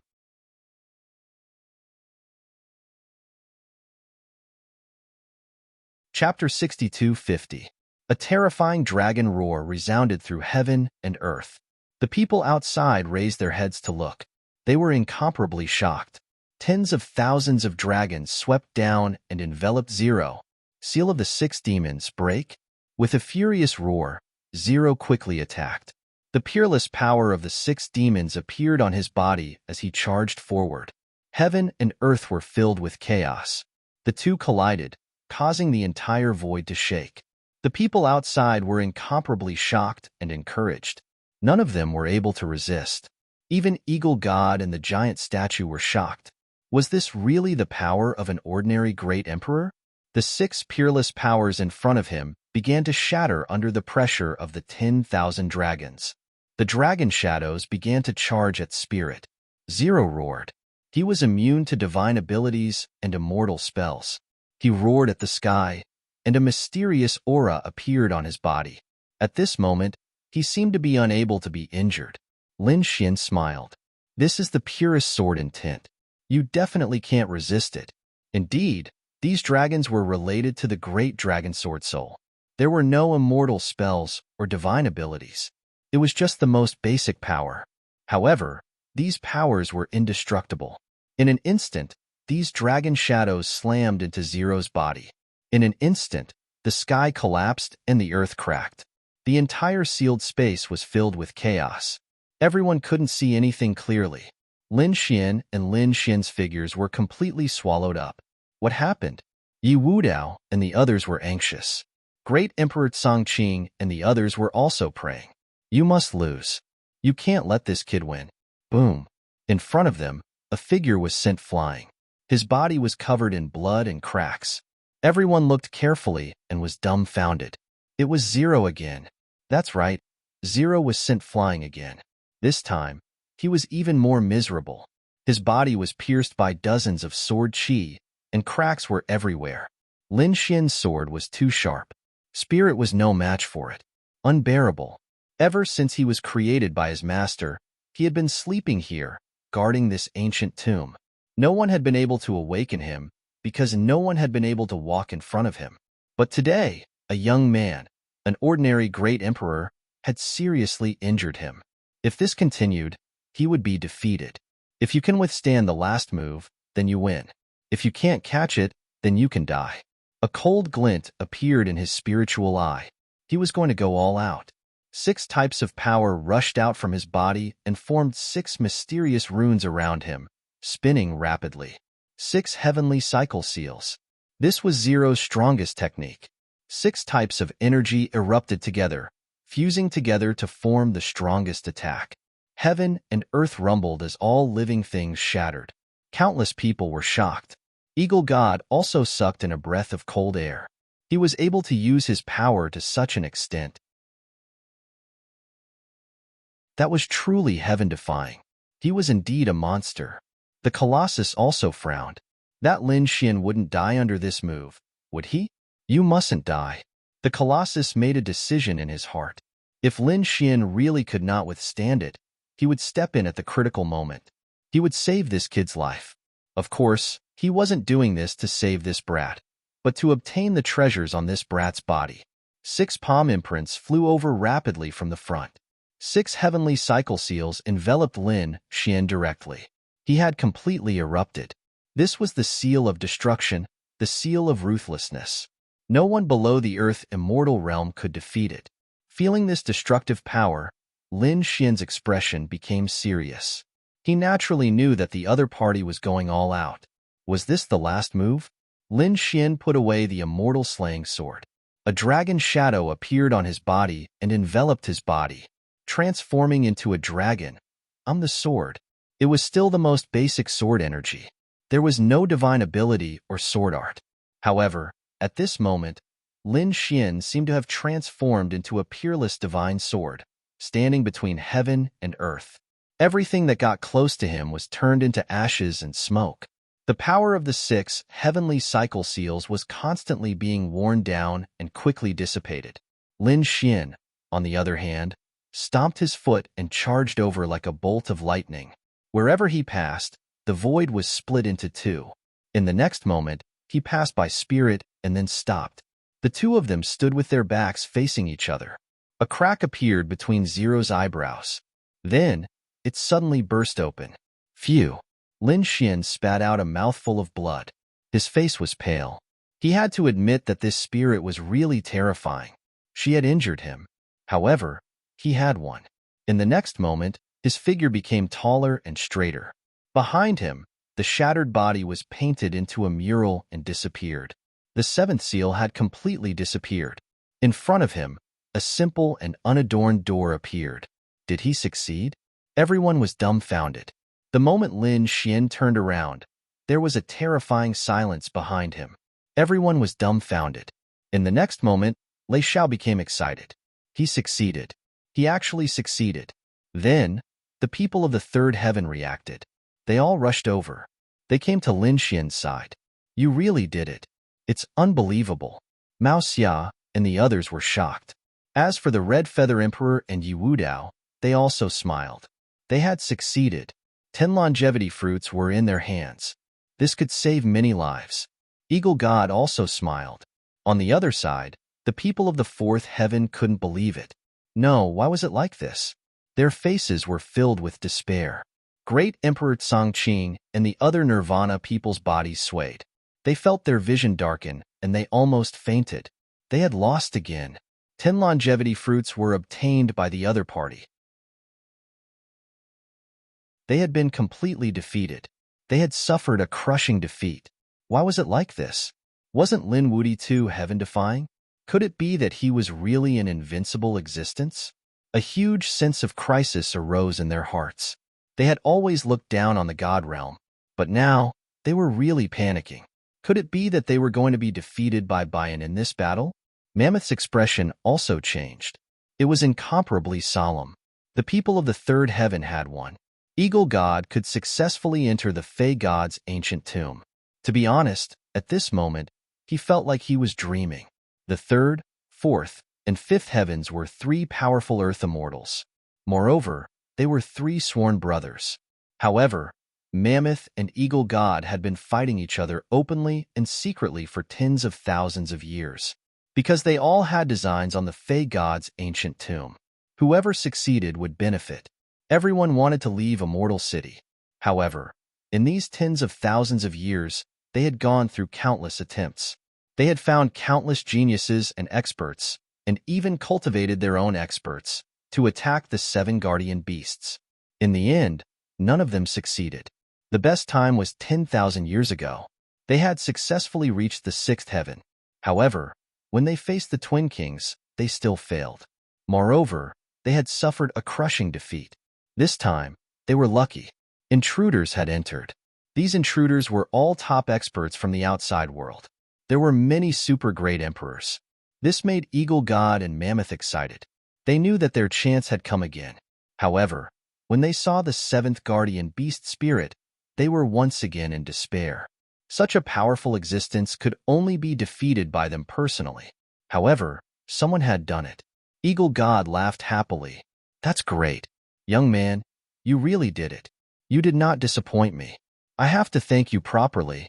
Chapter 62:50. A terrifying dragon roar resounded through heaven and earth. The people outside raised their heads to look. They were incomparably shocked. Tens of thousands of dragons swept down and enveloped Zero. Seal of the 6 demons, break. With a furious roar, Zero quickly attacked. The peerless power of the 6 demons appeared on his body as he charged forward. Heaven and earth were filled with chaos. The two collided, causing the entire void to shake. The people outside were incomparably shocked and encouraged. None of them were able to resist. Even Eagle God and the giant statue were shocked. Was this really the power of an ordinary great emperor? The 6 peerless powers in front of him began to shatter under the pressure of the 10,000 dragons. The dragon shadows began to charge at Spirit. Zero roared. He was immune to divine abilities and immortal spells. He roared at the sky, and a mysterious aura appeared on his body. At this moment, he seemed to be unable to be injured. Lin Xian smiled. This is the purest sword intent. You definitely can't resist it. Indeed, these dragons were related to the great dragon sword soul. There were no immortal spells or divine abilities. It was just the most basic power. However, these powers were indestructible. In an instant, these dragon shadows slammed into Zero's body. In an instant, the sky collapsed and the earth cracked. The entire sealed space was filled with chaos. Everyone couldn't see anything clearly. Lin Xian and Lin Xian's figures were completely swallowed up. What happened? Yu Wudao and the others were anxious. Great Emperor Chongqing and the others were also praying. You must lose. You can't let this kid win. Boom. In front of them, a figure was sent flying. His body was covered in blood and cracks. Everyone looked carefully and was dumbfounded. It was Zero again. That's right, Zero was sent flying again. This time, he was even more miserable. His body was pierced by dozens of sword chi, and cracks were everywhere. Lin Xian's sword was too sharp. Spirit was no match for it. Unbearable. Ever since he was created by his master, he had been sleeping here, guarding this ancient tomb. No one had been able to awaken him because no one had been able to walk in front of him. But today, a young man, an ordinary great emperor, had seriously injured him. If this continued, he would be defeated. If you can withstand the last move, then you win. If you can't catch it, then you can die. A cold glint appeared in his spiritual eye. He was going to go all out. 6 types of power rushed out from his body and formed 6 mysterious runes around him, spinning rapidly. 6 heavenly cycle seals. This was Zero's strongest technique. 6 types of energy erupted together, fusing together to form the strongest attack. Heaven and earth rumbled as all living things shattered. Countless people were shocked. Eagle God also sucked in a breath of cold air. He was able to use his power to such an extent that was truly heaven-defying. He was indeed a monster. The Colossus also frowned. That Lin Xian wouldn't die under this move, would he? You mustn't die. The Colossus made a decision in his heart. If Lin Xian really could not withstand it, he would step in at the critical moment. He would save this kid's life. Of course, he wasn't doing this to save this brat, but to obtain the treasures on this brat's body. 6 palm imprints flew over rapidly from the front. 6 heavenly cycle seals enveloped Lin Xian directly. He had completely erupted. This was the seal of destruction, the seal of ruthlessness. No one below the earth immortal realm could defeat it. Feeling this destructive power, Lin Xian's expression became serious. He naturally knew that the other party was going all out. Was this the last move? Lin Xian put away the immortal slaying sword. A dragon shadow appeared on his body and enveloped his body, transforming into a dragon. The sword. It was still the most basic sword energy. There was no divine ability or sword art. However, at this moment, Lin Xian seemed to have transformed into a peerless divine sword, standing between heaven and earth. Everything that got close to him was turned into ashes and smoke. The power of the 6 heavenly cycle seals was constantly being worn down and quickly dissipated. Lin Xian, on the other hand, stomped his foot and charged over like a bolt of lightning. Wherever he passed, the void was split into 2. In the next moment, he passed by Spirit and then stopped. The 2 of them stood with their backs facing each other. A crack appeared between Zero's eyebrows. Then, it suddenly burst open. Phew! Lin Xian spat out a mouthful of blood. His face was pale. He had to admit that this spirit was really terrifying. She had injured him. However, he had won. In the next moment, his figure became taller and straighter. Behind him, the shattered body was painted into a mural and disappeared. The 7th seal had completely disappeared. In front of him, a simple and unadorned door appeared. Did he succeed? Everyone was dumbfounded. The moment Lin Xian turned around, there was a terrifying silence behind him. Everyone was dumbfounded. In the next moment, Lei Xiao became excited. He succeeded. He actually succeeded. Then, the people of the 3rd heaven reacted. They all rushed over. They came to Lin Xian's side. You really did it. It's unbelievable. Mao Xia and the others were shocked. As for the Red Feather Emperor and Yi Wudao, they also smiled. They had succeeded. 10 longevity fruits were in their hands. This could save many lives. Eagle God also smiled. On the other side, the people of the 4th heaven couldn't believe it. No, why was it like this? Their faces were filled with despair. Great Emperor Changqing and the other Nirvana people's bodies swayed. They felt their vision darken, and they almost fainted. They had lost again. 10 longevity fruits were obtained by the other party. They had been completely defeated. They had suffered a crushing defeat. Why was it like this? Wasn't Lin Wudi too heaven-defying? Could it be that he was really an invincible existence? A huge sense of crisis arose in their hearts. They had always looked down on the God realm, but now they were really panicking. Could it be that they were going to be defeated by Bayan in this battle? Mammoth's expression also changed. It was incomparably solemn. The people of the 3rd heaven had won. Eagle God could successfully enter the Fey God's ancient tomb. To be honest, at this moment, he felt like he was dreaming. The 3rd, 4th, and 5th heavens were 3 powerful earth immortals. Moreover, they were 3 sworn brothers. However, Mammoth and Eagle God had been fighting each other openly and secretly for tens of thousands of years, because they all had designs on the Fae God's ancient tomb. Whoever succeeded would benefit. Everyone wanted to leave Immortal City. However, in these tens of thousands of years, they had gone through countless attempts. They had found countless geniuses and experts, and even cultivated their own experts, to attack the 7 guardian beasts. In the end, none of them succeeded. The best time was 10,000 years ago. They had successfully reached the 6th heaven. However, when they faced the Twin Kings, they still failed. Moreover, they had suffered a crushing defeat. This time, they were lucky. Intruders had entered. These intruders were all top experts from the outside world. There were many super great emperors. This made Eagle God and Mammoth excited. They knew that their chance had come again. However, when they saw the 7th guardian beast spirit, they were once again in despair. Such a powerful existence could only be defeated by them personally. However, someone had done it. Eagle God laughed happily. That's great. Young man, you really did it. You did not disappoint me. I have to thank you properly.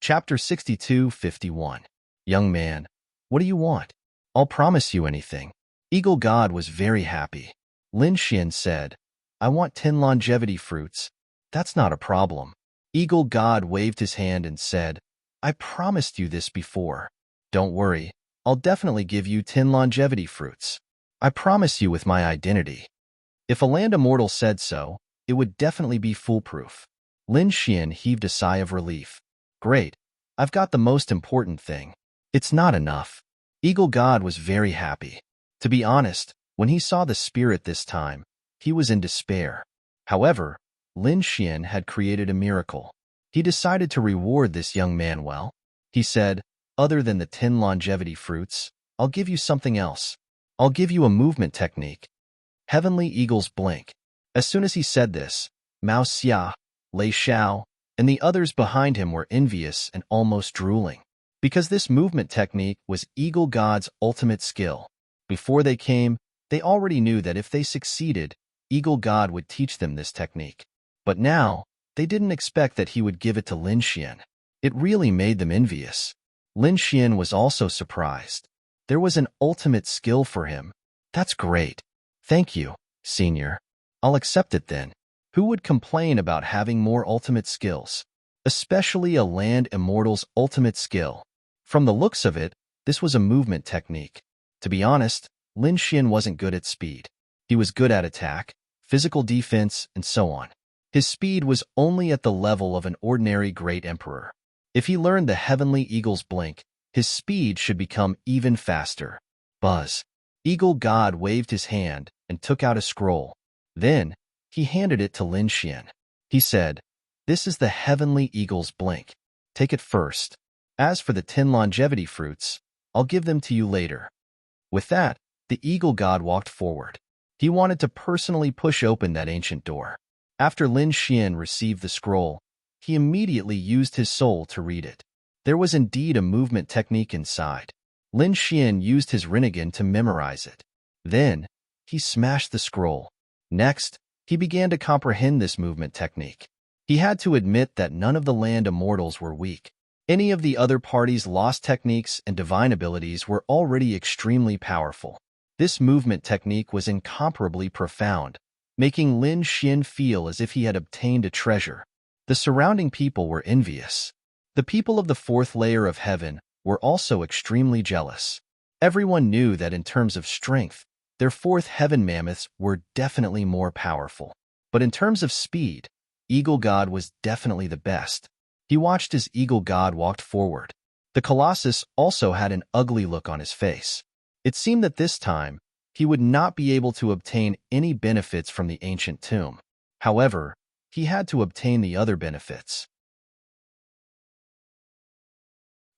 Chapter 62:51. Young man, what do you want? I'll promise you anything. Eagle God was very happy. Lin Xian said, I want 10 longevity fruits. That's not a problem. Eagle God waved his hand and said, I promised you this before. Don't worry, I'll definitely give you 10 longevity fruits. I promise you with my identity. If a land immortal said so, it would definitely be foolproof. Lin Xian heaved a sigh of relief. Great, I've got the most important thing. It's not enough. Eagle God was very happy. To be honest, when he saw the spirit this time, he was in despair. However, Lin Xian had created a miracle. He decided to reward this young man well. He said, other than the 10 longevity fruits, I'll give you something else. I'll give you a movement technique. Heavenly Eagles Blink. As soon as he said this, Mao Xia, Lei Xiao, and the others behind him were envious and almost drooling, because this movement technique was Eagle God's ultimate skill. Before they came, they already knew that if they succeeded, Eagle God would teach them this technique. But now, they didn't expect that he would give it to Lin Xian. It really made them envious. Lin Xian was also surprised. There was an ultimate skill for him. That's great. Thank you, Senior. I'll accept it then. Who would complain about having more ultimate skills? Especially a land immortal's ultimate skill. From the looks of it, this was a movement technique. To be honest, Lin Xian wasn't good at speed. He was good at attack, physical defense, and so on. His speed was only at the level of an ordinary great emperor. If he learned the Heavenly Eagle's Blink, his speed should become even faster. Buzz. Eagle God waved his hand and took out a scroll. Then, he handed it to Lin Xian. He said, This is the Heavenly Eagle's Blink. Take it first. As for the 10 longevity fruits, I'll give them to you later. With that, the Eagle God walked forward. He wanted to personally push open that ancient door. After Lin Xian received the scroll, he immediately used his soul to read it. There was indeed a movement technique inside. Lin Xian used his Rinnegan to memorize it. Then, he smashed the scroll. Next, he began to comprehend this movement technique. He had to admit that none of the land immortals were weak. Any of the other parties' lost techniques and divine abilities were already extremely powerful. This movement technique was incomparably profound, making Lin Xian feel as if he had obtained a treasure. The surrounding people were envious. The people of the 4th layer of heaven were also extremely jealous. Everyone knew that in terms of strength, their 4th heaven mammoths were definitely more powerful. But in terms of speed, Eagle God was definitely the best. He watched as Eagle God walked forward. The Colossus also had an ugly look on his face. It seemed that this time, he would not be able to obtain any benefits from the ancient tomb. However, he had to obtain the other benefits.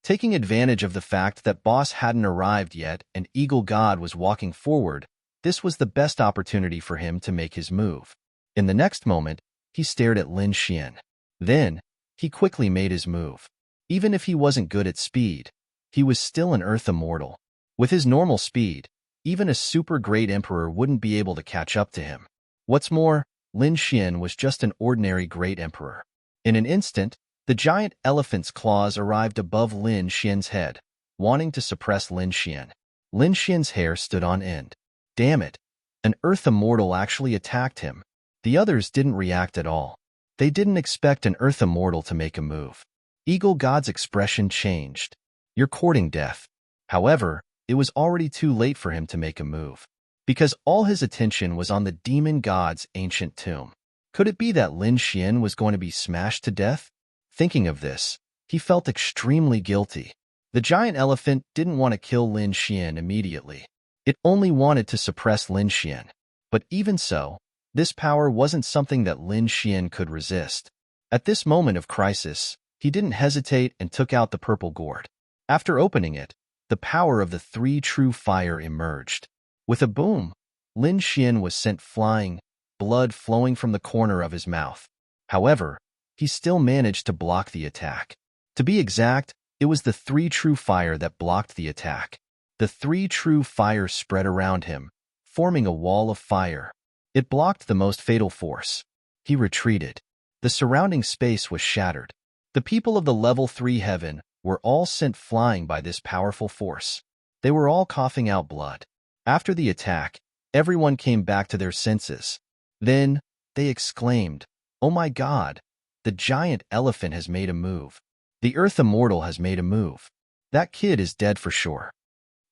Taking advantage of the fact that Boss hadn't arrived yet and Eagle God was walking forward, this was the best opportunity for him to make his move. In the next moment, he stared at Lin Xian. Then, he quickly made his move. Even if he wasn't good at speed, he was still an Earth immortal. With his normal speed, Even a super great emperor wouldn't be able to catch up to him. What's more, Lin Xian was just an ordinary great emperor. In an instant, the giant elephant's claws arrived above Lin Xian's head, wanting to suppress Lin Xian. Lin Xian's hair stood on end. Damn it! An Earth Immortal actually attacked him. The others didn't react at all. They didn't expect an Earth Immortal to make a move. Eagle God's expression changed. You're courting death. However, it was already too late for him to make a move, because all his attention was on the demon god's ancient tomb. Could it be that Lin Xian was going to be smashed to death? Thinking of this, he felt extremely guilty. The giant elephant didn't want to kill Lin Xian immediately. It only wanted to suppress Lin Xian. But even so, this power wasn't something that Lin Xian could resist. At this moment of crisis, he didn't hesitate and took out the purple gourd. After opening it, the power of the three true fire emerged. With a boom, Lin Xian was sent flying, blood flowing from the corner of his mouth. However, he still managed to block the attack. To be exact, it was the three true fire that blocked the attack. The three true fire spread around him, forming a wall of fire. It blocked the most fatal force. He retreated. The surrounding space was shattered. The people of the level 3 heaven were all sent flying by this powerful force. They were all coughing out blood. After the attack, everyone came back to their senses. Then, they exclaimed, "Oh my God! The giant elephant has made a move. The Earth Immortal has made a move. That kid is dead for sure."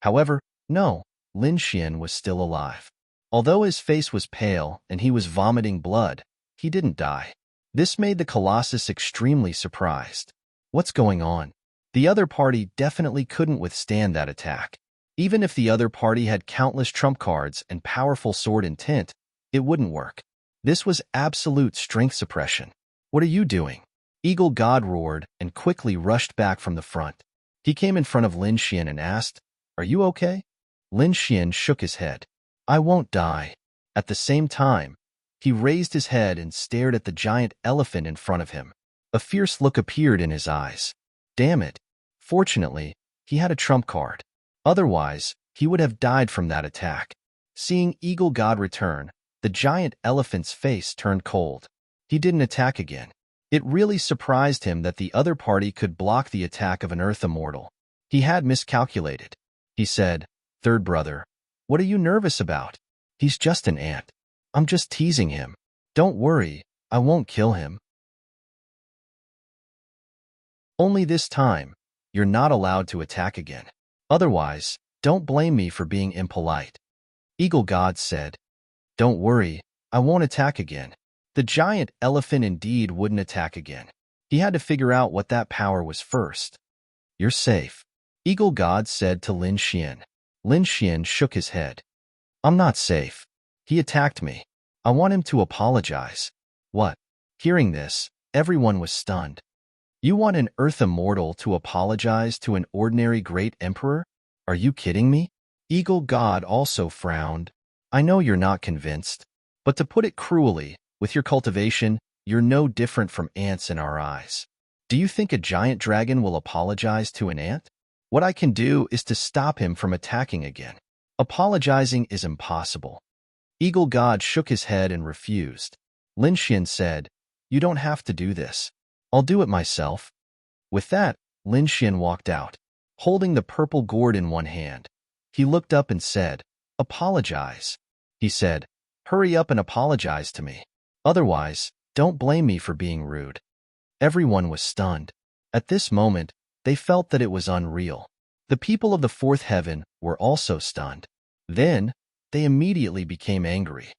However, no, Lin Xian was still alive. Although his face was pale and he was vomiting blood, he didn't die. This made the Colossus extremely surprised. What's going on? The other party definitely couldn't withstand that attack. Even if the other party had countless trump cards and powerful sword intent, it wouldn't work. This was absolute strength suppression. "What are you doing?" Eagle God roared and quickly rushed back from the front. He came in front of Lin Xian and asked, "Are you okay?" Lin Xian shook his head. "I won't die." At the same time, he raised his head and stared at the giant elephant in front of him. A fierce look appeared in his eyes. Damn it. Fortunately, he had a trump card. Otherwise, he would have died from that attack. Seeing Eagle God return, the giant elephant's face turned cold. He didn't attack again. It really surprised him that the other party could block the attack of an Earth Immortal. He had miscalculated. He said, "Third brother, what are you nervous about? He's just an ant. I'm just teasing him. Don't worry, I won't kill him." Only this time, you're not allowed to attack again. Otherwise, don't blame me for being impolite. Eagle God said, "Don't worry, I won't attack again." The giant elephant indeed wouldn't attack again. He had to figure out what that power was first. "You're safe," Eagle God said to Lin Xian. Lin Xian shook his head. "I'm not safe. He attacked me. I want him to apologize." What? Hearing this, everyone was stunned. You want an Earth Immortal to apologize to an ordinary great emperor? Are you kidding me? Eagle God also frowned. "I know you're not convinced, but to put it cruelly, with your cultivation, you're no different from ants in our eyes. Do you think a giant dragon will apologize to an ant? What I can do is to stop him from attacking again. Apologizing is impossible." Eagle God shook his head and refused. Lin Xian said, "You don't have to do this. I'll do it myself." With that, Lin Xian walked out, holding the purple gourd in one hand. He looked up and said, "Apologize." He said, "Hurry up and apologize to me. Otherwise, don't blame me for being rude." Everyone was stunned. At this moment, they felt that it was unreal. The people of the fourth heaven were also stunned. Then, they immediately became angry.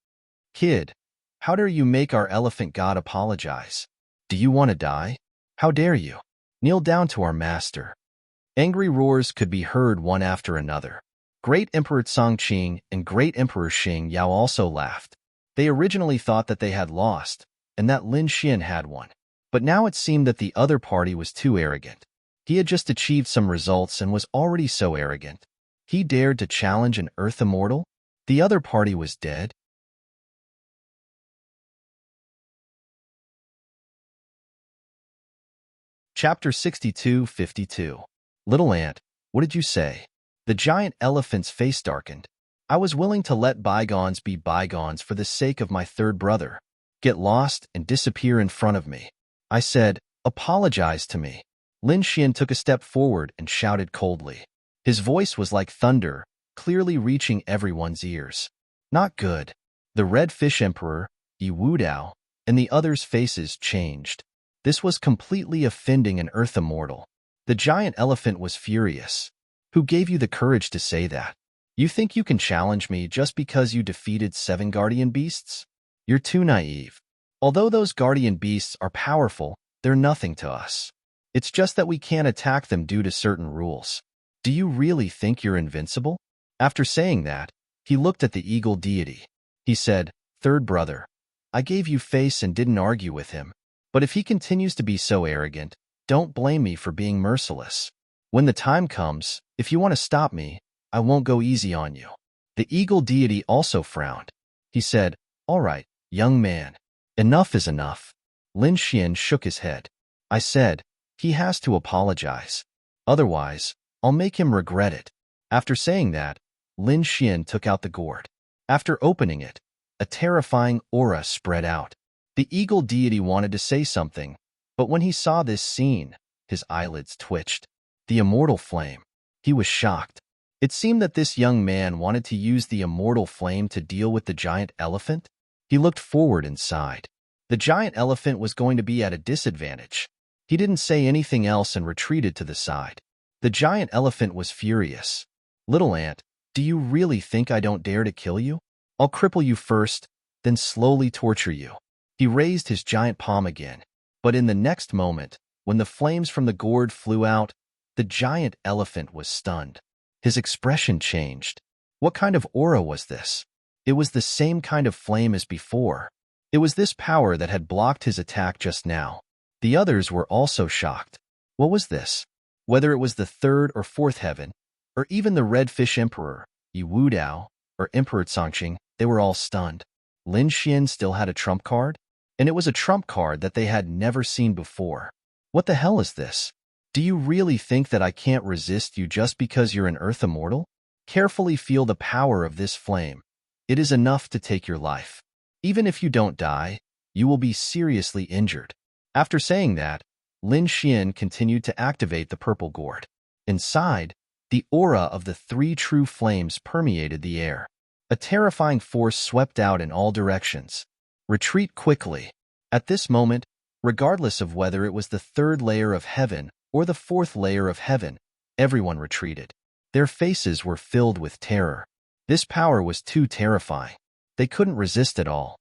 "Kid, how dare you make our elephant god apologize? Do you want to die? How dare you? Kneel down to our master." Angry roars could be heard one after another. Great Emperor Chongqing and Great Emperor Xing Yao also laughed. They originally thought that they had lost, and that Lin Xian had won. But now it seemed that the other party was too arrogant. He had just achieved some results and was already so arrogant. He dared to challenge an Earth Immortal? The other party was dead. Chapter 62-52. Little Ant, what did you say? The giant elephant's face darkened. I was willing to let bygones be bygones for the sake of my third brother. Get lost and disappear in front of me. I said, apologize to me. Lin Xian took a step forward and shouted coldly. His voice was like thunder, clearly reaching everyone's ears. Not good. The Red Fish Emperor, Yi Wudao, and the others' faces changed. This was completely offending an Earth immortal. The giant elephant was furious. Who gave you the courage to say that? You think you can challenge me just because you defeated 7 guardian beasts? You're too naive. Although those guardian beasts are powerful, they're nothing to us. It's just that we can't attack them due to certain rules. Do you really think you're invincible? After saying that, he looked at the eagle deity. He said, Third brother, I gave you face and didn't argue with him. But if he continues to be so arrogant, don't blame me for being merciless. When the time comes, if you want to stop me, I won't go easy on you. The eagle deity also frowned. He said, All right, young man. Enough is enough. Lin Xian shook his head. I said, he has to apologize. Otherwise, I'll make him regret it. After saying that, Lin Xian took out the gourd. After opening it, a terrifying aura spread out. The eagle deity wanted to say something, but when he saw this scene, his eyelids twitched. The immortal flame. He was shocked. It seemed that this young man wanted to use the immortal flame to deal with the giant elephant. He looked forward and sighed. The giant elephant was going to be at a disadvantage. He didn't say anything else and retreated to the side. The giant elephant was furious. Little ant, do you really think I don't dare to kill you? I'll cripple you first, then slowly torture you. He raised his giant palm again. But in the next moment, when the flames from the gourd flew out, the giant elephant was stunned. His expression changed. What kind of aura was this? It was the same kind of flame as before. It was this power that had blocked his attack just now. The others were also shocked. What was this? Whether it was the 3rd or 4th heaven, or even the Red Fish Emperor, Yi Wudao, or Emperor Changqing, they were all stunned. Lin Xian still had a trump card? And it was a trump card that they had never seen before. What the hell is this? Do you really think that I can't resist you just because you're an Earth immortal? Carefully feel the power of this flame. It is enough to take your life. Even if you don't die, you will be seriously injured. After saying that, Lin Xian continued to activate the purple gourd. Inside, the aura of the 3 true flames permeated the air. A terrifying force swept out in all directions. Retreat quickly. At this moment, regardless of whether it was the 3rd layer of heaven or the 4th layer of heaven, everyone retreated. Their faces were filled with terror. This power was too terrifying. They couldn't resist at all.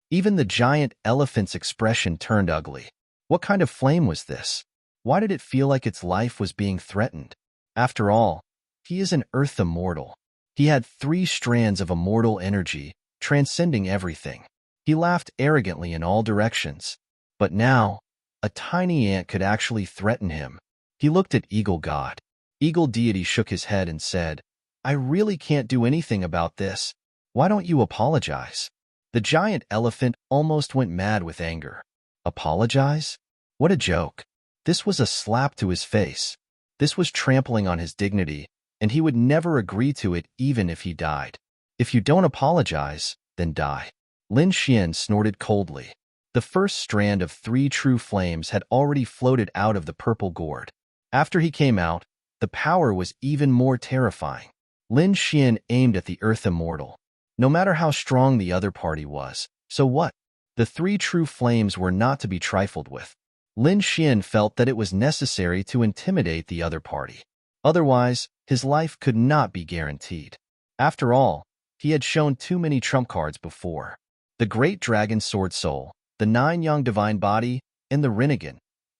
Even the giant elephant's expression turned ugly. What kind of flame was this? Why did it feel like its life was being threatened? After all, he is an Earth immortal. He had 3 strands of immortal energy, transcending everything. He laughed arrogantly in all directions. But now, a tiny ant could actually threaten him. He looked at Eagle God. Eagle deity shook his head and said, I really can't do anything about this. Why don't you apologize? The giant elephant almost went mad with anger. Apologize? What a joke. This was a slap to his face. This was trampling on his dignity, and he would never agree to it even if he died. If you don't apologize, then die. Lin Xian snorted coldly. The first strand of 3 true flames had already floated out of the purple gourd. After he came out, the power was even more terrifying. Lin Xian aimed at the Earth immortal. No matter how strong the other party was, so what? The 3 true flames were not to be trifled with. Lin Xian felt that it was necessary to intimidate the other party. Otherwise, his life could not be guaranteed. After all, he had shown too many trump cards before. The Great Dragon Sword Soul, the 9 Yang Divine Body, and the Rinnegan.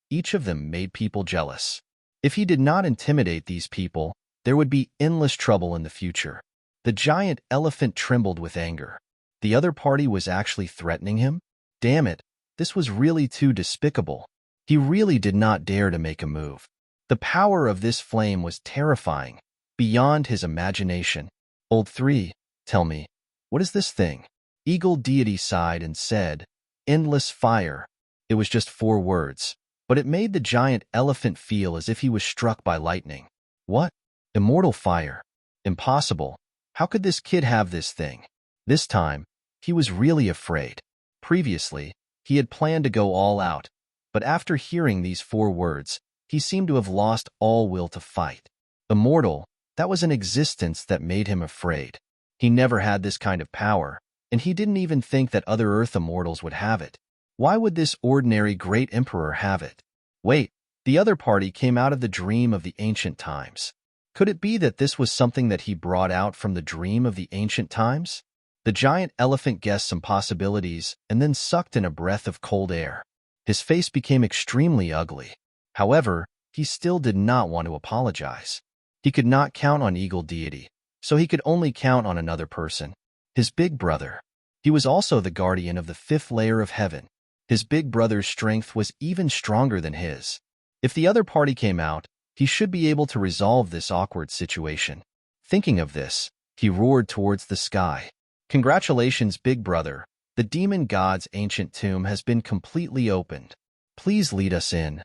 Each of them made people jealous. If he did not intimidate these people, there would be endless trouble in the future. The giant elephant trembled with anger. The other party was actually threatening him? Damn it, this was really too despicable. He really did not dare to make a move. The power of this flame was terrifying, beyond his imagination. Old 3, tell me, what is this thing? Eagle deity sighed and said, Endless fire. It was just 4 words, but it made the giant elephant feel as if he was struck by lightning. What? Immortal fire. Impossible. How could this kid have this thing? This time, he was really afraid. Previously, he had planned to go all out, but after hearing these 4 words, he seemed to have lost all will to fight. Immortal, that was an existence that made him afraid. He never had this kind of power, and he didn't even think that other Earth immortals would have it. Why would this ordinary great emperor have it? Wait, the other party came out of the dream of the ancient times. Could it be that this was something that he brought out from the dream of the ancient times? The giant elephant guessed some possibilities and then sucked in a breath of cold air. His face became extremely ugly. However, he still did not want to apologize. He could not count on Eagle Deity, so he could only count on another person, his big brother. He was also the guardian of the 5th layer of heaven. His big brother's strength was even stronger than his. If the other party came out, he should be able to resolve this awkward situation. Thinking of this, he roared towards the sky. Congratulations, big brother. The demon god's ancient tomb has been completely opened. Please lead us in.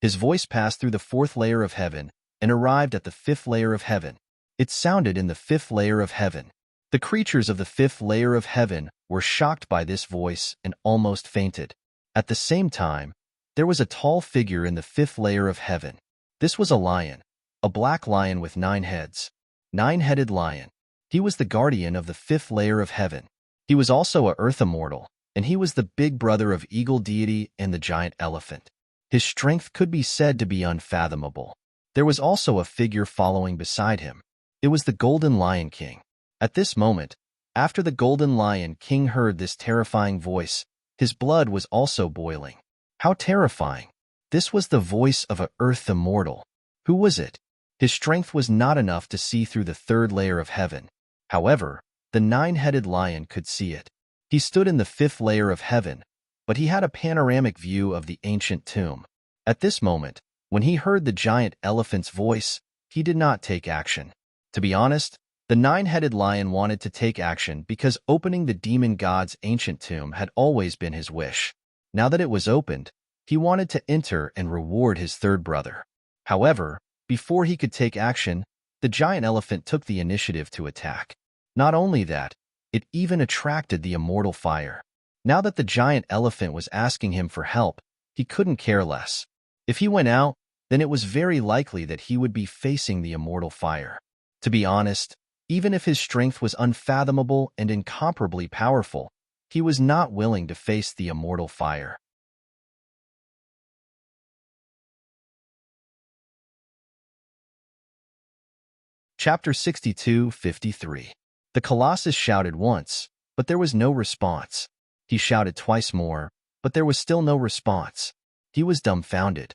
His voice passed through the 4th layer of heaven and arrived at the 5th layer of heaven. It sounded in the 5th layer of heaven. The creatures of the 5th layer of heaven were shocked by this voice and almost fainted. At the same time, there was a tall figure in the 5th layer of heaven. This was a lion, a black lion with 9 heads. 9-headed lion. He was the guardian of the 5th layer of heaven. He was also a earth immortal, and he was the big brother of Eagle Deity and the giant elephant. His strength could be said to be unfathomable. There was also a figure following beside him. It was the Golden Lion King. At this moment, after the Golden Lion King heard this terrifying voice, his blood was also boiling. How terrifying! This was the voice of an earth immortal. Who was it? His strength was not enough to see through the 3rd layer of heaven. However, the 9-headed lion could see it. He stood in the 5th layer of heaven, but he had a panoramic view of the ancient tomb. At this moment, when he heard the giant elephant's voice, he did not take action. To be honest, the 9-headed lion wanted to take action because opening the demon god's ancient tomb had always been his wish. Now that it was opened, he wanted to enter and reward his 3rd brother. However, before he could take action, the giant elephant took the initiative to attack. Not only that, it even attracted the immortal fire. Now that the giant elephant was asking him for help, he couldn't care less. If he went out, then it was very likely that he would be facing the immortal fire. To be honest, even if his strength was unfathomable and incomparably powerful, he was not willing to face the immortal fire. Chapter 62:53. The Colossus shouted once, but there was no response. He shouted twice more, but there was still no response. He was dumbfounded.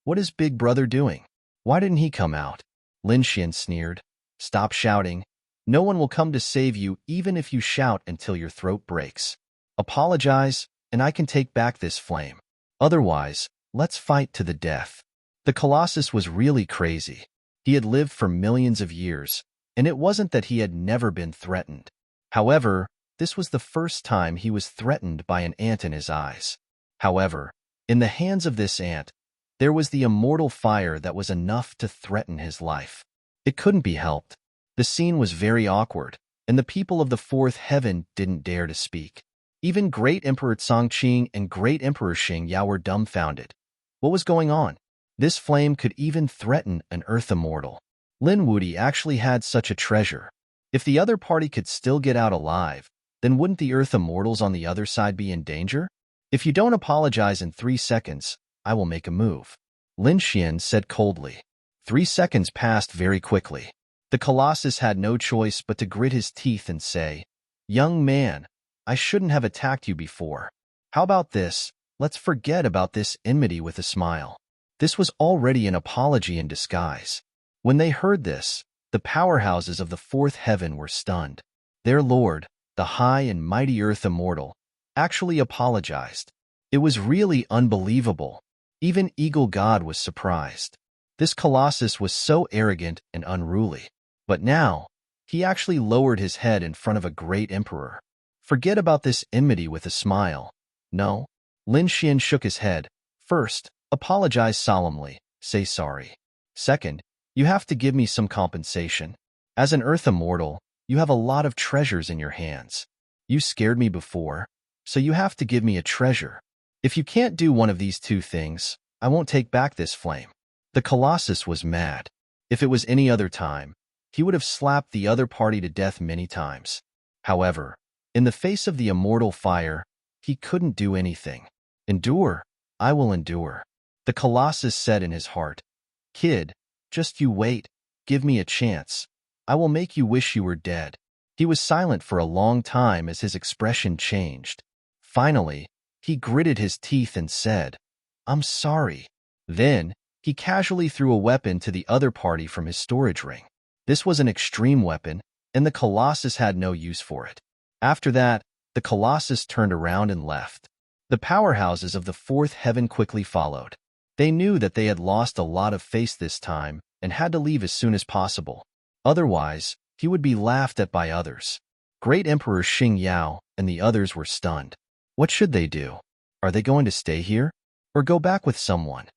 What is Big Brother doing? Why didn't he come out? Lin Xian sneered. Stop shouting. No one will come to save you even if you shout until your throat breaks. Apologize, and I can take back this flame. Otherwise, let's fight to the death. The Colossus was really crazy. He had lived for millions of years, and it wasn't that he had never been threatened. However, this was the first time he was threatened by an ant in his eyes. However, in the hands of this ant, there was the immortal fire that was enough to threaten his life. It couldn't be helped. The scene was very awkward, and the people of the 4th heaven didn't dare to speak. Even Great Emperor Chongqing and Great Emperor Xing Yao were dumbfounded. What was going on? This flame could even threaten an earth immortal. Lin Wudi actually had such a treasure. If the other party could still get out alive, then wouldn't the earth immortals on the other side be in danger? If you don't apologize in 3 seconds, I will make a move. Lin Xian said coldly. 3 seconds passed very quickly. The Colossus had no choice but to grit his teeth and say, Young man, I shouldn't have attacked you before. How about this? Let's forget about this enmity with a smile. This was already an apology in disguise. When they heard this, the powerhouses of the 4th heaven were stunned. Their lord, the high and mighty earth immortal, actually apologized. It was really unbelievable. Even Eagle God was surprised. This Colossus was so arrogant and unruly. But now, he actually lowered his head in front of a great emperor. Forget about this enmity with a smile. No. Lin Xian shook his head. First, apologize solemnly, say sorry. Second, you have to give me some compensation. As an Earth immortal, you have a lot of treasures in your hands. You scared me before, so you have to give me a treasure. If you can't do one of these two things, I won't take back this flame." The Colossus was mad. If it was any other time, he would have slapped the other party to death many times. However, in the face of the immortal fire, he couldn't do anything. "Endure, I will endure," the Colossus said in his heart. "Kid, just you wait, give me a chance. I will make you wish you were dead." He was silent for a long time as his expression changed. Finally, he gritted his teeth and said, "I'm sorry." Then, he casually threw a weapon to the other party from his storage ring. This was an extreme weapon, and the Colossus had no use for it. After that, the Colossus turned around and left. The powerhouses of the fourth heaven quickly followed. They knew that they had lost a lot of face this time and had to leave as soon as possible. Otherwise, he would be laughed at by others. Great Emperor Xing Yao and the others were stunned. What should they do? Are they going to stay here or go back with someone?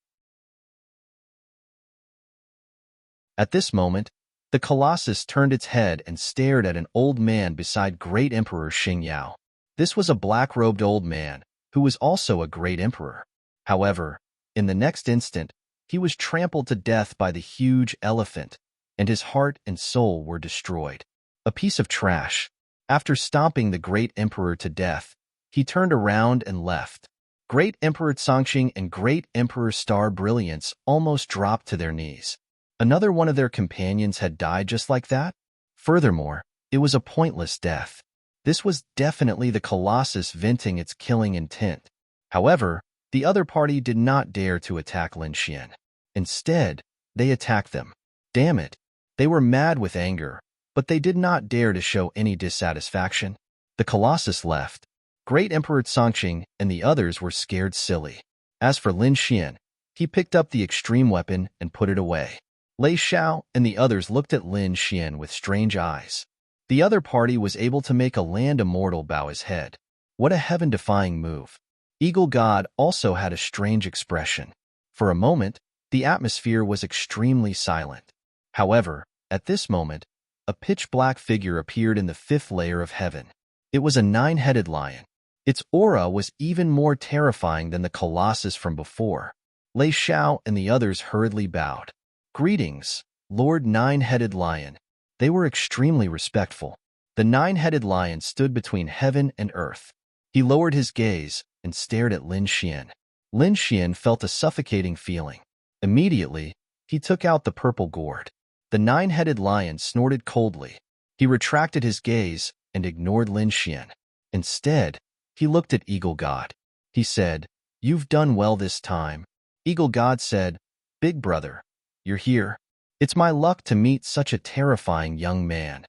At this moment, the Colossus turned its head and stared at an old man beside Great Emperor Xing Yao. This was a black-robed old man who was also a great emperor. However, in the next instant, he was trampled to death by the huge elephant, and his heart and soul were destroyed. A piece of trash. After stomping the great emperor to death, he turned around and left. Great Emperor Chongqing and Great Emperor Star Brilliance almost dropped to their knees. Another one of their companions had died just like that? Furthermore, it was a pointless death. This was definitely the Colossus venting its killing intent. However, the other party did not dare to attack Lin Xian. Instead, they attacked them. Damn it! They were mad with anger, but they did not dare to show any dissatisfaction. The Colossus left. Great Emperor Chongqing and the others were scared silly. As for Lin Xian, he picked up the extreme weapon and put it away. Lei Xiao and the others looked at Lin Xian with strange eyes. The other party was able to make a land immortal bow his head. What a heaven-defying move. Eagle God also had a strange expression. For a moment, the atmosphere was extremely silent. However, at this moment, a pitch-black figure appeared in the fifth layer of heaven. It was a nine-headed lion. Its aura was even more terrifying than the Colossus from before. Lei Xiao and the others hurriedly bowed. "Greetings, Lord Nine-Headed Lion." They were extremely respectful. The nine-headed lion stood between heaven and earth. He lowered his gaze and stared at Lin Xian. Lin Xian felt a suffocating feeling. Immediately, he took out the purple gourd. The nine-headed lion snorted coldly. He retracted his gaze and ignored Lin Xian. Instead, he looked at Eagle God. He said, "You've done well this time." Eagle God said, "Big brother, you're here. It's my luck to meet such a terrifying young man."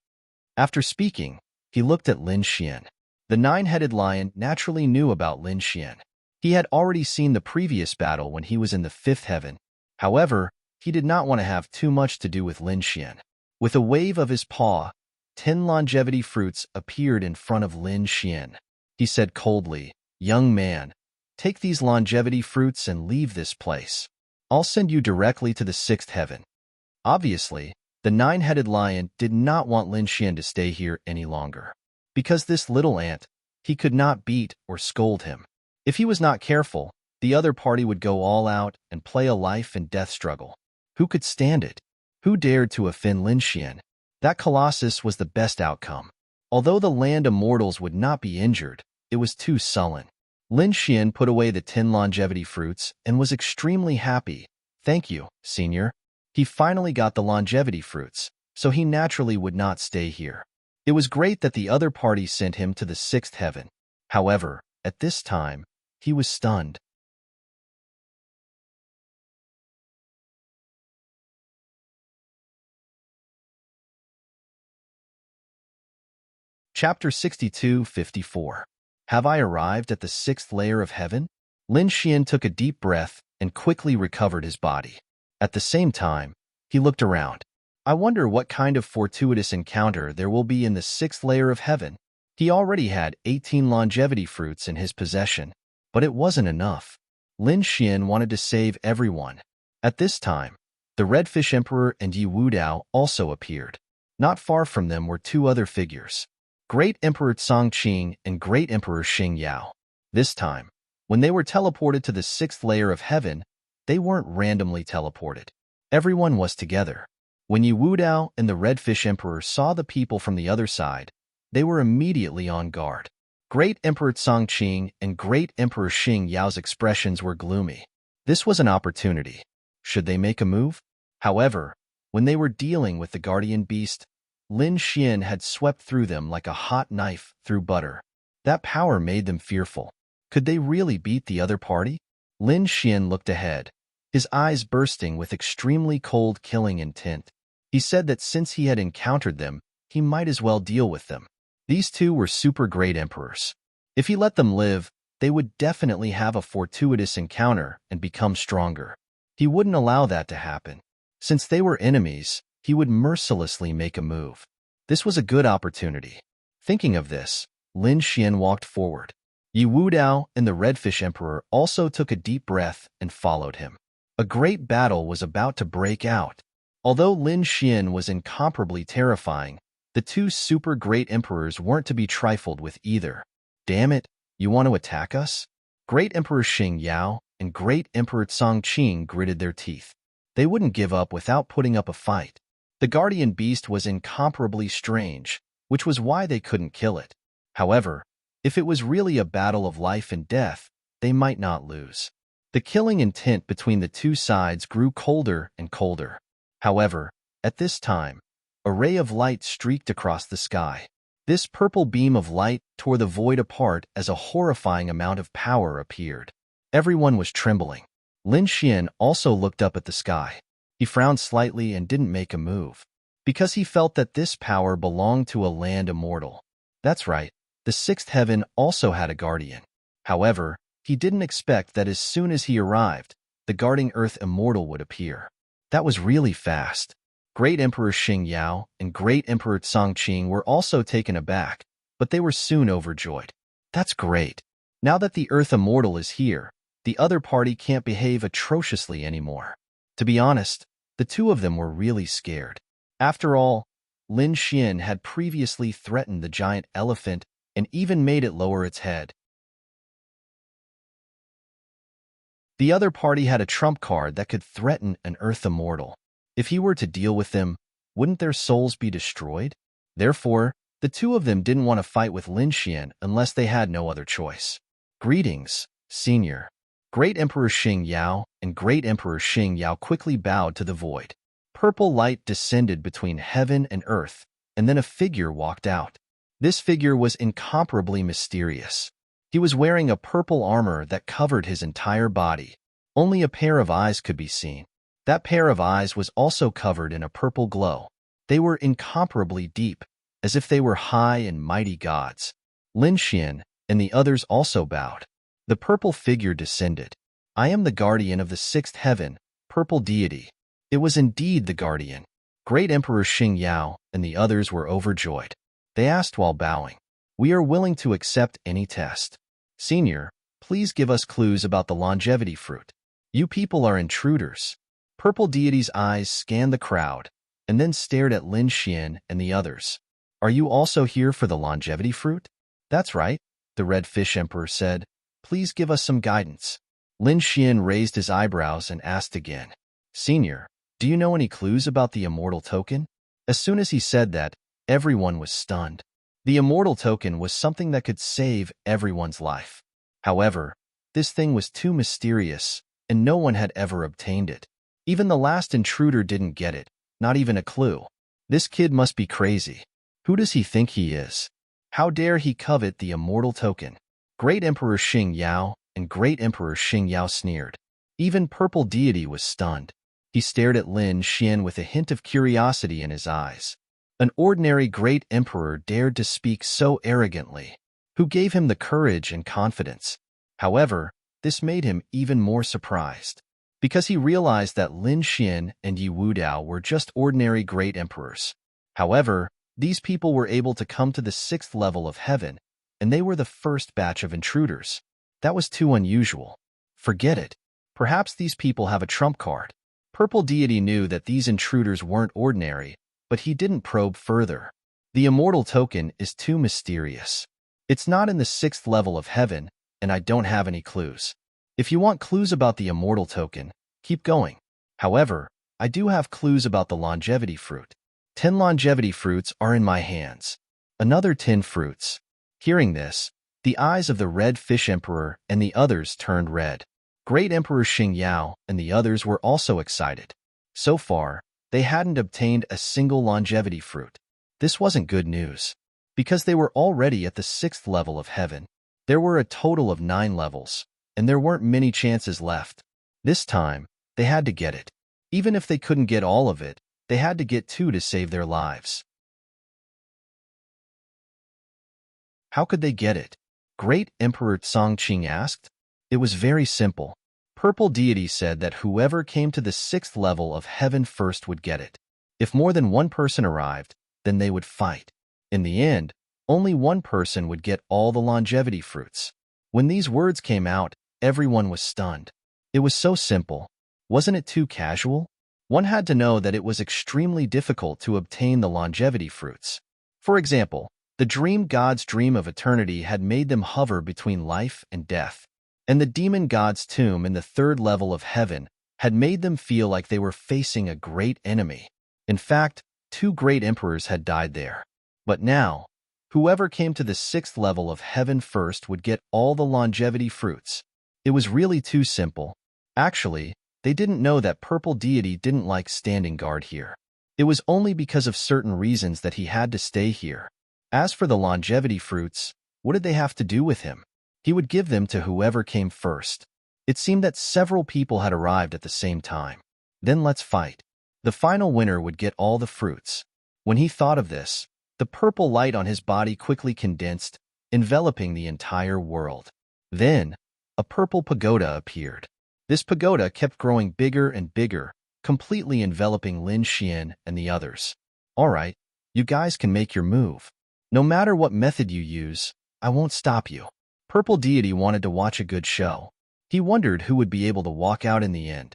After speaking, he looked at Lin Xian. The nine-headed lion naturally knew about Lin Xian. He had already seen the previous battle when he was in the fifth heaven. However, he did not want to have too much to do with Lin Xian. With a wave of his paw, 10 longevity fruits appeared in front of Lin Xian. He said coldly, "Young man, take these longevity fruits and leave this place. I'll send you directly to the sixth heaven." Obviously, the nine-headed lion did not want Lin Xian to stay here any longer. Because this little ant, he could not beat or scold him. If he was not careful, the other party would go all out and play a life and death struggle. Who could stand it? Who dared to offend Lin Xian? That Colossus was the best outcome. Although the land immortals would not be injured, it was too sullen. Lin Xian put away the 10 longevity fruits and was extremely happy. "Thank you, senior." He finally got the longevity fruits, so he naturally would not stay here. It was great that the other party sent him to the sixth heaven. However, at this time, he was stunned. Chapter 62:54. Have I arrived at the sixth layer of heaven? Lin Xian took a deep breath and quickly recovered his body. At the same time, he looked around. I wonder what kind of fortuitous encounter there will be in the sixth layer of heaven. He already had 18 longevity fruits in his possession, but it wasn't enough. Lin Xian wanted to save everyone. At this time, the Redfish Emperor and Yi Wudao also appeared. Not far from them were two other figures, Great Emperor Chongqing and Great Emperor Xingyao. This time, when they were teleported to the sixth layer of heaven, they weren't randomly teleported. Everyone was together. When Yi Wudao and the Redfish Emperor saw the people from the other side, they were immediately on guard. Great Emperor Chongqing and Great Emperor Xingyao's expressions were gloomy. This was an opportunity. Should they make a move? However, when they were dealing with the guardian beast, Lin Xian had swept through them like a hot knife through butter. That power made them fearful. Could they really beat the other party? Lin Xian looked ahead, his eyes bursting with extremely cold killing intent. He said that since he had encountered them, he might as well deal with them. These two were super great emperors. If he let them live, they would definitely have a fortuitous encounter and become stronger. He wouldn't allow that to happen. Since they were enemies, he would mercilessly make a move. This was a good opportunity. Thinking of this, Lin Xian walked forward. Yi Wudao and the Redfish Emperor also took a deep breath and followed him. A great battle was about to break out. Although Lin Xian was incomparably terrifying, the two super great emperors weren't to be trifled with either. Damn it, you want to attack us? Great Emperor Xingyao and Great Emperor Chongqing gritted their teeth. They wouldn't give up without putting up a fight. The guardian beast was incomparably strange, which was why they couldn't kill it. However, if it was really a battle of life and death, they might not lose. The killing intent between the two sides grew colder and colder. However, at this time, a ray of light streaked across the sky. This purple beam of light tore the void apart as a horrifying amount of power appeared. Everyone was trembling. Lin Xian also looked up at the sky. He frowned slightly and didn't make a move, because he felt that this power belonged to a land immortal. That's right, the sixth heaven also had a guardian. However, he didn't expect that as soon as he arrived, the guarding earth immortal would appear. That was really fast. Great Emperor Xingyao and Great Emperor Chongqing were also taken aback, but they were soon overjoyed. That's great. Now that the earth immortal is here, the other party can't behave atrociously anymore. To be honest, the two of them were really scared. After all, Lin Xian had previously threatened the giant elephant and even made it lower its head. The other party had a trump card that could threaten an earth immortal. If he were to deal with them, wouldn't their souls be destroyed? Therefore, the two of them didn't want to fight with Lin Xian unless they had no other choice. Greetings, Senior. Great Emperor Xingyao and Great Emperor Xingyao quickly bowed to the void. Purple light descended between heaven and earth, and then a figure walked out. This figure was incomparably mysterious. He was wearing a purple armor that covered his entire body. Only a pair of eyes could be seen. That pair of eyes was also covered in a purple glow. They were incomparably deep, as if they were high and mighty gods. Lin Xian and the others also bowed. The purple figure descended. I am the guardian of the sixth heaven, purple deity. It was indeed the guardian. Great Emperor Xingyao and the others were overjoyed. They asked while bowing, "We are willing to accept any test. Senior, please give us clues about the longevity fruit. You people are intruders." Purple deity's eyes scanned the crowd, and then stared at Lin Xian and the others. "Are you also here for the longevity fruit?" "That's right," the Red Fish Emperor said. "Please give us some guidance." Lin Xian raised his eyebrows and asked again, "Senior, do you know any clues about the immortal token?" As soon as he said that, everyone was stunned. The immortal token was something that could save everyone's life. However, this thing was too mysterious, and no one had ever obtained it. Even the last intruder didn't get it, not even a clue. This kid must be crazy. Who does he think he is? How dare he covet the immortal token? Great Emperor Xingyao and Great Emperor Xingyao sneered. Even Purple Deity was stunned. He stared at Lin Xian with a hint of curiosity in his eyes. An ordinary great emperor dared to speak so arrogantly. Who gave him the courage and confidence? However, this made him even more surprised, because he realized that Lin Xian and Yi Wudao were just ordinary great emperors. However, these people were able to come to the sixth level of heaven, and they were the first batch of intruders. That was too unusual. Forget it. Perhaps these people have a trump card. Purple Deity knew that these intruders weren't ordinary, but he didn't probe further. The immortal token is too mysterious. It's not in the 6th level of heaven, and I don't have any clues. If you want clues about the immortal token, keep going. However, I do have clues about the longevity fruit. 10 longevity fruits are in my hands. Another 10 fruits. Hearing this, the eyes of the Red Fish Emperor and the others turned red. Great Emperor Xing Yao and the others were also excited. So far, they hadn't obtained a single longevity fruit. This wasn't good news. Because they were already at the 6th level of heaven, there were a total of 9 levels, and there weren't many chances left. This time, they had to get it. Even if they couldn't get all of it, they had to get 2 to save their lives. How could they get it? Great Emperor Tsongqing asked. It was very simple. Purple Deity said that whoever came to the 6th level of heaven first would get it. If more than one person arrived, then they would fight. In the end, only one person would get all the longevity fruits. When these words came out, everyone was stunned. It was so simple. Wasn't it too casual? One had to know that it was extremely difficult to obtain the longevity fruits. For example, the dream god's dream of eternity had made them hover between life and death, and the demon god's tomb in the 3rd level of heaven had made them feel like they were facing a great enemy. In fact, 2 great emperors had died there. But now, whoever came to the 6th level of heaven first would get all the longevity fruits. It was really too simple. Actually, they didn't know that Purple Deity didn't like standing guard here. It was only because of certain reasons that he had to stay here. As for the longevity fruits, what did they have to do with him? He would give them to whoever came first. It seemed that several people had arrived at the same time. Then let's fight. The final winner would get all the fruits. When he thought of this, the purple light on his body quickly condensed, enveloping the entire world. Then, a purple pagoda appeared. This pagoda kept growing bigger and bigger, completely enveloping Lin Xian and the others. All right, you guys can make your move. No matter what method you use, I won't stop you. Purple Deity wanted to watch a good show. He wondered who would be able to walk out in the end.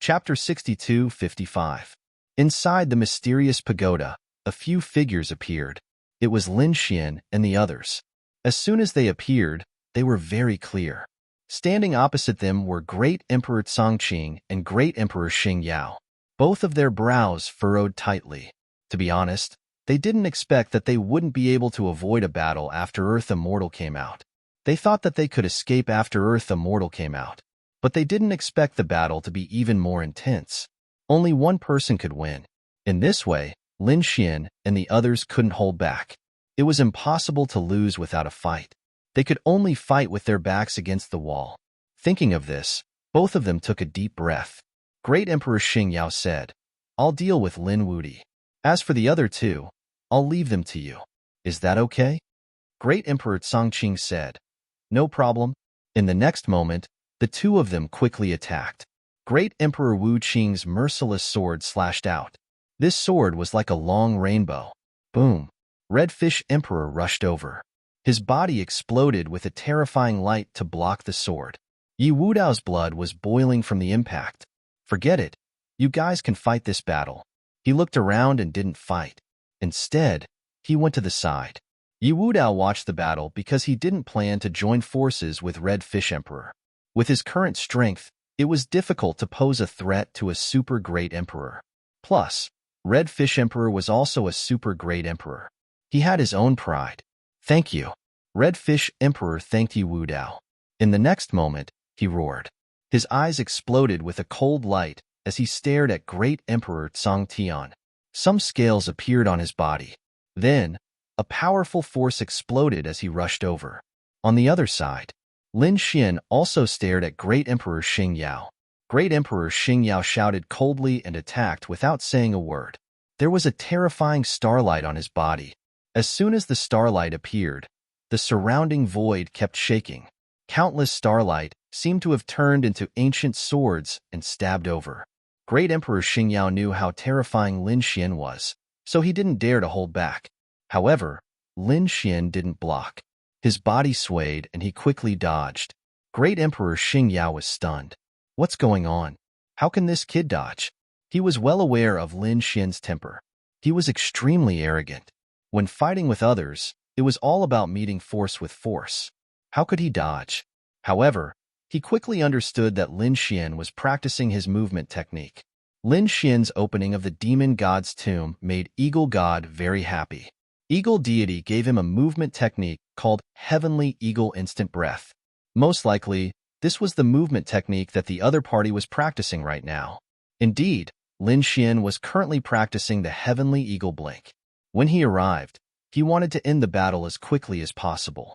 Chapter 62-55. Inside the mysterious pagoda, a few figures appeared. It was Lin Xian and the others. As soon as they appeared, they were very clear. Standing opposite them were Great Emperor Tsongqing and Great Emperor Xing Yao. Both of their brows furrowed tightly. To be honest, they didn't expect that they wouldn't be able to avoid a battle after Earth Immortal came out. They thought that they could escape after Earth Immortal came out. But they didn't expect the battle to be even more intense. Only one person could win. In this way, Lin Xian and the others couldn't hold back. It was impossible to lose without a fight. They could only fight with their backs against the wall. Thinking of this, both of them took a deep breath. Great Emperor Xing Yao said, "I'll deal with Lin Wudi. As for the other 2, I'll leave them to you. Is that okay?" Great Emperor Tsongqing said, "No problem." In the next moment, the 2 of them quickly attacked. Great Emperor Wu Qing's merciless sword slashed out. This sword was like a long rainbow. Boom! Red Fish Emperor rushed over. His body exploded with a terrifying light to block the sword. Yi Wudao's blood was boiling from the impact. Forget it. You guys can fight this battle. He looked around and didn't fight. Instead, he went to the side. Yi Wudao watched the battle because he didn't plan to join forces with Red Fish Emperor. With his current strength, it was difficult to pose a threat to a super great emperor. Plus, Red Fish Emperor was also a super great emperor. He had his own pride. "Thank you." Red Fish Emperor thanked Yi Wudao. In the next moment, he roared. His eyes exploded with a cold light as he stared at Great Emperor Tsongtian. Some scales appeared on his body. Then, a powerful force exploded as he rushed over. On the other side, Lin Xian also stared at Great Emperor Xing Yao. Great Emperor Xing Yao shouted coldly and attacked without saying a word. There was a terrifying starlight on his body. As soon as the starlight appeared, the surrounding void kept shaking. Countless starlight seemed to have turned into ancient swords and stabbed over. Great Emperor Xing Yao knew how terrifying Lin Xian was, so he didn't dare to hold back. However, Lin Xian didn't block. His body swayed and he quickly dodged. Great Emperor Xingyao was stunned. What's going on? How can this kid dodge? He was well aware of Lin Xian's temper. He was extremely arrogant. When fighting with others, it was all about meeting force with force. How could he dodge? However, he quickly understood that Lin Xian was practicing his movement technique. Lin Xian's opening of the demon god's tomb made Eagle God very happy. Eagle deity gave him a movement technique called Heavenly Eagle Instant Breath. Most likely, this was the movement technique that the other party was practicing right now. Indeed, Lin Xian was currently practicing the Heavenly Eagle Blink. When he arrived, he wanted to end the battle as quickly as possible.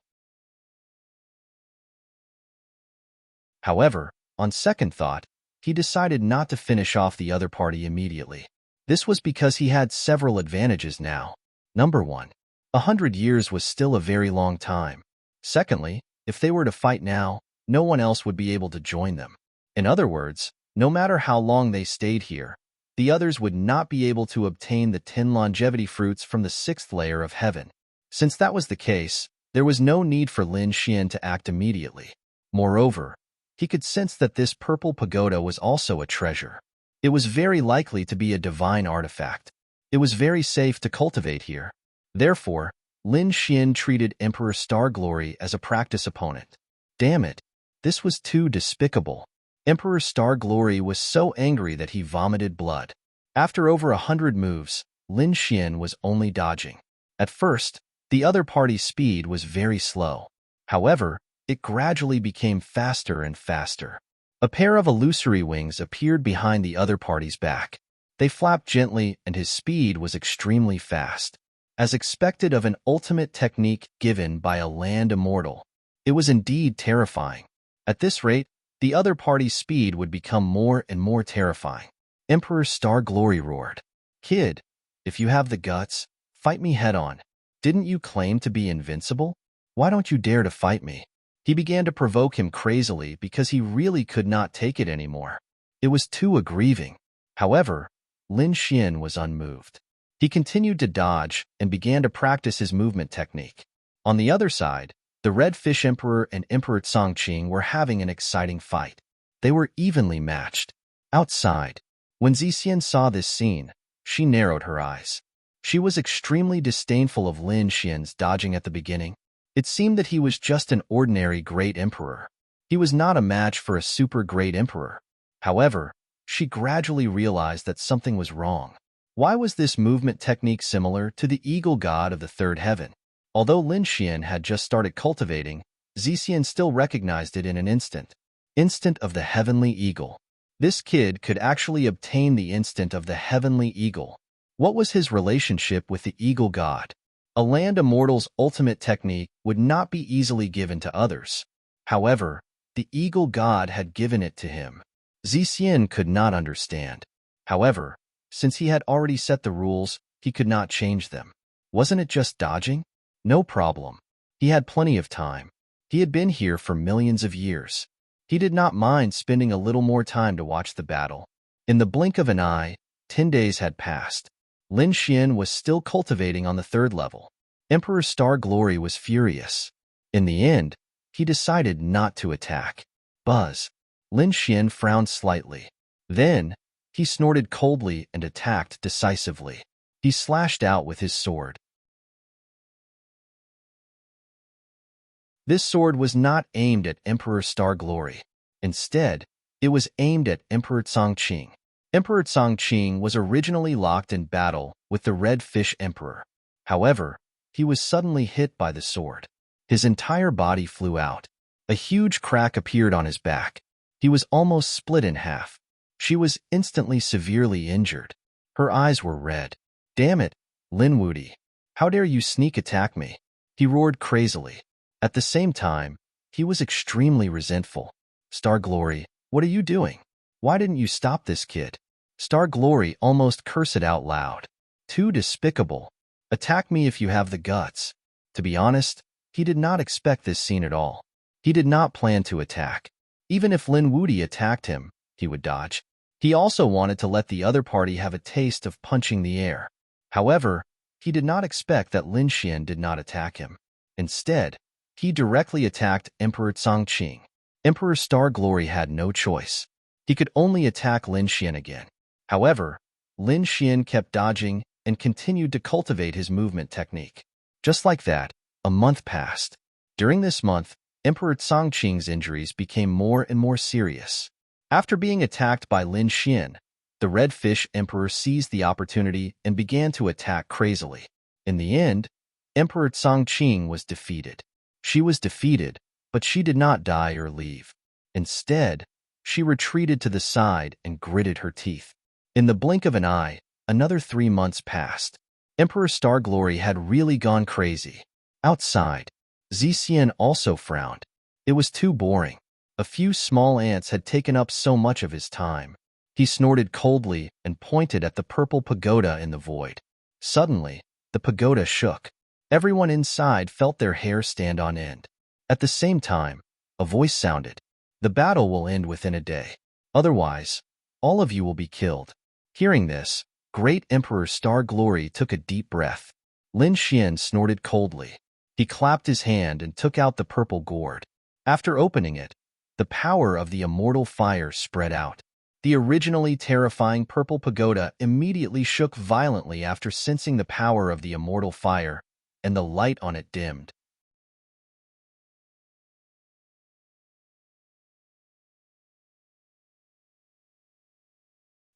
However, on second thought, he decided not to finish off the other party immediately. This was because he had several advantages now. Number 1. 100 years was still a very long time. Secondly, if they were to fight now, no one else would be able to join them. In other words, no matter how long they stayed here, the others would not be able to obtain the 10 longevity fruits from the 6th layer of heaven. Since that was the case, there was no need for Lin Xian to act immediately. Moreover, he could sense that this purple pagoda was also a treasure. It was very likely to be a divine artifact. It was very safe to cultivate here. Therefore, Lin Xian treated Emperor Starglory as a practice opponent. Damn it, this was too despicable. Emperor Starglory was so angry that he vomited blood. After over 100 moves, Lin Xian was only dodging. At first, the other party's speed was very slow. However, it gradually became faster and faster. A pair of illusory wings appeared behind the other party's back. They flapped gently and his speed was extremely fast. As expected of an ultimate technique given by a land immortal, it was indeed terrifying. At this rate, the other party's speed would become more and more terrifying. Emperor Starglory roared, "Kid, if you have the guts, fight me head-on. Didn't you claim to be invincible? Why don't you dare to fight me?" He began to provoke him crazily because he really could not take it anymore. It was too aggrieving. However, Lin Xian was unmoved. He continued to dodge and began to practice his movement technique. On the other side, the Red Fish Emperor and Emperor Chongqing were having an exciting fight. They were evenly matched. Outside, when Zixian saw this scene, she narrowed her eyes. She was extremely disdainful of Lin Xian's dodging at the beginning. It seemed that he was just an ordinary great emperor. He was not a match for a super great emperor. However, she gradually realized that something was wrong. Why was this movement technique similar to the eagle god of the third heaven? Although Lin Xian had just started cultivating, Zixian still recognized it in an instant. Instant of the heavenly eagle. This kid could actually obtain the instant of the heavenly eagle. What was his relationship with the eagle god? A land immortal's ultimate technique would not be easily given to others. However, the eagle god had given it to him. Zixian could not understand. However, since he had already set the rules, he could not change them. Wasn't it just dodging? No problem. He had plenty of time. He had been here for millions of years. He did not mind spending a little more time to watch the battle. In the blink of an eye, 10 days had passed. Lin Xian was still cultivating on the 3rd level. Emperor Starglory was furious. In the end, he decided not to attack. Buzz. Lin Xian frowned slightly. Then, he snorted coldly and attacked decisively. He slashed out with his sword. This sword was not aimed at Emperor Starglory. Instead, it was aimed at Emperor Chongqing. Emperor Chongqing was originally locked in battle with the Red Fish Emperor. However, he was suddenly hit by the sword. His entire body flew out. A huge crack appeared on his back. He was almost split in half. She was instantly severely injured. Her eyes were red. "Damn it, Lin Wudi. How dare you sneak attack me?" He roared crazily. At the same time, he was extremely resentful. "Starglory, what are you doing? Why didn't you stop this kid?" Starglory almost cursed out loud. "Too despicable. Attack me if you have the guts." To be honest, he did not expect this scene at all. He did not plan to attack. Even if Lin Wudi attacked him, he would dodge. He also wanted to let the other party have a taste of punching the air. However, he did not expect that Lin Xian did not attack him. Instead, he directly attacked Emperor Chongqing. Emperor Star Glory had no choice. He could only attack Lin Xian again. However, Lin Xian kept dodging and continued to cultivate his movement technique. Just like that, a month passed. During this month, Emperor Chongqing's injuries became more and more serious. After being attacked by Lin Xian, the Red Fish Emperor seized the opportunity and began to attack crazily. In the end, Emperor Chongqing was defeated. She was defeated, but she did not die or leave. Instead, she retreated to the side and gritted her teeth. In the blink of an eye, another 3 months passed. Emperor Star Glory had really gone crazy. Outside, Zixian also frowned. It was too boring. A few small ants had taken up so much of his time. He snorted coldly and pointed at the purple pagoda in the void. Suddenly, the pagoda shook. Everyone inside felt their hair stand on end. At the same time, a voice sounded. The battle will end within a day. Otherwise, all of you will be killed. Hearing this, Great Emperor Star Glory took a deep breath. Lin Xian snorted coldly. He clapped his hand and took out the purple gourd. After opening it, the power of the immortal fire spread out. The originally terrifying purple pagoda immediately shook violently after sensing the power of the immortal fire, and the light on it dimmed.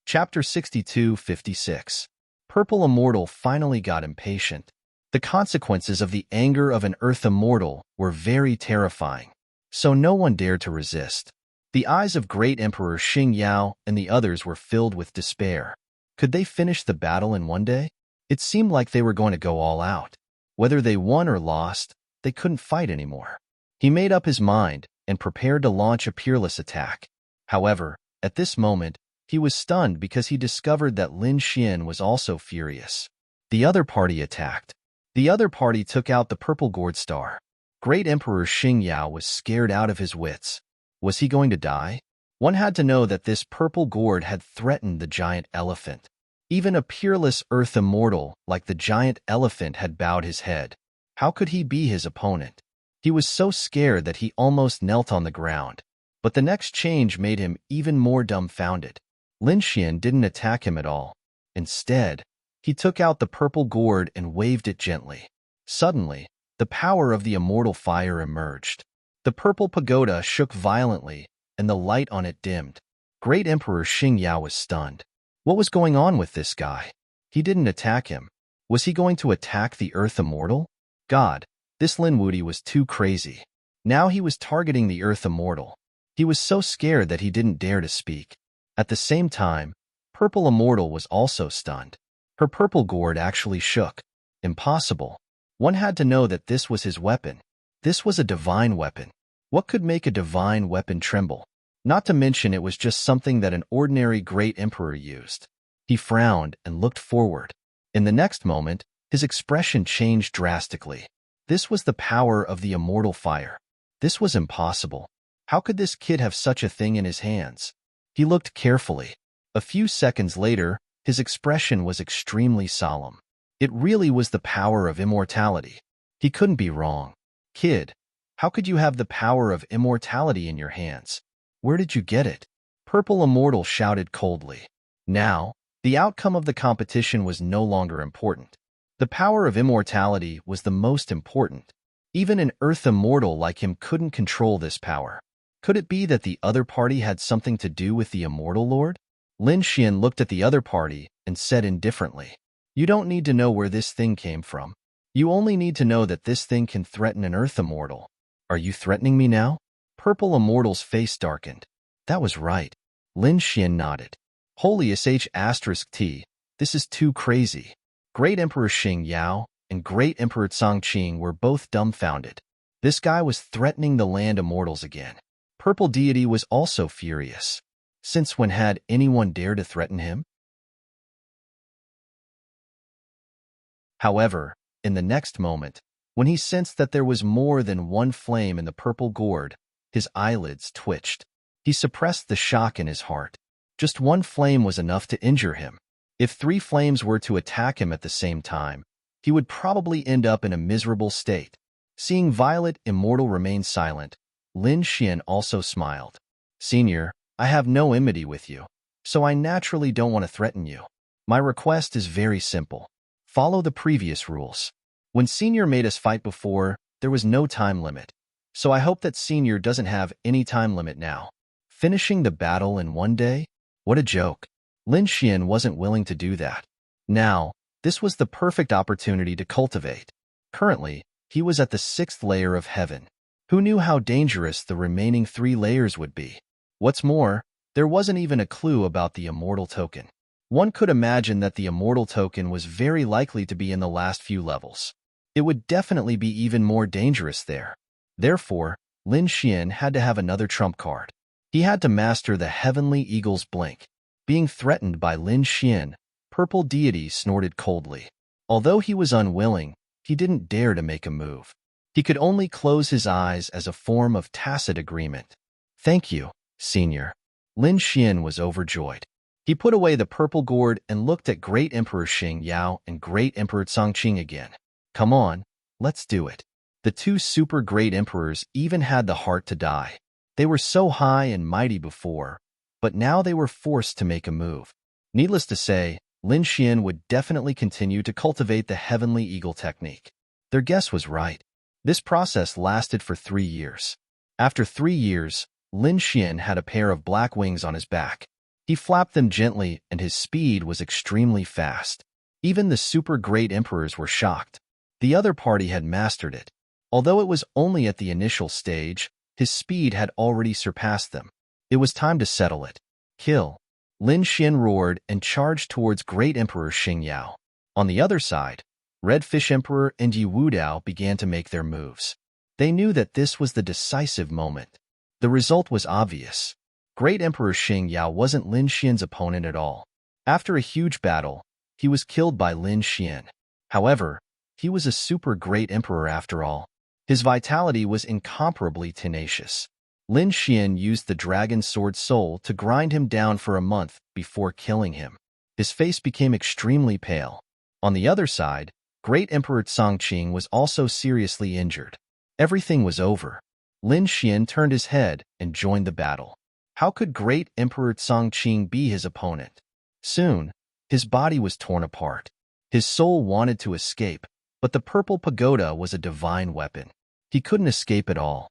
Chapter 62-56. Purple Immortal finally got impatient. The consequences of the anger of an Earth Immortal were very terrifying, so no one dared to resist. The eyes of Great Emperor Xing Yao and the others were filled with despair. Could they finish the battle in one day? It seemed like they were going to go all out. Whether they won or lost, they couldn't fight anymore. He made up his mind and prepared to launch a peerless attack. However, at this moment, he was stunned because he discovered that Lin Xian was also furious. The other party attacked. The other party took out the purple gourd star. Great Emperor Xing Yao was scared out of his wits. Was he going to die? One had to know that this purple gourd had threatened the giant elephant. Even a peerless Earth Immortal like the giant elephant had bowed his head. How could he be his opponent? He was so scared that he almost knelt on the ground. But the next change made him even more dumbfounded. Lin Xian didn't attack him at all. Instead, he took out the purple gourd and waved it gently. Suddenly, the power of the immortal fire emerged. The purple pagoda shook violently, and the light on it dimmed. Great Emperor Xing Yao was stunned. What was going on with this guy? He didn't attack him. Was he going to attack the Earth Immortal? God, this Lin Wuti was too crazy. Now he was targeting the Earth Immortal. He was so scared that he didn't dare to speak. At the same time, Purple Immortal was also stunned. Her purple gourd actually shook. Impossible. One had to know that this was his weapon. This was a divine weapon. What could make a divine weapon tremble? Not to mention it was just something that an ordinary great emperor used. He frowned and looked forward. In the next moment, his expression changed drastically. This was the power of the immortal fire. This was impossible. How could this kid have such a thing in his hands? He looked carefully. A few seconds later, his expression was extremely solemn. It really was the power of immortality. He couldn't be wrong. Kid, how could you have the power of immortality in your hands? Where did you get it? Purple Immortal shouted coldly. Now, the outcome of the competition was no longer important. The power of immortality was the most important. Even an Earth Immortal like him couldn't control this power. Could it be that the other party had something to do with the Immortal Lord? Lin Xian looked at the other party and said indifferently, "You don't need to know where this thing came from. You only need to know that this thing can threaten an Earth Immortal. Are you threatening me now?" Purple Immortal's face darkened. That was right. Lin Xian nodded. Holy sh*t, this is too crazy. Great Emperor Xing Yao and Great Emperor Chongqing were both dumbfounded. This guy was threatening the land immortals again. Purple Deity was also furious. Since when had anyone dared to threaten him? However, in the next moment, when he sensed that there was more than one flame in the purple gourd, his eyelids twitched. He suppressed the shock in his heart. Just one flame was enough to injure him. If 3 flames were to attack him at the same time, he would probably end up in a miserable state. Seeing Violet Immortal remain silent, Lin Xian also smiled. Senior, I have no enmity with you, so I naturally don't want to threaten you. My request is very simple. Follow the previous rules. When Senior made us fight before, there was no time limit, so I hope that Senior doesn't have any time limit now. Finishing the battle in one day? What a joke. Lin Xian wasn't willing to do that. Now, this was the perfect opportunity to cultivate. Currently, he was at the 6th layer of heaven. Who knew how dangerous the remaining 3 layers would be? What's more, there wasn't even a clue about the immortal token. One could imagine that the immortal token was very likely to be in the last few levels. It would definitely be even more dangerous there. Therefore, Lin Xian had to have another trump card. He had to master the Heavenly Eagle's blink. Being threatened by Lin Xian, Purple Deity snorted coldly. Although he was unwilling, he didn't dare to make a move. He could only close his eyes as a form of tacit agreement. Thank you, Senior. Lin Xian was overjoyed. He put away the purple gourd and looked at Great Emperor Xing Yao and Great Emperor Cangqing again. Come on, let's do it. The 2 super great emperors even had the heart to die. They were so high and mighty before, but now they were forced to make a move. Needless to say, Lin Xian would definitely continue to cultivate the Heavenly Eagle technique. Their guess was right. This process lasted for 3 years. After 3 years, Lin Xian had a pair of black wings on his back. He flapped them gently, and his speed was extremely fast. Even the super great emperors were shocked. The other party had mastered it. Although it was only at the initial stage, his speed had already surpassed them. It was time to settle it. Kill. Lin Xian roared and charged towards Great Emperor Xing Yao. On the other side, Red Fish Emperor and Yi Wudao began to make their moves. They knew that this was the decisive moment. The result was obvious. Great Emperor Xing Yao wasn't Lin Xian's opponent at all. After a huge battle, he was killed by Lin Xian. However, he was a super great emperor after all. His vitality was incomparably tenacious. Lin Xian used the Dragon Sword Soul to grind him down for a month before killing him. His face became extremely pale. On the other side, Great Emperor Cangqing was also seriously injured. Everything was over. Lin Xian turned his head and joined the battle. How could Great Emperor Cangqing be his opponent? Soon, his body was torn apart. His soul wanted to escape, but the purple pagoda was a divine weapon. He couldn't escape at all.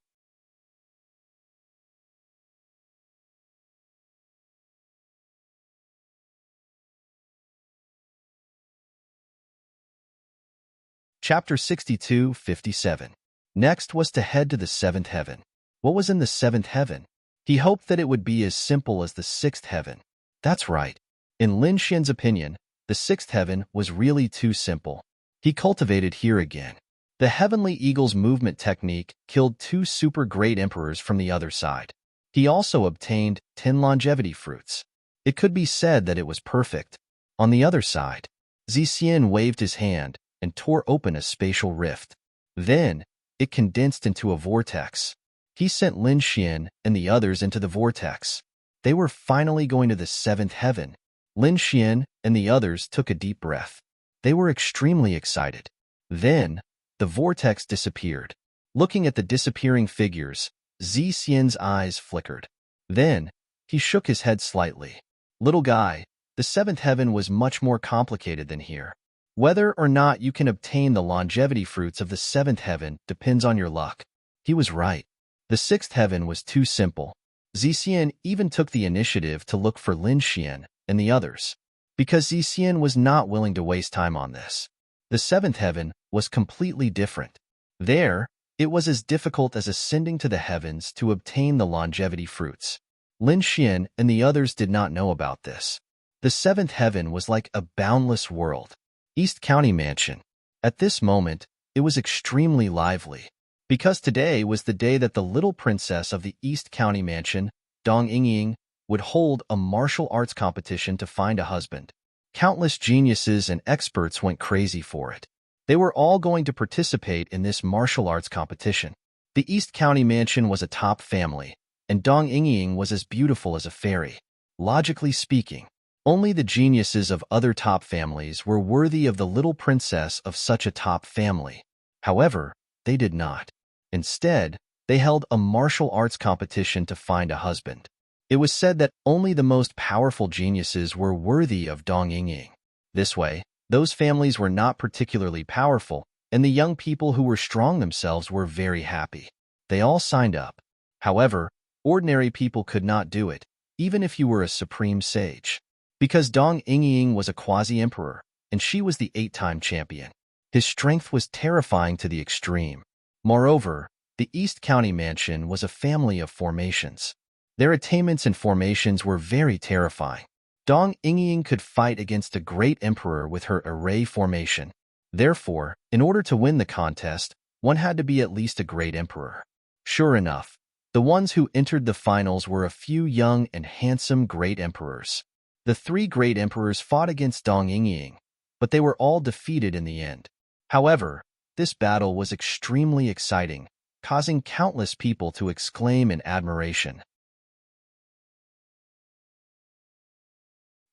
Chapter 62:57. Next was to head to the 7th heaven. What was in the 7th heaven? He hoped that it would be as simple as the 6th heaven. That's right. In Lin Xian's opinion, the 6th heaven was really too simple. He cultivated here again. The Heavenly Eagle's movement technique killed 2 super great emperors from the other side. He also obtained 10 longevity fruits. It could be said that it was perfect. On the other side, Zixian waved his hand and tore open a spatial rift. Then, it condensed into a vortex. He sent Lin Xian and the others into the vortex. They were finally going to the 7th heaven. Lin Xian and the others took a deep breath. They were extremely excited. Then, the vortex disappeared. Looking at the disappearing figures, Zixian's eyes flickered. Then, he shook his head slightly. Little guy, the 7th heaven was much more complicated than here. Whether or not you can obtain the longevity fruits of the 7th heaven depends on your luck. He was right. The 6th heaven was too simple. Zixian even took the initiative to look for Lin Xian and the others, because Zixian was not willing to waste time on this. The 7th heaven was completely different. There, it was as difficult as ascending to the heavens to obtain the longevity fruits. Lin Xian and the others did not know about this. The 7th heaven was like a boundless world. East County Mansion. At this moment, it was extremely lively, because today was the day that the little princess of the East County Mansion, Dong Yingying, would hold a martial arts competition to find a husband. Countless geniuses and experts went crazy for it. They were all going to participate in this martial arts competition. The East County Mansion was a top family, and Dong Yingying was as beautiful as a fairy. Logically speaking, only the geniuses of other top families were worthy of the little princess of such a top family. However, they did not. Instead, they held a martial arts competition to find a husband. It was said that only the most powerful geniuses were worthy of Dong Yingying. This way, those families were not particularly powerful, and the young people who were strong themselves were very happy. They all signed up. However, ordinary people could not do it, even if you were a supreme sage. Because Dong Yingying was a quasi-emperor, and she was the 8-time champion. His strength was terrifying to the extreme. Moreover, the East County Mansion was a family of formations. Their attainments and formations were very terrifying. Dong Yingying could fight against a great emperor with her array formation. Therefore, in order to win the contest, one had to be at least a great emperor. Sure enough, the ones who entered the finals were a few young and handsome great emperors. The 3 great emperors fought against Dong Yingying, but they were all defeated in the end. However, this battle was extremely exciting, causing countless people to exclaim in admiration.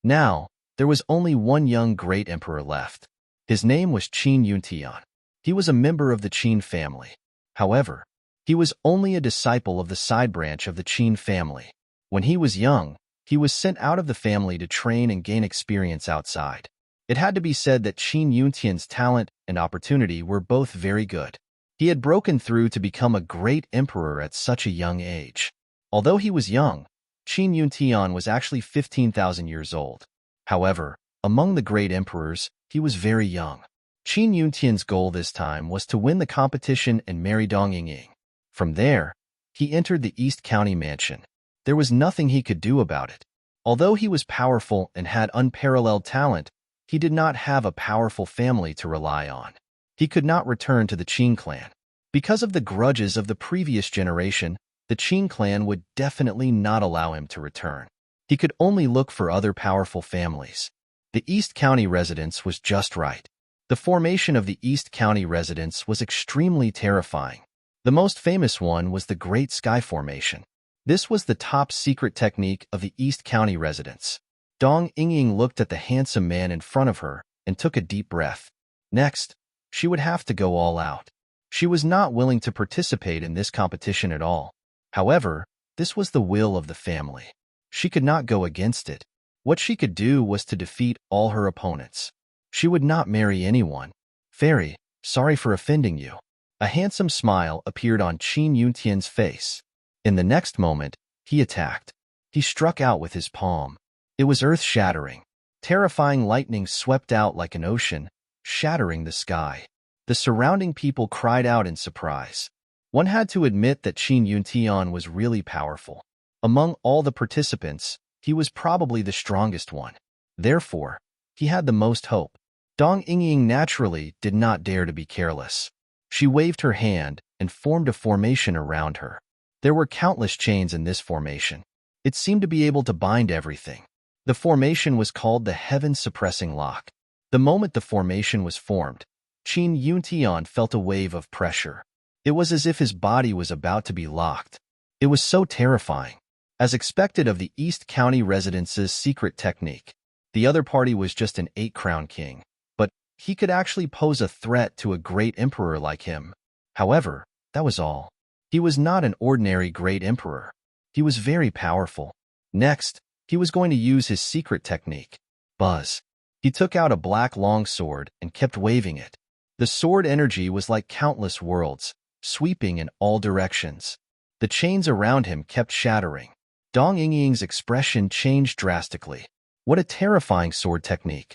Now, there was only one young great emperor left. His name was Qin Yuntian. He was a member of the Qin family. However, he was only a disciple of the side branch of the Qin family. When he was young, he was sent out of the family to train and gain experience outside. It had to be said that Qin Yuntian's talent and opportunity were both very good. He had broken through to become a great emperor at such a young age. Although he was young, Qin Yuntian was actually 15,000 years old. However, among the great emperors, he was very young. Qin Yuntian's goal this time was to win the competition and marry Dong Yingying. From there, he entered the East County Mansion. There was nothing he could do about it. Although he was powerful and had unparalleled talent, he did not have a powerful family to rely on. He could not return to the Qin clan. Because of the grudges of the previous generation, the Qin clan would definitely not allow him to return. He could only look for other powerful families. The East County residence was just right. The formation of the East County residence was extremely terrifying. The most famous one was the Great Sky Formation. This was the top secret technique of the East County residence. Dong Yingying looked at the handsome man in front of her and took a deep breath. Next, she would have to go all out. She was not willing to participate in this competition at all. However, this was the will of the family. She could not go against it. What she could do was to defeat all her opponents. She would not marry anyone. Fairy, sorry for offending you. A handsome smile appeared on Qin Yuntian's face. In the next moment, he attacked. He struck out with his palm. It was earth-shattering. Terrifying lightning swept out like an ocean, shattering the sky. The surrounding people cried out in surprise. One had to admit that Qin Yuntian was really powerful. Among all the participants, he was probably the strongest one. Therefore, he had the most hope. Dong Yingying naturally did not dare to be careless. She waved her hand and formed a formation around her. There were countless chains in this formation. It seemed to be able to bind everything. The formation was called the Heaven-Suppressing Lock. The moment the formation was formed, Qin Yuntian felt a wave of pressure. It was as if his body was about to be locked. It was so terrifying. As expected of the East County residence's secret technique, the other party was just an 8-crown king, but he could actually pose a threat to a great emperor like him. However, that was all. He was not an ordinary great emperor. He was very powerful. Next, he was going to use his secret technique. Buzz. He took out a black long sword and kept waving it. The sword energy was like countless worlds, sweeping in all directions. The chains around him kept shattering. Dong Yingying's expression changed drastically. What a terrifying sword technique.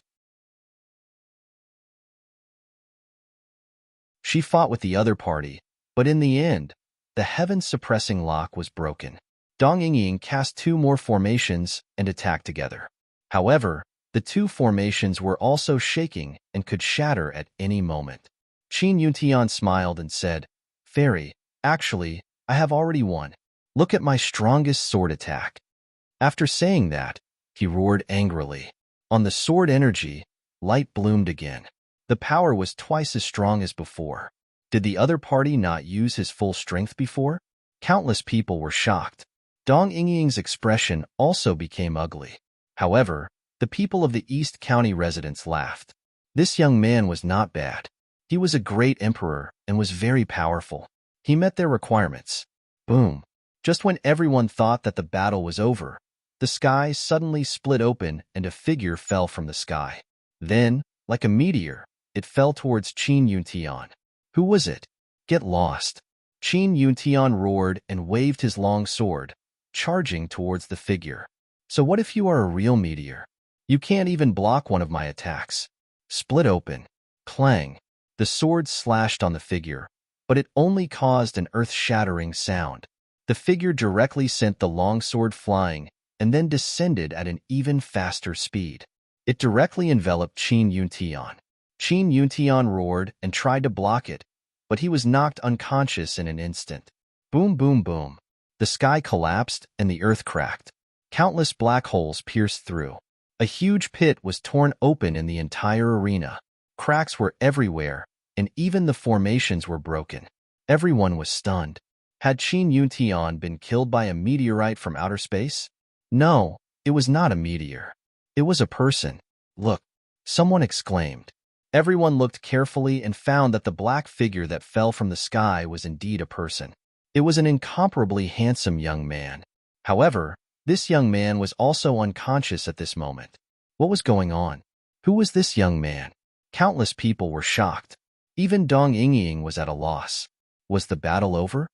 She fought with the other party, but in the end, the heaven-suppressing lock was broken. Dong Yingying cast 2 more formations and attacked together. However, the 2 formations were also shaking and could shatter at any moment. Qin Yuntian smiled and said, "Fairy, actually, I have already won. Look at my strongest sword attack." After saying that, he roared angrily. On the sword energy, light bloomed again. The power was twice as strong as before. Did the other party not use his full strength before? Countless people were shocked. Dong Yingying's expression also became ugly. However, the people of the East County residents laughed. This young man was not bad. He was a great emperor and was very powerful. He met their requirements. Boom. Just when everyone thought that the battle was over, the sky suddenly split open and a figure fell from the sky. Then, like a meteor, it fell towards Qin Yuntian. Who was it? Get lost. Qin Yuntian roared and waved his long sword, charging towards the figure. So what if you are a real meteor? You can't even block one of my attacks. Split open. Clang. The sword slashed on the figure, but it only caused an earth-shattering sound. The figure directly sent the longsword flying and then descended at an even faster speed. It directly enveloped Qin Yuntian. Qin Yuntian roared and tried to block it, but he was knocked unconscious in an instant. Boom, boom, boom. The sky collapsed and the earth cracked. Countless black holes pierced through. A huge pit was torn open in the entire arena. Cracks were everywhere, and even the formations were broken. Everyone was stunned. Had Qin Yuntian been killed by a meteorite from outer space? No, it was not a meteor. It was a person. Look, someone exclaimed. Everyone looked carefully and found that the black figure that fell from the sky was indeed a person. It was an incomparably handsome young man. However, this young man was also unconscious at this moment. What was going on? Who was this young man? Countless people were shocked. Even Dong Yingying was at a loss. Was the battle over?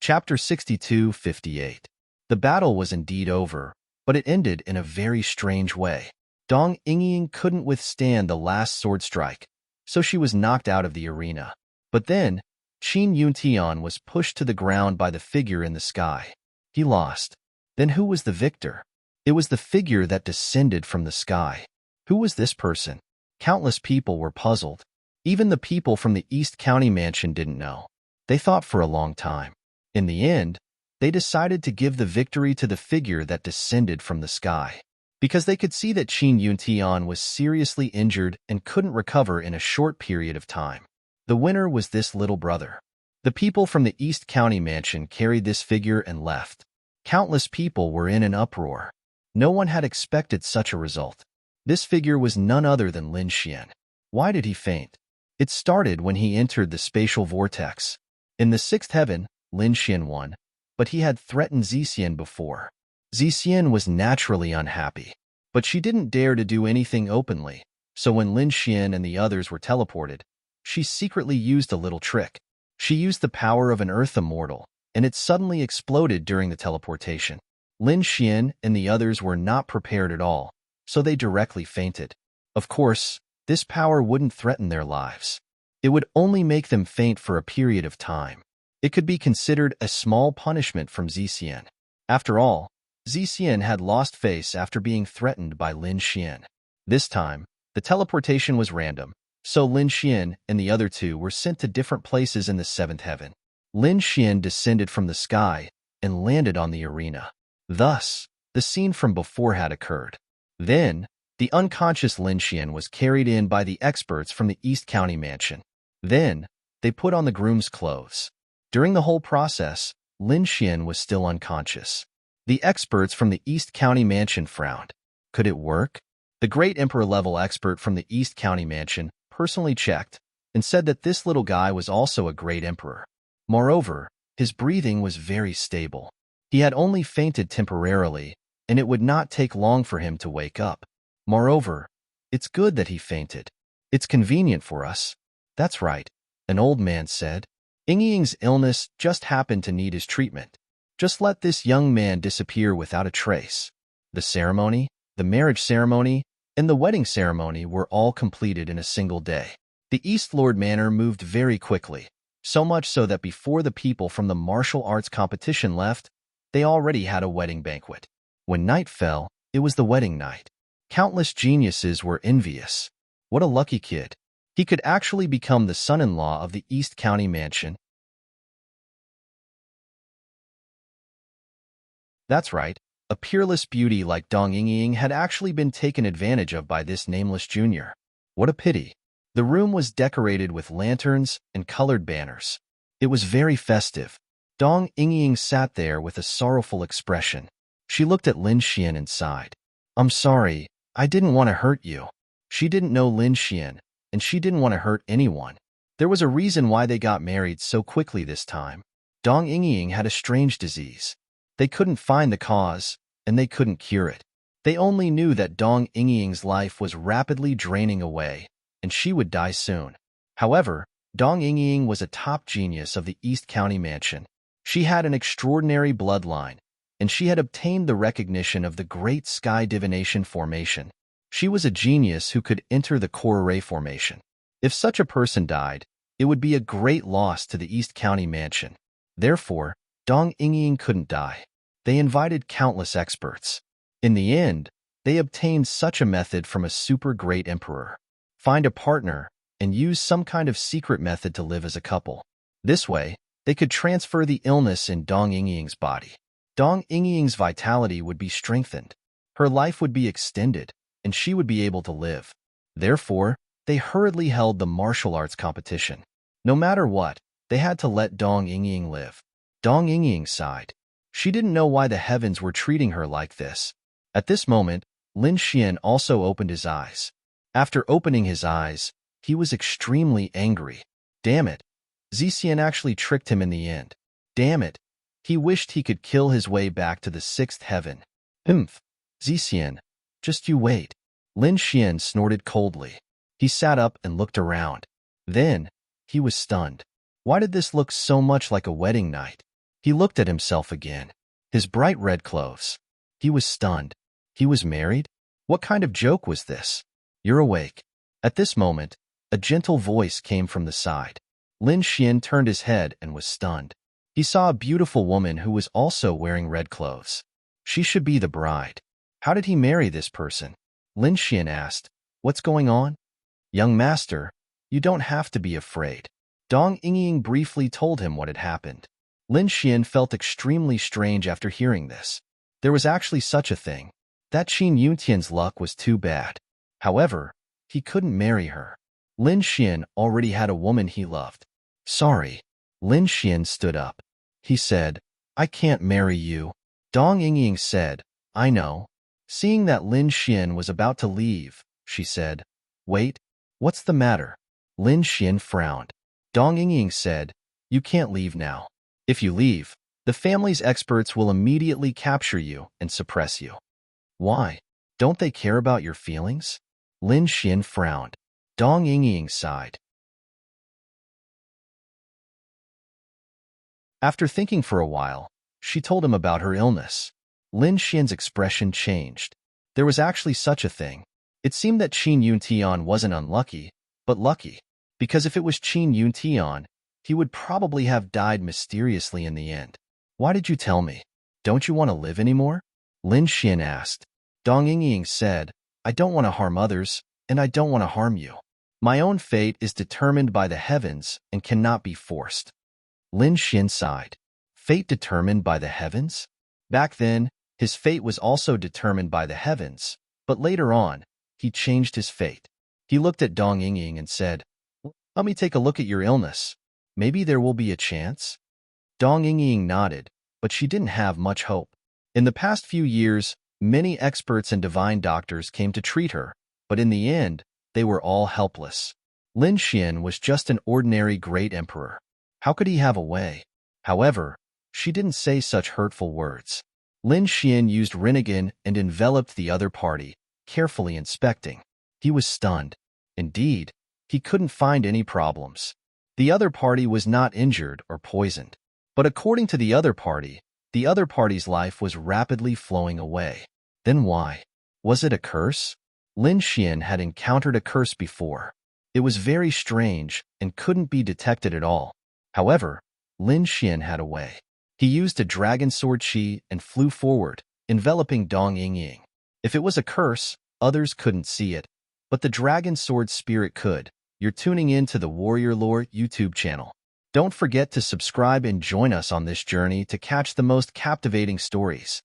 Chapter 62:58. The battle was indeed over, but it ended in a very strange way. Dong Yingying couldn't withstand the last sword strike, so she was knocked out of the arena. But then, Qin Yuntian was pushed to the ground by the figure in the sky. He lost. Then who was the victor? It was the figure that descended from the sky. Who was this person? Countless people were puzzled. Even the people from the East County mansion didn't know. They thought for a long time. In the end, they decided to give the victory to the figure that descended from the sky, because they could see that Qin Yuntian was seriously injured and couldn't recover in a short period of time. The winner was this little brother. The people from the East County mansion carried this figure and left. Countless people were in an uproar. No one had expected such a result. This figure was none other than Lin Xian. Why did he faint? It started when he entered the spatial vortex. In the sixth heaven, Lin Xian won, but he had threatened Zixian before. Zixian was naturally unhappy, but she didn't dare to do anything openly, so when Lin Xian and the others were teleported, she secretly used a little trick. She used the power of an earth immortal, and it suddenly exploded during the teleportation. Lin Xian and the others were not prepared at all, so they directly fainted. Of course, this power wouldn't threaten their lives. It would only make them faint for a period of time. It could be considered a small punishment from Zixian. After all, Zixian had lost face after being threatened by Lin Xian. This time, the teleportation was random, so Lin Xian and the other two were sent to different places in the seventh heaven. Lin Xian descended from the sky and landed on the arena. Thus, the scene from before had occurred. Then, the unconscious Lin Xian was carried in by the experts from the East County mansion. Then, they put on the groom's clothes. During the whole process, Lin Xian was still unconscious. The experts from the East County mansion frowned. Could it work? The great emperor-level expert from the East County mansion personally checked and said that this little guy was also a great emperor. Moreover, his breathing was very stable. He had only fainted temporarily, and it would not take long for him to wake up. Moreover, it's good that he fainted. It's convenient for us. That's right, an old man said. Yingying's illness just happened to need his treatment. Just let this young man disappear without a trace. The ceremony, the marriage ceremony, and the wedding ceremony were all completed in a single day. The East Lord Manor moved very quickly, so much so that before the people from the martial arts competition left, they already had a wedding banquet. When night fell, it was the wedding night. Countless geniuses were envious. What a lucky kid. He could actually become the son-in-law of the East County mansion. That's right, a peerless beauty like Dong Yingying had actually been taken advantage of by this nameless junior. What a pity. The room was decorated with lanterns and colored banners. It was very festive. Dong Yingying sat there with a sorrowful expression. She looked at Lin Xian and sighed. I'm sorry, I didn't want to hurt you. She didn't know Lin Xian, and she didn't want to hurt anyone. There was a reason why they got married so quickly this time. Dong Yingying had a strange disease. They couldn't find the cause, and they couldn't cure it. They only knew that Dong Yingying's life was rapidly draining away, and she would die soon. However, Dong Yingying was a top genius of the East County Mansion. She had an extraordinary bloodline, and she had obtained the recognition of the Great Sky Divination Formation. She was a genius who could enter the core array formation. If such a person died, it would be a great loss to the East County Mansion. Therefore, Dong Yingying couldn't die. They invited countless experts. In the end, they obtained such a method from a super great emperor. Find a partner and use some kind of secret method to live as a couple. This way, they could transfer the illness in Dong Yingying's body. Dong Yingying's vitality would be strengthened. Her life would be extended, and she would be able to live. Therefore, they hurriedly held the martial arts competition. No matter what, they had to let Dong Yingying live. Dong Yingying sighed. She didn't know why the heavens were treating her like this. At this moment, Lin Xian also opened his eyes. After opening his eyes, he was extremely angry. Damn it. Zixian actually tricked him in the end. Damn it. He wished he could kill his way back to the sixth heaven. Zixian, just you wait. Lin Xian snorted coldly. He sat up and looked around. Then, he was stunned. Why did this look so much like a wedding night? He looked at himself again. His bright red clothes. He was stunned. He was married? What kind of joke was this? You're awake. At this moment, a gentle voice came from the side. Lin Xian turned his head and was stunned. He saw a beautiful woman who was also wearing red clothes. She should be the bride. How did he marry this person? Lin Xian asked. What's going on? Young master, you don't have to be afraid. Dong Yingying briefly told him what had happened. Lin Xian felt extremely strange after hearing this. There was actually such a thing. That Qin Yuntian's luck was too bad. However, he couldn't marry her. Lin Xian already had a woman he loved. Sorry. Lin Xian stood up. He said, I can't marry you. Dong Yingying said, I know. Seeing that Lin Xian was about to leave, she said, Wait, what's the matter? Lin Xian frowned. Dong Yingying said, You can't leave now. If you leave, the family's experts will immediately capture you and suppress you. Why? Don't they care about your feelings? Lin Xian frowned. Dong Yingying sighed. After thinking for a while, she told him about her illness. Lin Xian's expression changed. There was actually such a thing. It seemed that Qin Yuntian wasn't unlucky, but lucky. Because if it was Qin Yuntian, he would probably have died mysteriously in the end. Why did you tell me? Don't you want to live anymore? Lin Xian asked. Dong Yingying said, I don't want to harm others, and I don't want to harm you. My own fate is determined by the heavens and cannot be forced. Lin Xian sighed. Fate determined by the heavens? Back then, his fate was also determined by the heavens, but later on, he changed his fate. He looked at Dong Yingying and said, Let me take a look at your illness. Maybe there will be a chance? Dong Yingying nodded, but she didn't have much hope. In the past few years, many experts and divine doctors came to treat her, but in the end, they were all helpless. Lin Xian was just an ordinary great emperor. How could he have a way? However, she didn't say such hurtful words. Lin Xian used Rinnegan and enveloped the other party, carefully inspecting. He was stunned. Indeed, he couldn't find any problems. The other party was not injured or poisoned. But according to the other party's life was rapidly flowing away. Then why? Was it a curse? Lin Xian had encountered a curse before. It was very strange and couldn't be detected at all. However, Lin Xian had a way. He used a dragon sword chi and flew forward, enveloping Dong Yingying. If it was a curse, others couldn't see it, but the dragon sword spirit could. You're tuning in to the Warrior Lore YouTube channel. Don't forget to subscribe and join us on this journey to catch the most captivating stories.